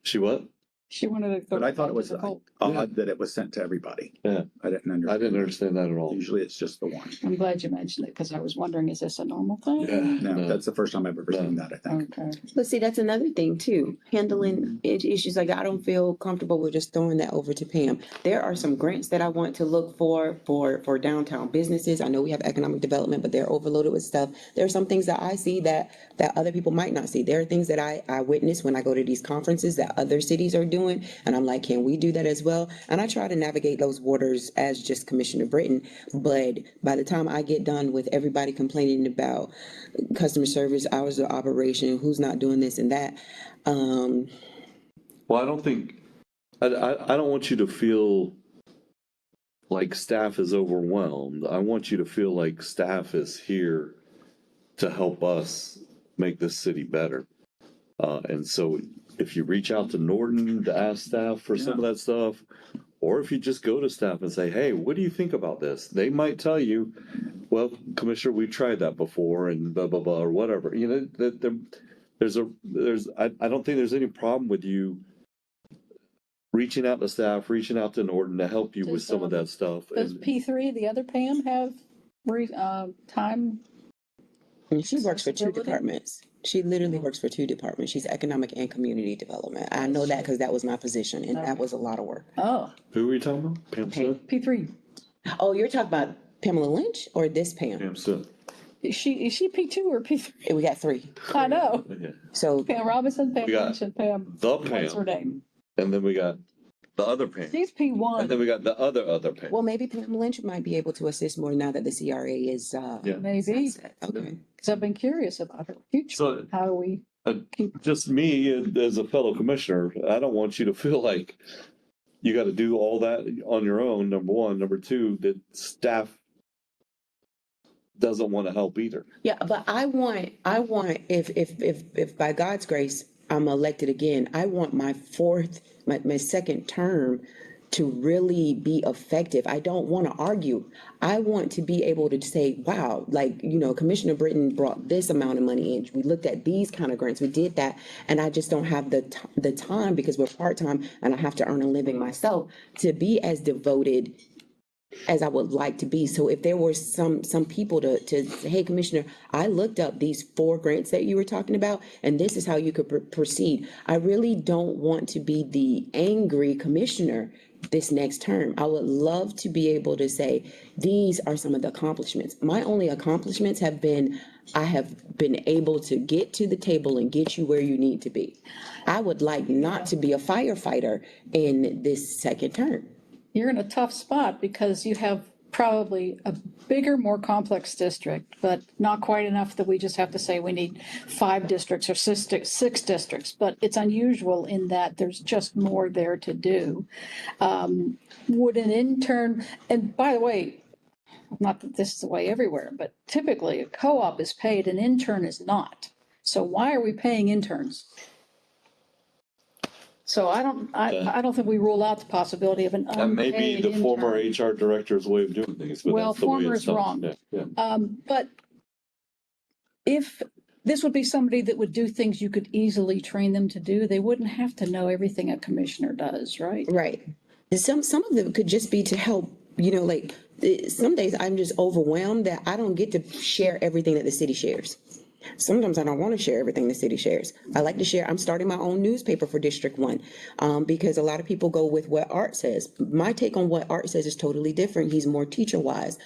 She what? She wanted it to go. but I thought right it to was Nicole. odd that it was sent to everybody. Yeah, I didn't understand. I didn't understand that at all. Usually it's just the one. I'm glad you mentioned it because I was wondering, is this a normal thing? Yeah. No, that's the first time I've ever seen that, I think. Okay. But see, that's another thing too, handling issues like that. I don't feel comfortable with just throwing that over to Pam. There are some grants that I want to look for downtown businesses. I know we have economic development, but they're overloaded with stuff. There are some things that I see that other people might not see. There are things that I witness when I go to these conferences that other cities are doing. doing? And I'm like, can we do that as well? And I try to navigate those waters as just Commissioner Britton. But by the time I get done with everybody complaining about customer service, hours of operation, who's not doing this and that, Well, I don't think, I don't want you to feel like staff is overwhelmed. I want you to feel like staff is here to help us make this city better. And so if you reach out to Norton to ask staff for some of that stuff, or if you just go to staff and say, hey, what do you think about this? They might tell you, well, Commissioner, we tried that before and blah, blah, blah, or whatever. You know, I don't think there's any problem with you reaching out to staff, reaching out to Norton to help you with some of that stuff. Does P3, the other Pam, have time? and she works for two Accessibility? departments. She literally works for two departments. She's economic and community development. I know that because that was my position, and that was a lot of work. Oh, Who are we talking about? Pam Smith? P3. Oh, you're talking about Pamela Lynch or this Pam? Pam Smith. Is she P2 or P3? We got three. I know. Yeah. So Pam Robinson, Pam We got Lynch, and Pam. The What's her Pam. name? And then we got the other Pam. She's And P1. then we got the other Pam. well, maybe Pam Lynch might be able to assist more now that the CRA is, Yeah. Maybe, okay. because I've been curious about her future. So How do we keep? just me as a fellow commissioner, I don't want you to feel like you got to do all that on your own, number one. Number two, that staff doesn't want to help either. Yeah, but I want, if by God's grace, I'm elected again, I want my second term to really be effective. I don't want to argue. I want to be able to say, wow, like, Commissioner Britton brought this amount of money in. We looked at these kind of grants. We did that. And I just don't have the time because we're part-time and I have to earn a living myself to be as devoted as I would like to be. So if there were some people to say, hey, Commissioner, I looked up these 4 grants that you were talking about, and this is how you could proceed. I really don't want to be the angry commissioner this next term. I would love to be able to say, these are some of the accomplishments. My only accomplishments have been, I have been able to get to the table and get you where you need to be. I would like not to be a firefighter in this second term. You're in a tough spot because you have probably a bigger, more complex district, but not quite enough that we just have to say we need 5 districts or 6 districts. But it's unusual in that there's just more there to do. Would an intern, and by the way, not that this is the way everywhere, but typically a co-op is paid, an intern is not. So why are we paying interns? So I don't think we rule out the possibility of an That may unpaid be the former intern. HR director's way of doing things, but Well, that's the way former it's is done. wrong. Yeah. But if this would be somebody that would do things you could easily train them to do, they wouldn't have to know everything a commissioner does, right? Right. And some of them could just be to help, like some days I'm just overwhelmed that I don't get to share everything that the city shares. Sometimes I don't want to share everything the city shares. I like to share. I'm starting my own newspaper for District 1 because a lot of people go with what Art says. My take on what Art says is totally different. He's more teacher wise.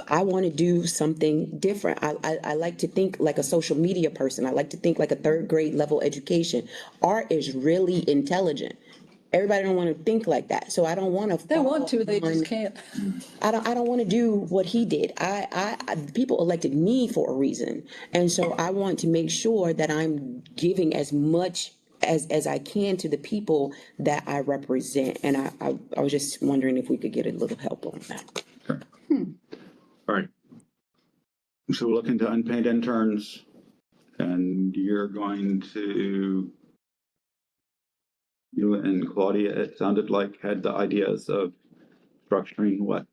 I want to do something different. I like to think like a social media person. I like to think like a 3rd grade level education. Art is really intelligent. Everybody don't want to think like that. So I don't want to. They want to, they just can't. I don't want to do what he did. People elected me for a reason. And so I want to make sure that I'm giving as much as I can to the people that I represent. And I was just wondering if we could get a little help on that. Sure. All right. So we're looking to unpaid interns, and you're going to, you and Claudia, it sounded like, had the ideas of structuring what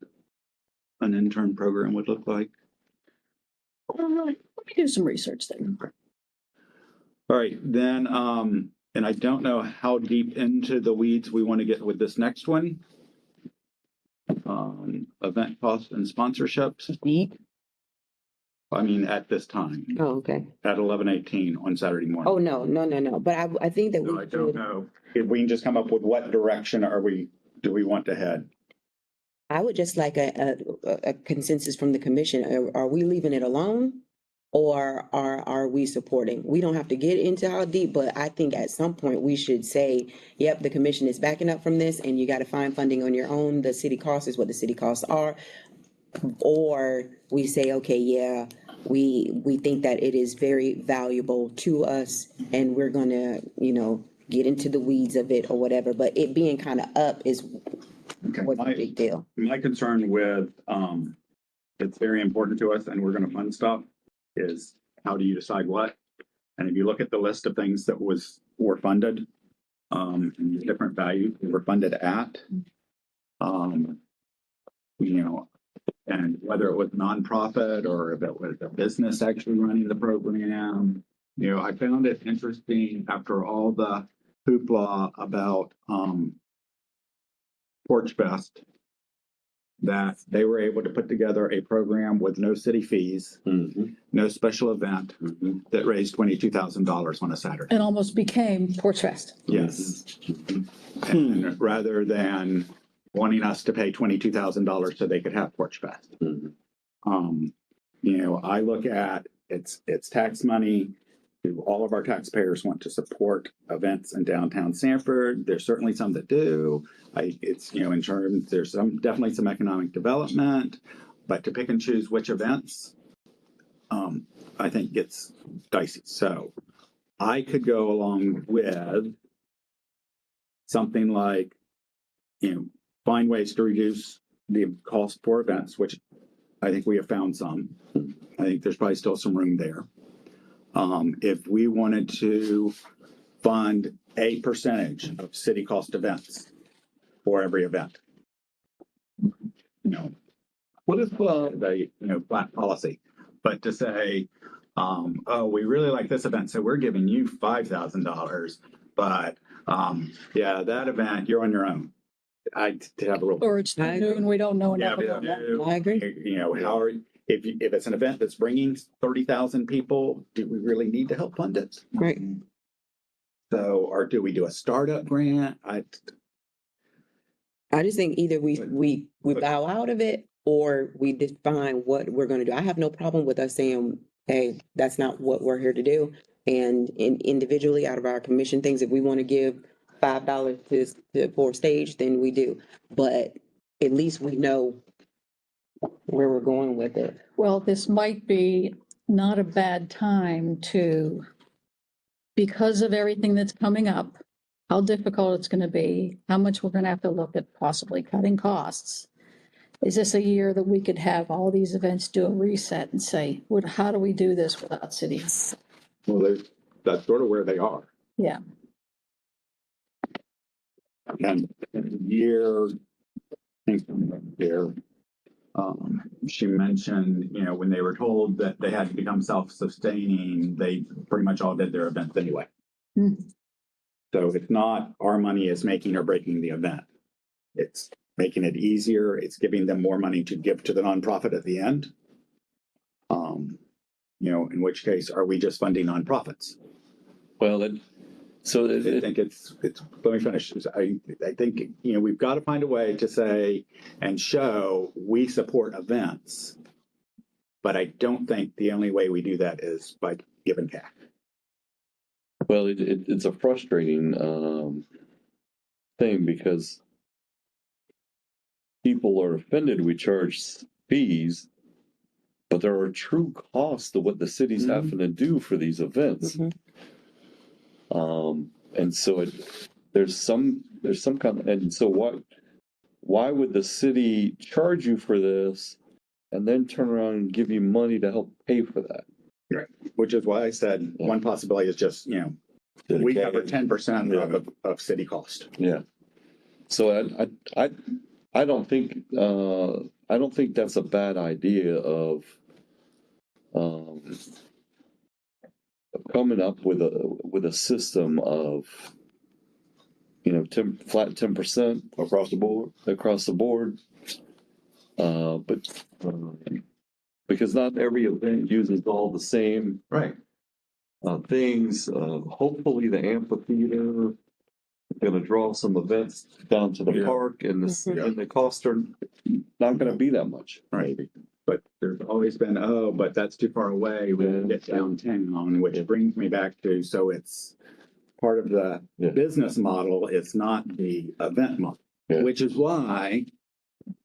an intern program would look like. Let me do some research there. All right, then, and I don't know how deep into the weeds we want to get with this next one. Event costs and sponsorships. Deep? I mean, at this time, Oh, okay. at 11:18 on Saturday morning. Oh, no. But I think that So we I don't could, know if we can just come up with what direction do we want to head? I would just like a consensus from the commission. Are we leaving it alone? or are we supporting? We don't have to get into how deep, but I think at some point we should say, yep, the commission is backing up from this and you got to find funding on your own. The city cost is what the city costs are. Or we say, okay, yeah, we think that it is very valuable to us and we're gonna, get into the weeds of it or whatever, but it being kind of up is what's the big deal. My concern with, it's very important to us and we're gonna fund stuff is how do you decide what? And if you look at the list of things that were funded, and the different values they were funded at, and whether it was nonprofit or if it was a business actually running the program, I found it interesting after all the hoopla about, Porch Fest, that they were able to put together a program with no city fees, no special event that raised $22,000 on a Saturday. And almost became Porch Fest. Yes. And rather than wanting us to pay $22,000 so they could have Porch Fest. I look at it's tax money. All of our taxpayers want to support events in downtown Sanford. There's certainly some that do. In terms, there's definitely some economic development, but to pick and choose which events, I think gets dicey. So I could go along with something like, find ways to reduce the cost for events, which I think we have found some. I think there's probably still some room there. If we wanted to fund a percentage of city cost events for every event, what is the flat policy? But to say, oh, we really like this event, so we're giving you $5,000, but that event you're on your own. I have a rule. Or it's I new agree. and we don't know Yeah, enough about it. I agree. If it's an event that's bringing 30,000 people, do we really need to help fund it? Right. So, or do we do a startup grant? I just think either we bow out of it or we define what we're going to do. I have no problem with us saying, hey, that's not what we're here to do. And individually out of our commission things, if we want to give $5 for stage, then we do. But at least we know where we're going with it. Well, this might be not a bad time to, because of everything that's coming up, how difficult it's going to be, how much we're going to have to look at possibly cutting costs. Is this a year that we could have all these events do a reset and say, how do we do this without cities? Well, that's sort of where they are. Yeah. And she mentioned, when they were told that they had to become self-sustaining, they pretty much all did their events anyway. So it's not our money is making or breaking the event. It's making it easier. It's giving them more money to give to the nonprofit at the end. In which case, are we just funding nonprofits? Well, I think it's, let me finish. I think, we've got to find a way to say and show we support events. But I don't think the only way we do that is by giving cash. well, it's a frustrating thing because people are offended we charge fees, but there are true costs to what the city's having to do for these events. And so there's some kind of, and so why would the city charge you for this and then turn around and give you money to help pay for that? Right. Which is why I said one possibility is just, we cover 10% of city cost. Yeah. So I don't think that's a bad idea of coming up with a system of flat 10% across the board. But because not every event uses all the same things. Hopefully the amphitheater is going to draw some events down to the park, and the costs are not going to be that much. Right. But there's always been, oh, but that's too far away. We can get downtown, which brings me back to, so it's part of the Yeah. business model. It's not the event model, Yeah. which is why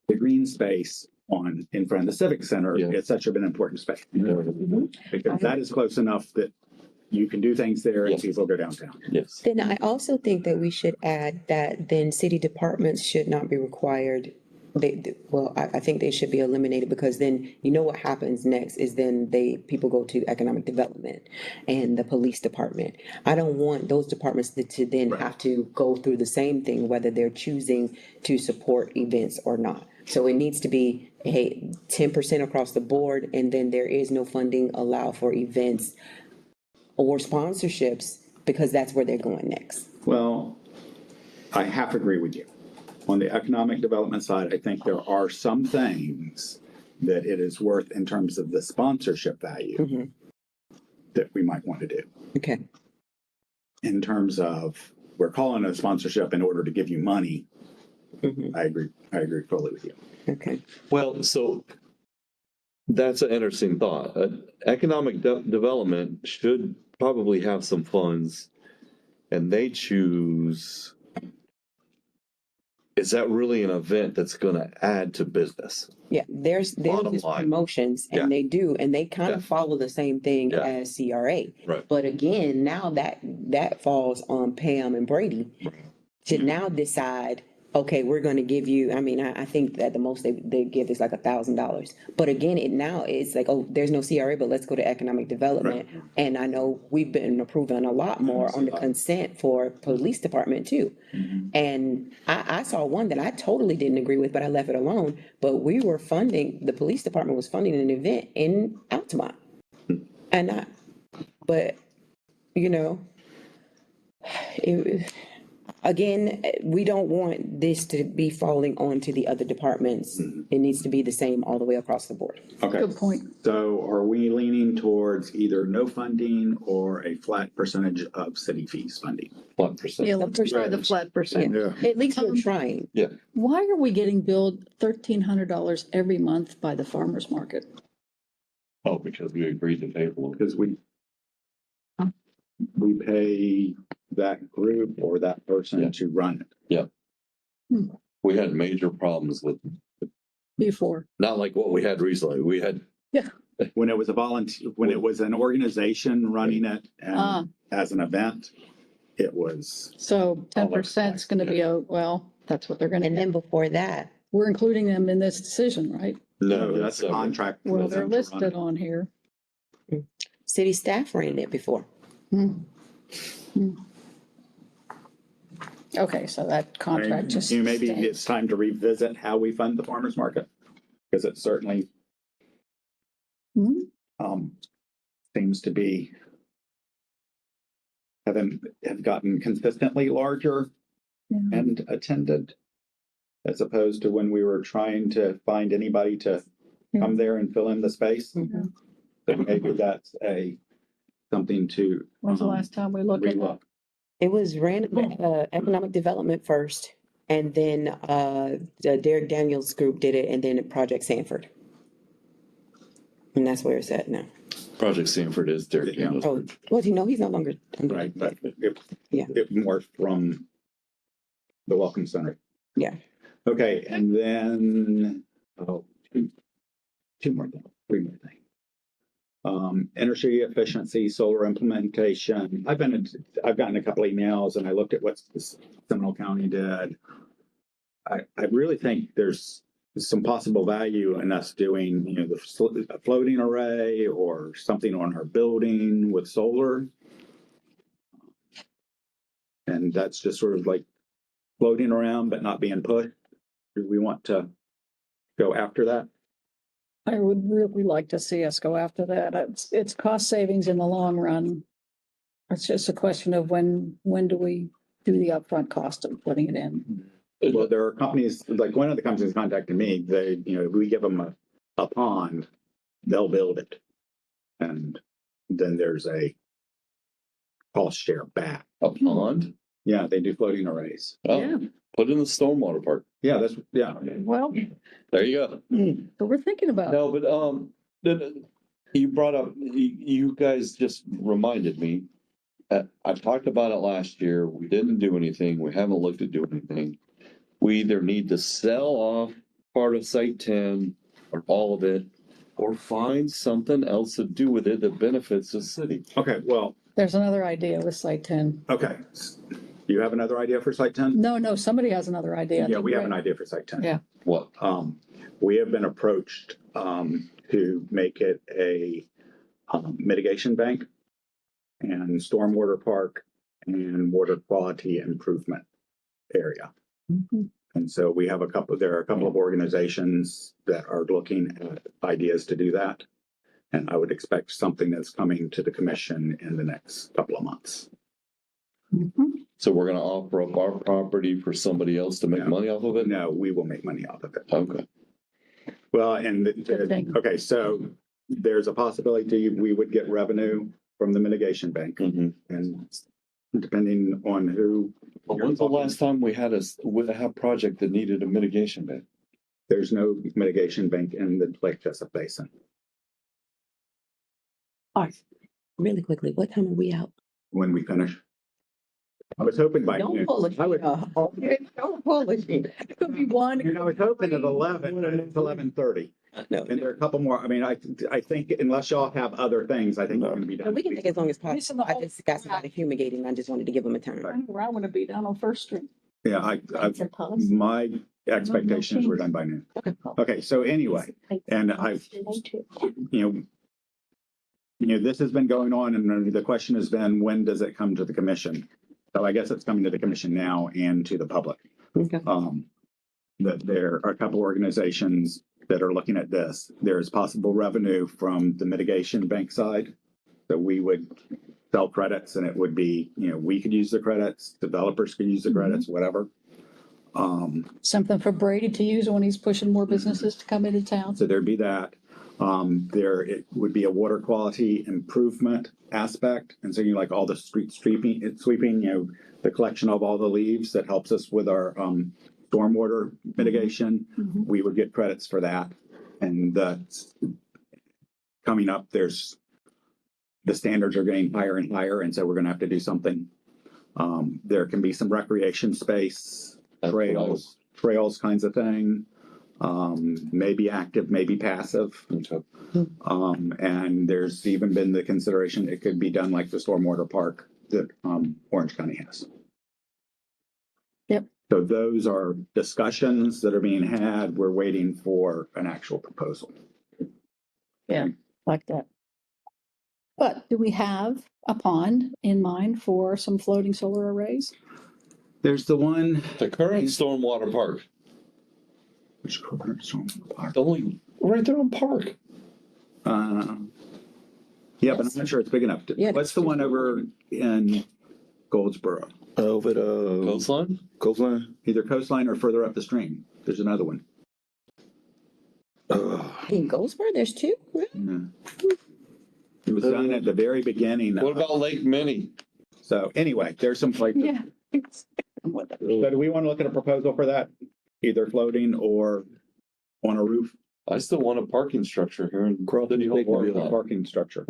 the green space in front of the Civic Center Yeah. is such an important space. Yeah. Because that is close enough that you can do things there and Yes. people go downtown. Yes. Then I also think that we should add that then city departments should not be required. I think they should be eliminated, because then you know what happens next is then people go to economic development and the police department. I don't want those departments to then have to go through the same thing, whether they're choosing to support events or not. So it needs to be, hey, 10% across the board, and then there is no funding allowed for events or sponsorships, because that's where they're going next. Well, I have to agree with you. On the economic development side, I think there are some things that it is worth in terms of the sponsorship value that we might want to do. Okay. In terms of, we're calling it a sponsorship in order to give you money. I agree fully with you. Okay. Well, so that's an interesting thought. Economic development should probably have some funds, and they choose. Is that really an event that's going to add to business? Yeah, there's Bottom these line. promotions, and Yeah. they kind of follow the same thing Yeah. as CRA. Right. But again, now that falls on Pam and Brady to now decide, okay, we're going to give you, I think that the most they give is like $1,000. But again, it's like, oh, there's no CRA, but let's go to economic development. Right. And I know we've been approving a lot more on the consent for police department too. And I saw one that I totally didn't agree with, but I left it alone. But the police department was funding an event in Altamont. But again, we don't want this to be falling onto the other departments. It needs to be the same all the way across the board. Okay. Good point. So are we leaning towards either no funding or a flat percentage of city fees funding? 1%. Yeah, let's try the flat percent. Yeah. At least we're trying. Yeah. Why are we getting billed $1,300 every month by the farmer's market? Oh, because we agreed to pay for it. Because we pay that group or that person Yeah. to run it. We had major problems with, Before. not like what we had recently. We had, When it was when it was an organization running it and as an event, it was. So 10% is going to be, that's what they're going And to then get. before that, We're including them in this decision, right? No, that's a contract. Well, with they're them to run listed it. on here. city staff ran it before. Okay, so that contract just. Maybe stays. it's time to revisit how we fund the farmer's market. Because it certainly seems to be have gotten consistently larger and attended, as opposed to when we were trying to find anybody to come there and fill in the space. So maybe that's something to. When's the last time we looked at that? relook. It was economic development first, and then the Derek Daniels group did it, and then Project Sanford. And that's where it's at now. Project Sanford is Derek Yeah. Daniels. Oh, well, he's no longer. Right, but Yeah. it morphed from the Welcome Center. Yeah. Okay, and then, three more things. Energy efficiency, solar implementation. I've gotten a couple emails and I looked at what Seminole County did. I really think there's some possible value in us doing, a floating array or something on our building with solar. And that's just sort of like floating around but not being pushed. Do we want to go after that? I would really like to see us go after that. It's cost savings in the long run. It's just a question of when do we do the upfront cost of putting it in? Well, there are companies, like one of the companies contacted me, we give them a pond, they'll build it. And then there's a cost share back. A pond? Yeah, they do floating arrays. Yeah. Oh, put in the stormwater park. Yeah, that's, yeah. Well, There you go. so we're thinking about. No, but, you brought up, you guys just reminded me. I talked about it last year. We didn't do anything. We haven't looked at doing anything. We either need to sell off part of Site 10 or all of it, or find something else to do with it that benefits the city. Okay, well, There's another idea with Site 10. okay. You have another idea for Site 10? No, somebody has another idea. I Yeah, think we have Ray- an idea for Site 10. Yeah. What? We have been approached to make it a mitigation bank and stormwater park and water quality improvement area. Mhm. And so we have there are a couple of organizations that are looking at ideas to do that. And I would expect something that's coming to the commission in the next couple of months. Mhm. So we're gonna offer up our property for somebody else to make No. money off of it? No, we will make money off of it. Okay. Well, and Good thing. okay, so there's a possibility we would get revenue from the mitigation bank, Mhm. and depending on who. But you're when's the talking- last time we had a project that needed a mitigation ban? There's no mitigation bank in the Lake Jessup Basin. All right, really quickly, what time are we out? When we finish. I was hoping by Don't noon. pull it. I would, Don't pull it. It could be one. I was hoping at 11, but it's 11:30. No, And there are a couple more. I mean, I think unless y'all have other things, I think we're gonna be no, done. we can take as long as Listen, possible. the I just got somebody fumigating. I just wanted to give them a turn. I know where I want to be down on First Street. Yeah, my expectation is we're done by noon. Okay. Okay, so anyway, and you know, this has been going on, and the question has been, when does it come to the commission? So I guess it's coming to the commission now and to the public. Okay. That there are a couple organizations that are looking at this. There is possible revenue from the mitigation bank side. So we would sell credits, and it would be, you know, we could use the credits, developers could use the credits, whatever. Something for Brady to use when he's pushing more businesses to come into town. So there'd be that. There, it would be a water quality improvement aspect. And so you like all the street sweeping, you know, the collection of all the leaves that helps us with our stormwater mitigation. Mhm. We would get credits for that. And that's coming up, the standards are getting higher and higher. And so we're gonna have to do something. There can be some recreation space, That's what I was- trails kinds of thing. Maybe active, maybe passive. Okay. And there's even been the consideration it could be done like the stormwater park that Orange County has. Yep. So those are discussions that are being had. We're waiting for an actual proposal. Yeah, like that. But do we have a pond in mind for some floating solar arrays? There's the one. The current stormwater park, Which current stormwater park? the only, right there on Park. Yeah, but I'm not sure it's big enough. Yeah, What's the one over in Goldsboro? Over the Coastline? coastline. Either coastline or further up the stream. There's another one. In Goldsboro, there's two? Yeah. It was done at the very beginning. What about Lake Minnie? So anyway, there's some places. Yeah. So do we want to look at a proposal for that? Either floating or on a roof? I still want a parking structure here in City Hall Or parking a lot. parking structure.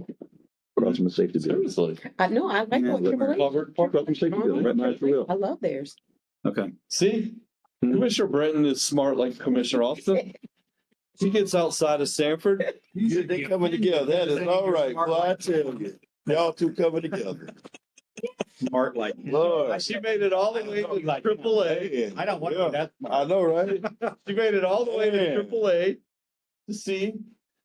Across from the safety building. Seriously, I know, I like Yeah, what Triple A. covered park. Across from the safety building, right behind the wheel. I love theirs. Okay. See, Commissioner Brenton is smart like Commissioner Austin. He gets outside of Sanford. They coming together. That is all right. Well, I tell you, y'all two coming together. Smart like. Lord. She made it all the way to Triple A. I don't want to Yeah, be that I smart. know, right? She made it all the way to Man. Triple A to see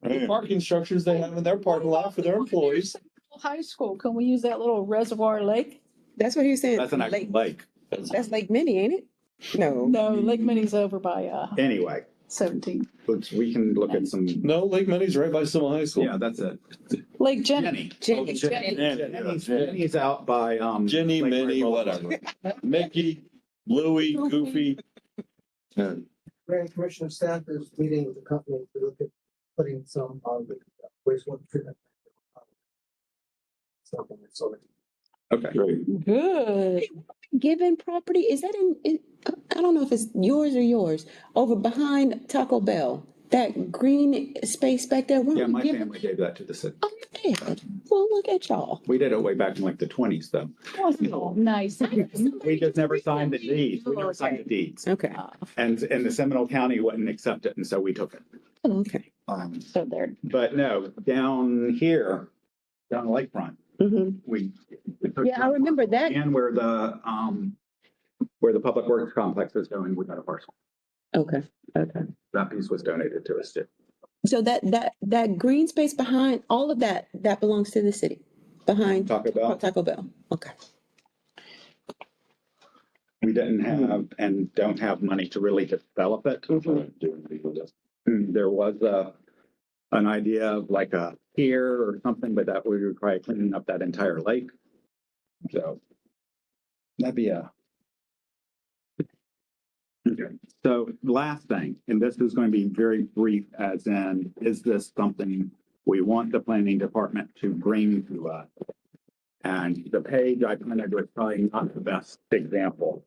the Man. parking structures they have in their parking lot for their employees. High school, can we use that little reservoir lake? That's what he was saying. That's an actual lake. That's Lake Minnie, ain't it? No. No, Lake Minnie's over by Anyway, 17. we can look at some. No, Lake Minnie's right by Summer High School. Yeah, that's it. Lake Jenny. Jenny. Jenny. Jenny's out by Jenny, Lake Minnie, Boulevard. whatever. Mickey, Louie, Goofy. Grand Commission staff is meeting with the company to look at putting some of the wastewater treatment. Something that's sort of Okay. Great. Good. Given property, is that I don't know if it's yours or yours, over behind Taco Bell, that green space back there. weren't Yeah, we my given- family gave that to the city. Oh, yeah. Well, look at y'all. We did it way back in like the 20s though. Oh, nice. We just never signed the deeds. We never signed the deeds. Okay. And the Seminole County wouldn't accept it, and so we took it. Oh, okay. So there, But no, down here, down the lakefront, Mm-hmm. we took Yeah, I remember that. and where the public works complex is going, we got a parcel. Okay. Okay. That piece was donated to us too. So that green space behind all of that belongs to the city, behind Taco Bell, Taco Bell. Okay. we didn't have and don't have money to really develop it. There was an idea of like a pier or something, but that would require cleaning up that entire lake. So that'd be Okay. So last thing, and this is going to be very brief, as in, is this something we want the planning department to bring to us? And the page I printed was probably not the best example.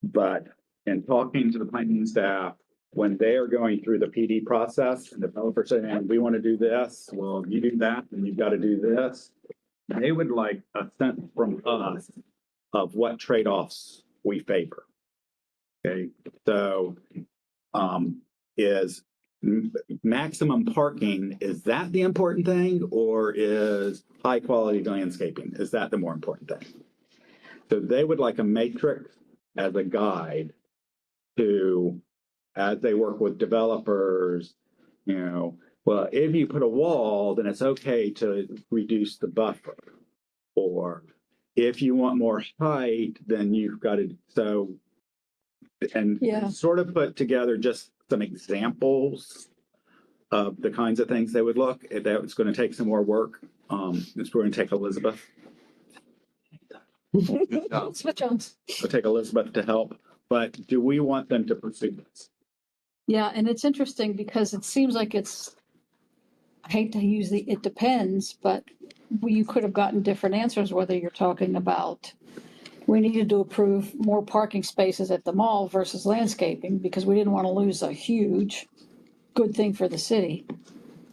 But in talking to the planning staff, when they are going through the PD process and the developer saying, we want to do this, well, you do that, and you've got to do this. They would like a sense from us of what trade-offs we favor. Okay, so is maximum parking, is that the important thing, or is high quality landscaping? Is that the more important thing? So they would like a matrix as a guide to, as they work with developers, well, if you put a wall, then it's okay to reduce the buffer. Or if you want more height, then you've got to, and sort of put together just some examples of the kinds of things they would look at. That was going to take some more work. It's going to take Elizabeth. switch on. It'll take Elizabeth to help. But do we want them to pursue this? Yeah, and it's interesting because it seems like I hate to use it depends, but you could have gotten different answers, whether you're talking about we needed to approve more parking spaces at the mall versus landscaping because we didn't want to lose a huge good thing for the city.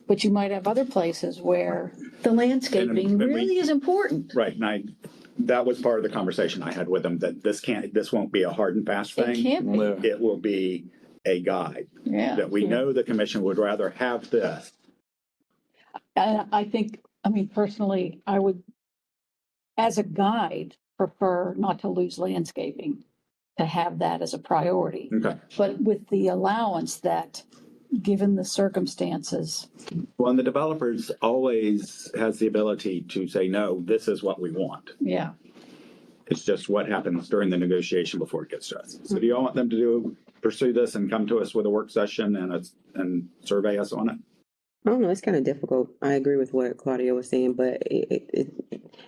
But you might have other places where the landscaping And we- really is important. Right. And that was part of the conversation I had with them, that this won't be a hard and fast It thing. can't be. It will be a guide Yeah. that we know the commission would rather have this. I think, personally, I would, as a guide, prefer not to lose landscaping, to have that as a priority. Okay. But with the allowance that, given the circumstances, Well, and the developers always has the ability to say, no, this is what we want. yeah. It's just what happens during the negotiation before it gets to us. So do you all want them to pursue this and come to us with a work session and survey us on it? I don't know. It's kind of difficult. I agree with what Claudia was saying, but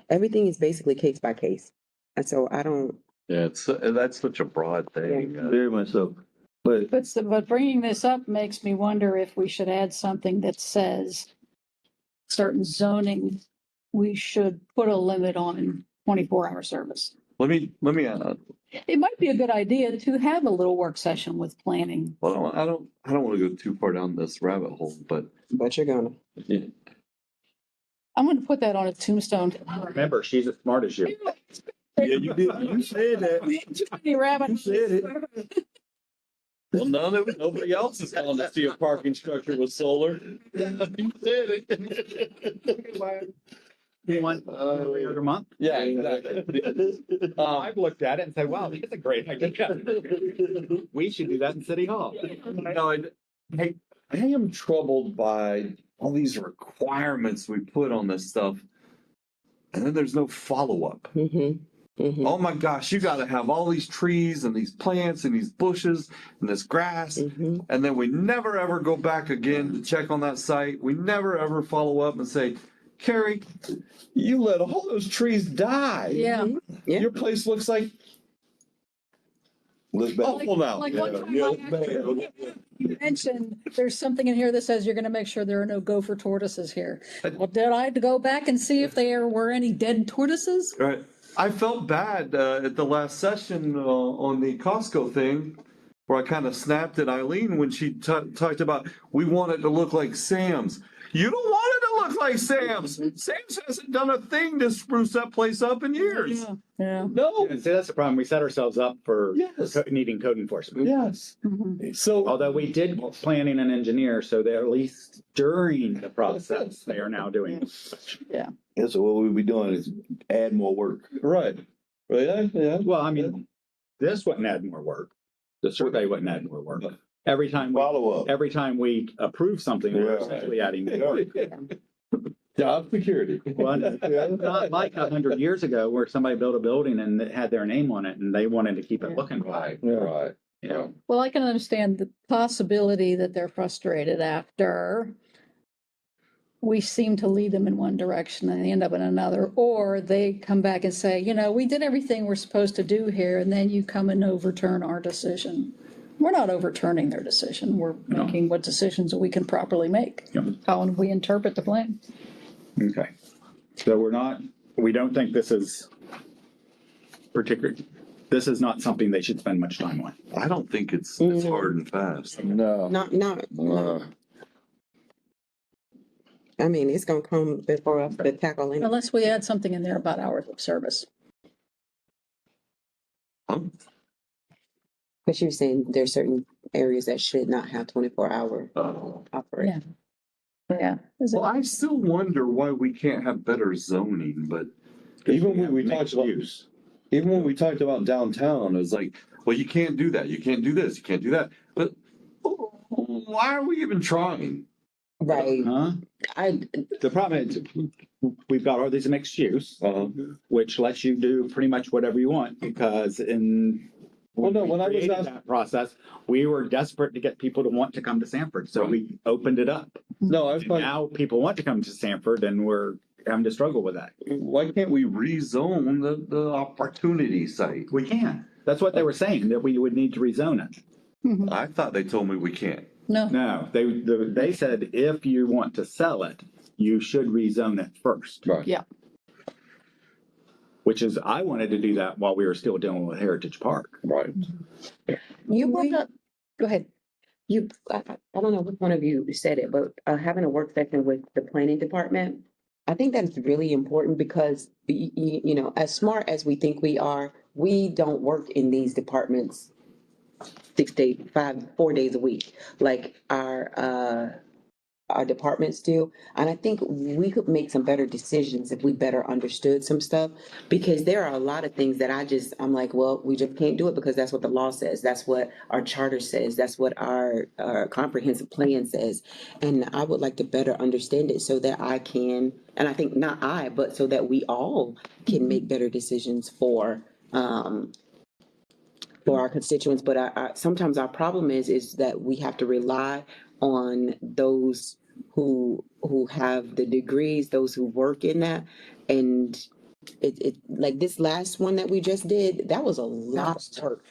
everything is basically case by case. And so I don't. Yeah, that's such a broad thing. Very much so. But But bringing this up makes me wonder if we should add something that says certain zoning, we should put a limit on 24-hour service. Let me It might be a good idea to have a little work session with planning. well, I don't want to go too far down this rabbit hole, but You're gonna. yeah, I'm going to put that on a tombstone. Remember, she's as smart as you. yeah, you did. You said that. Too many rabbit You said it. well, nobody else is calling to see a parking structure with solar. You said it. You want every other month? Yeah, exactly. I've looked at it and said, wow, that's a great idea. We should do that in City Hall. No, I am troubled by all these requirements we put on this stuff, and then there's no follow-up. Mm-hmm. Mm-hmm. Oh my gosh, you got to have all these trees and these plants and these bushes and this grass, Mm-hmm. and then we never ever go back again to check on that site. We never ever follow up and say, Carrie, you let all those trees die. Yeah. Yeah. Your place looks like Look back. Awful now. Like one time Yeah, I look back. you mentioned there's something in here that says you're gonna make sure there are no gopher tortoises here. Well, did I go back and see if there were any dead tortoises? Right. I felt bad at the last session on the Costco thing, where I kind of snapped at Eileen when she talked about we want it to look like Sam's. You don't want it to look like Sam's. Sam's hasn't done a thing to spruce that place up in years. Yeah. No. And see, that's the problem. We set ourselves up for Yes. needing code enforcement. Yes. Mhm. So Although we did planning and engineer, so that at least during the process, they are now doing. Yeah. Yeah, so what we'll be doing is add more work. right. Yeah. Yeah. Well, I mean, this wouldn't add more work. The survey wouldn't add more work. Every time, Follow up. every time we approve something, we're Yeah. essentially adding more. Job security. Well, not like 100 years ago where somebody built a building and it had their name on it and they wanted to keep it looking right. Right. You know, Well, I can understand the possibility that they're frustrated after we seem to lead them in one direction and they end up in another, or they come back and say, you know, we did everything we're supposed to do here, and then you come and overturn our decision. We're not overturning their decision. We're No. making what decisions we can properly make. Yep. How we interpret the plan. okay. So we don't think this is this is not something they should spend much time on. I don't think it's hard and fast. Not, I mean, it's gonna come before us to tackle any. Unless we add something in there about hours of service. But you're saying there's certain areas that should not have 24-hour operation. Yeah. Is it- Well, I still wonder why we can't have better zoning, but even when we talked about use. even when we talked about downtown, it was like, well, you can't do that. You can't do this. You can't do that. But why are we even trying? Right. Huh? The problem is we've got all these mixed use, which lets you do pretty much whatever you want because Well, no, when I was created asked, that process, we were desperate to get people to want to come to Sanford. So we opened it up. no, I was And like, now people want to come to Sanford and we're having to struggle with that. why can't we rezone the opportunity site? We can. That's what they were saying, that we would need to rezone it. I thought they told me we can't. No, No, they said if you want to sell it, you should rezone it first. Right. Yeah. Which is, I wanted to do that while we were still dealing with Heritage Park. Right. You brought up, go ahead. I don't know which one of you said it, but having a work session with the planning department, I think that's really important because, you know, as smart as we think we are, we don't work in these departments 4 days a week, like our departments do. And I think we could make some better decisions if we better understood some stuff, because there are a lot of things that I'm like, well, we just can't do it because that's what the law says. That's what our charter says. That's what our comprehensive plan says. And I would like to better understand it so that I can, and I think not I, but so that we all can make better decisions for our constituents. But sometimes our problem is that we have to rely on those who have the degrees, those who work in that. And it like this last one that we just did, that was a lot of work.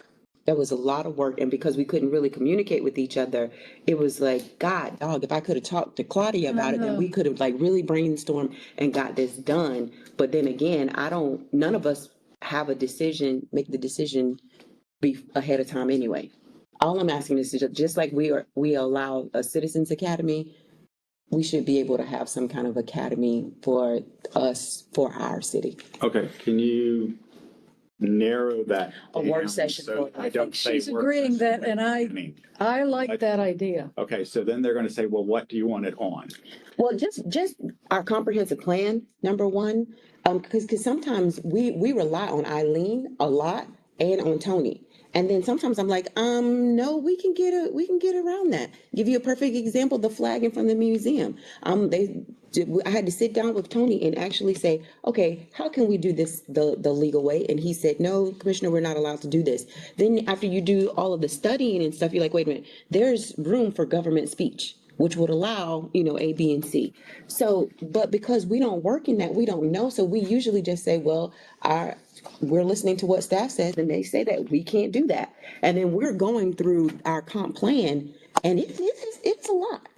That was a lot of work. And because we couldn't really communicate with each other, it was like, God, dog, if I could have talked to Claudia about it, then we could have like really brainstormed and got this done. But then again, none of us have make the decision be ahead of time anyway. All I'm asking is just like we allow a citizens academy, we should be able to have some kind of academy for us, for our city. Okay, can you narrow that? A work down session so for- I don't say She's work agreeing session. that, and I like that idea. Okay, so then they're gonna say, well, what do you want it on? Well, just our comprehensive plan, number one, because sometimes we rely on Eileen a lot and on Tony. And then sometimes I'm like, no, we can get around that. Give you a perfect example, the flagging from the museum. I had to sit down with Tony and actually say, okay, how can we do this the legal way? And he said, no, Commissioner, we're not allowed to do this. Then after you do all of the studying and stuff, you're like, wait a minute, there's room for government speech. which would allow, A, B, and C. So, but because we don't work in that, we don't know. So we usually just say, well, we're listening to what staff says, and they say that we can't do that. And then we're going through our comp plan, and it's a lot.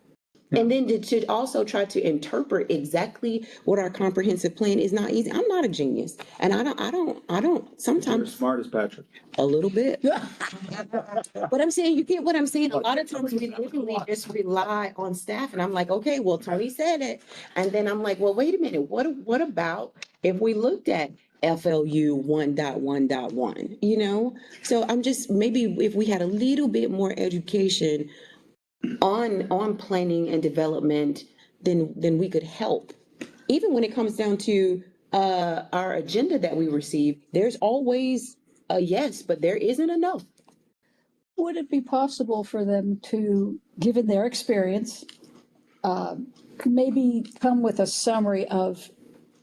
And then to also try to interpret exactly what our comprehensive plan is not easy. I'm not a genius, and I don't You're sometimes smart as Patrick. a little bit. But I'm saying, you get what I'm saying? A lot of times we literally just rely on staff, and I'm like, okay, well, Tony said it. And then I'm like, well, wait a minute, what about if we looked at FLU 1.1.1, So I'm just, maybe if we had a little bit more education on planning and development, then we could help. Even when it comes down to our agenda that we receive, there's always a yes, but there isn't enough. Would it be possible for them to, given their experience, maybe come with a summary of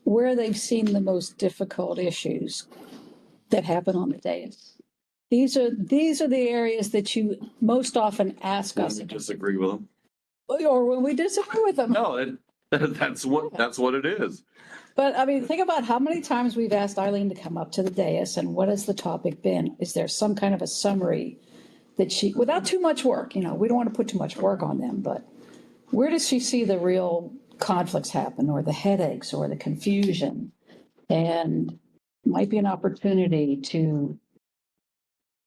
where they've seen the most difficult issues that happen on the dais? These are the areas that you most often ask us, Disagree with them. or when we disagree with them. No, that's what it is. But I mean, think about how many times we've asked Eileen to come up to the dais, and what has the topic been? Is there some kind of a summary that without too much work, we don't want to put too much work on them, but where does she see the real conflicts happen, or the headaches, or the confusion? And might be an opportunity to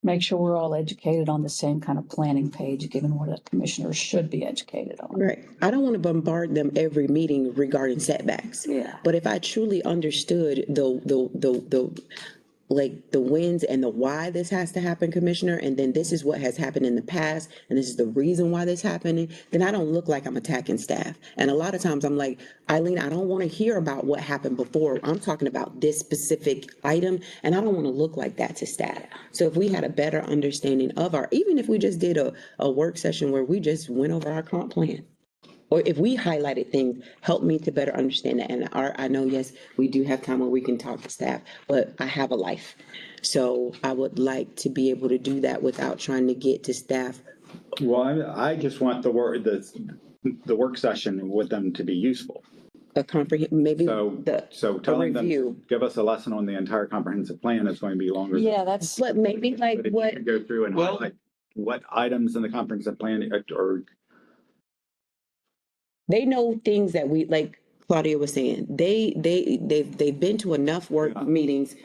make sure we're all educated on the same kind of planning page, given what a commissioner should be educated on. Right. I don't want to bombard them every meeting regarding setbacks. Yeah. But if I truly understood the wins and the why this has to happen, Commissioner, and then this is what has happened in the past, and this is the reason why this happening, then I don't look like I'm attacking staff. And a lot of times I'm like, Eileen, I don't want to hear about what happened before. I'm talking about this specific item, and I don't want to look like that to staff. So if we had a better understanding of even if we just did a work session where we just went over our comp plan, or if we highlighted things, help me to better understand that. And I know, yes, we do have time where we can talk to staff, but I have a life. So I would like to be able to do that without trying to get to staff. Well, I just want the work session with them to be useful. Maybe So telling them, review. give us a lesson on the entire comprehensive plan is going to be longer. Yeah, that's. But maybe like But if what, you could go through and highlight what items in the comprehensive plan or they know things that we, like Claudia was saying, they've been to enough work meetings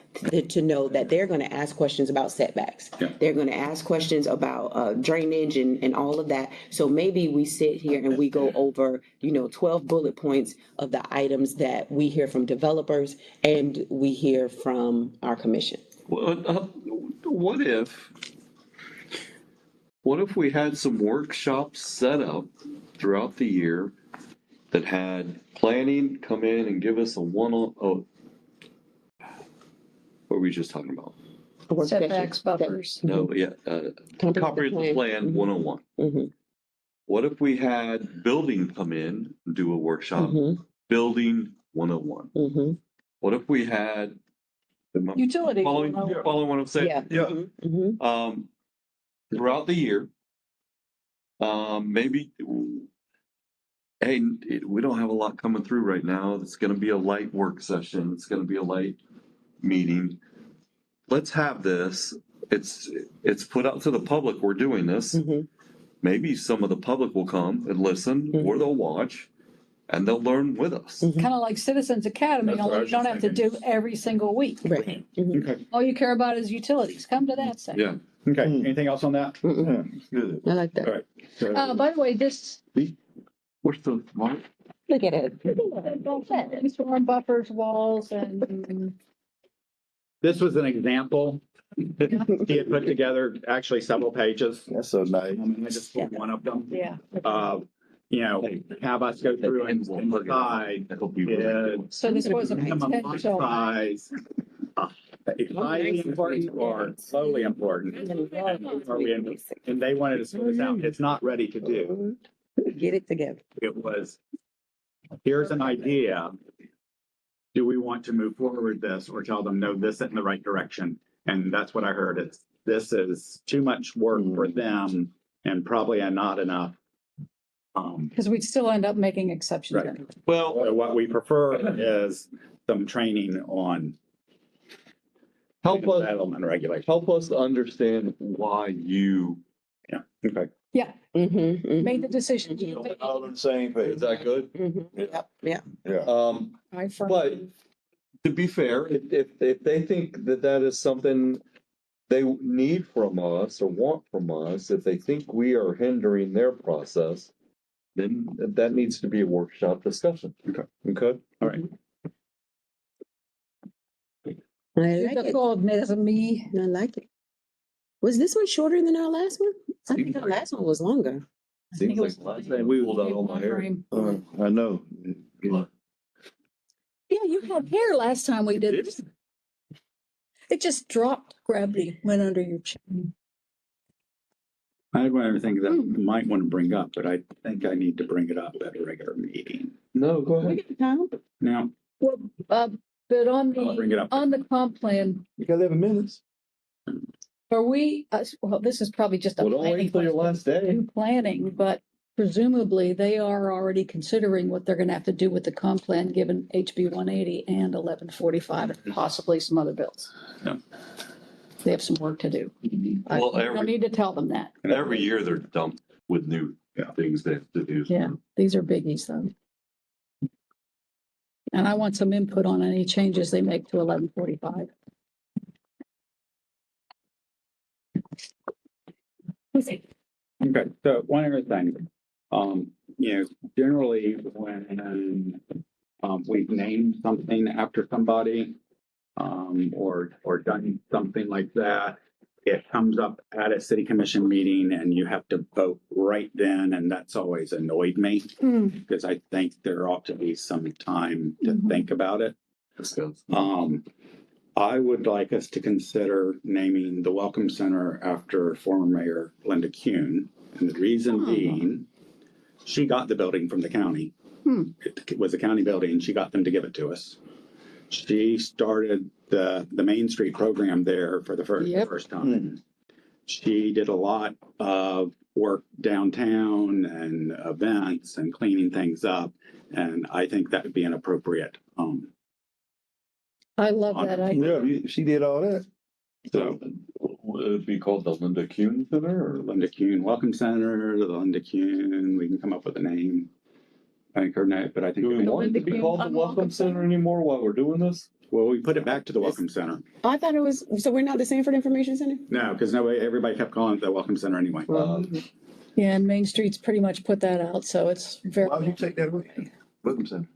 to know that they're going to ask questions about setbacks. Yeah. They're going to ask questions about drainage and all of that. So maybe we sit here and we go over, 12 bullet points of the items that we hear from developers and we hear from our commission. Well, what if we had some workshops set up throughout the year that had planning come in and give us what were we just talking about? Setbacks, buffers. No, yeah, comprehensive plan 101. Mhm. What if we had building come in and do a workshop, building 101? Mhm. What if we had Utility. following what I'm saying? Yeah. Mhm. Throughout the year, maybe, hey, we don't have a lot coming through right now. It's going to be a light work session. It's going to be a light meeting. Let's have this. It's put out to the public. We're doing this. Mhm. Maybe some of the public will come and listen, or they'll watch, and they'll learn with us. Kind of like Citizens Academy, That's what I only was you don't just have to do every single week. Right. Mhm. Okay. All you care about is utilities. Come to that section. Yeah. Okay. Anything else on that? Mhm. Good. I like that. All right. By the way, this, Where's the mark? Look at it. storm buffers, walls, and This was an example. He had put together actually several pages. That's so nice. I just pulled one of them. yeah. Have us go through and decide So this was a minimum lot potential. size, highly important or slowly important. And they wanted to sort this out. It's not ready to do. Get it together. It was, here's an idea. Do we want to move forward with this or tell them, no, this isn't the right direction? And that's what I heard. This is too much work for them and probably not enough Because we'd still end up making exceptions. Right. anyway. Well, What we prefer is some training on help us, development regulation. help us to understand why you, Yeah, okay. Yeah, Mm-hmm. made the decision. All on the same page. is that good? Yep, yeah. Yeah. I But firmly. to be fair, if they think that that is something they need from us or want from us, if they think we are hindering their process, then that needs to be a workshop discussion. Okay. Okay? All right. I like That's it. called as a me. I like it. Was this one shorter than our last one? I think our last one was longer. Seems like the last time we pulled out all my hair. I know. Yeah, you had hair last time we did this. It just dropped, gravity went under your chin. I had one other thing that I might want to bring up, but I think I need to bring it up at a regular meeting. No, go We ahead. got time. Now, Well, but on I'll bring it up. the comp plan, You got 11 minutes. are we, well, this is probably just a Well, don't wait planning until your question. last day. In planning, but presumably they are already considering what they're gonna have to do with the comp plan, given HB 180 and 1145, and possibly some other bills. Yeah. They have some work to do. I Well, don't need to tell them that. Every year they're dumped with new things they have to do. Yeah, these are biggies though. And I want some input on any changes they make to 1145. okay, so one other thing, generally when we've named something after somebody, or done something like that, it comes up at a city commission meeting and you have to vote right then, and that's always annoyed me because I think there ought to be some time to think about it. I would like us to consider naming the Welcome Center after former Mayor Linda Kuhn. And the reason being, she got the building from the county. It was a county building. She got them to give it to us. She started the Main Street program there for the first time. She did a lot of work downtown and events and cleaning things up. And I think that would be an appropriate, I love that idea. Yeah, she did all that. so Would it be called the Linda Kuhn Center or? Linda Kuhn Welcome Center, the Linda Kuhn, we can come up with a name. I think her name, but I think. Do we want it to be called the Welcome Center anymore while we're doing this? Well, we put it back to the Welcome Center. I thought it was, so we're not the Sanford Information Center? No, because everybody kept calling it the Welcome Center anyway. Yeah, and Main Street's pretty much put that out, so it's very. Why would you take that away? Welcome Center.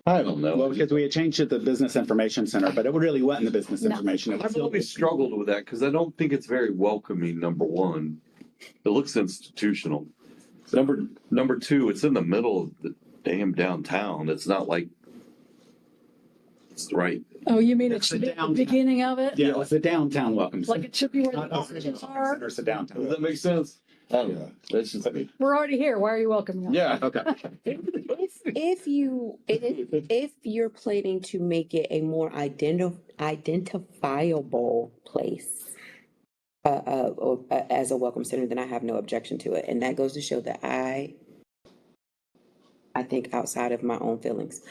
I don't know. Well, because we had changed it to the Business Information Center, but it really wasn't the business No. information. It was I've still- always struggled with that because I don't think it's very welcoming, number one. It looks institutional. Number two, it's in the middle of the damn downtown. It's not like it's right. Oh, you mean it It's should the be at the downtown. beginning of it? Yeah, it was the downtown Welcome Center. Like it should be where the Not us, offices the are? Center, it's the downtown. Does that make sense? I don't know. That's just me. We're already here. Why are you welcoming us? Yeah. Okay. If you're planning to make it a more identifiable place as a welcome center, then I have no objection to it. And that goes to show that I think outside of my own feelings,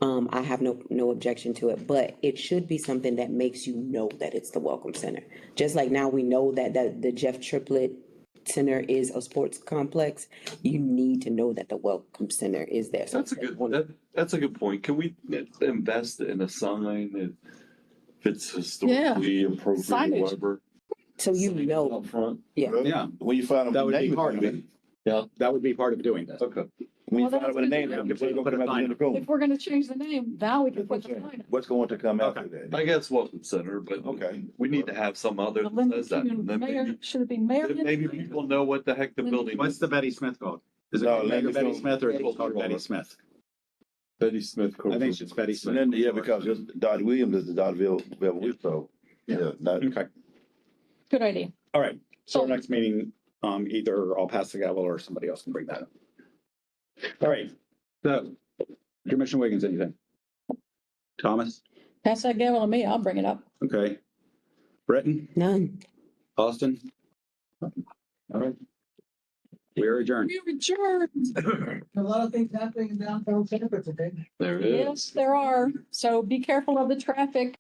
I have no objection to it. But it should be something that makes you know that it's the welcome center. Just like now we know that the Jeff Triplett Center is a sports complex, you need to know that the Welcome Center is there. So That's a that's a good point. Can we invest in a sign that fits historically appropriate, Signage. whatever? So you know, Up front. yeah. Yeah, When you find out that what would the be name part of is, it. Yeah. That would be part of doing this. Okay. when you Well, find out what the that's name good. is, what's going to come out of the If we're gonna change the name, now we can put the sign. What's going to come out of Okay. that? I guess welcome center, but Okay. we need to have some other The that Linda says that. Kuhn And then Mayor, maybe, should it be Mayor? then maybe people know what the heck the Linda- building What's is. the Betty Smith called? Is it No, called Mayor Linda Betty Kuhn. Smith or is it Betty called Smith. Betty Smith? Betty Smith. I think it's Betty Smith. And then, yeah, because Dottie Williams is the Dottieville, so, yeah, not. Okay, Good idea. all right. So our next meeting, either I'll pass the gavel or somebody else can bring that up. All right, so Commissioner Wiggins, anything? Thomas? Pass that gavel to me. I'll bring it up. Okay. Britton? None. Austin? All right. We are are adjourned. We're adjourned. A lot of things happening in downtown Sanford today. There it Yes, is. there are. So be careful of the traffic.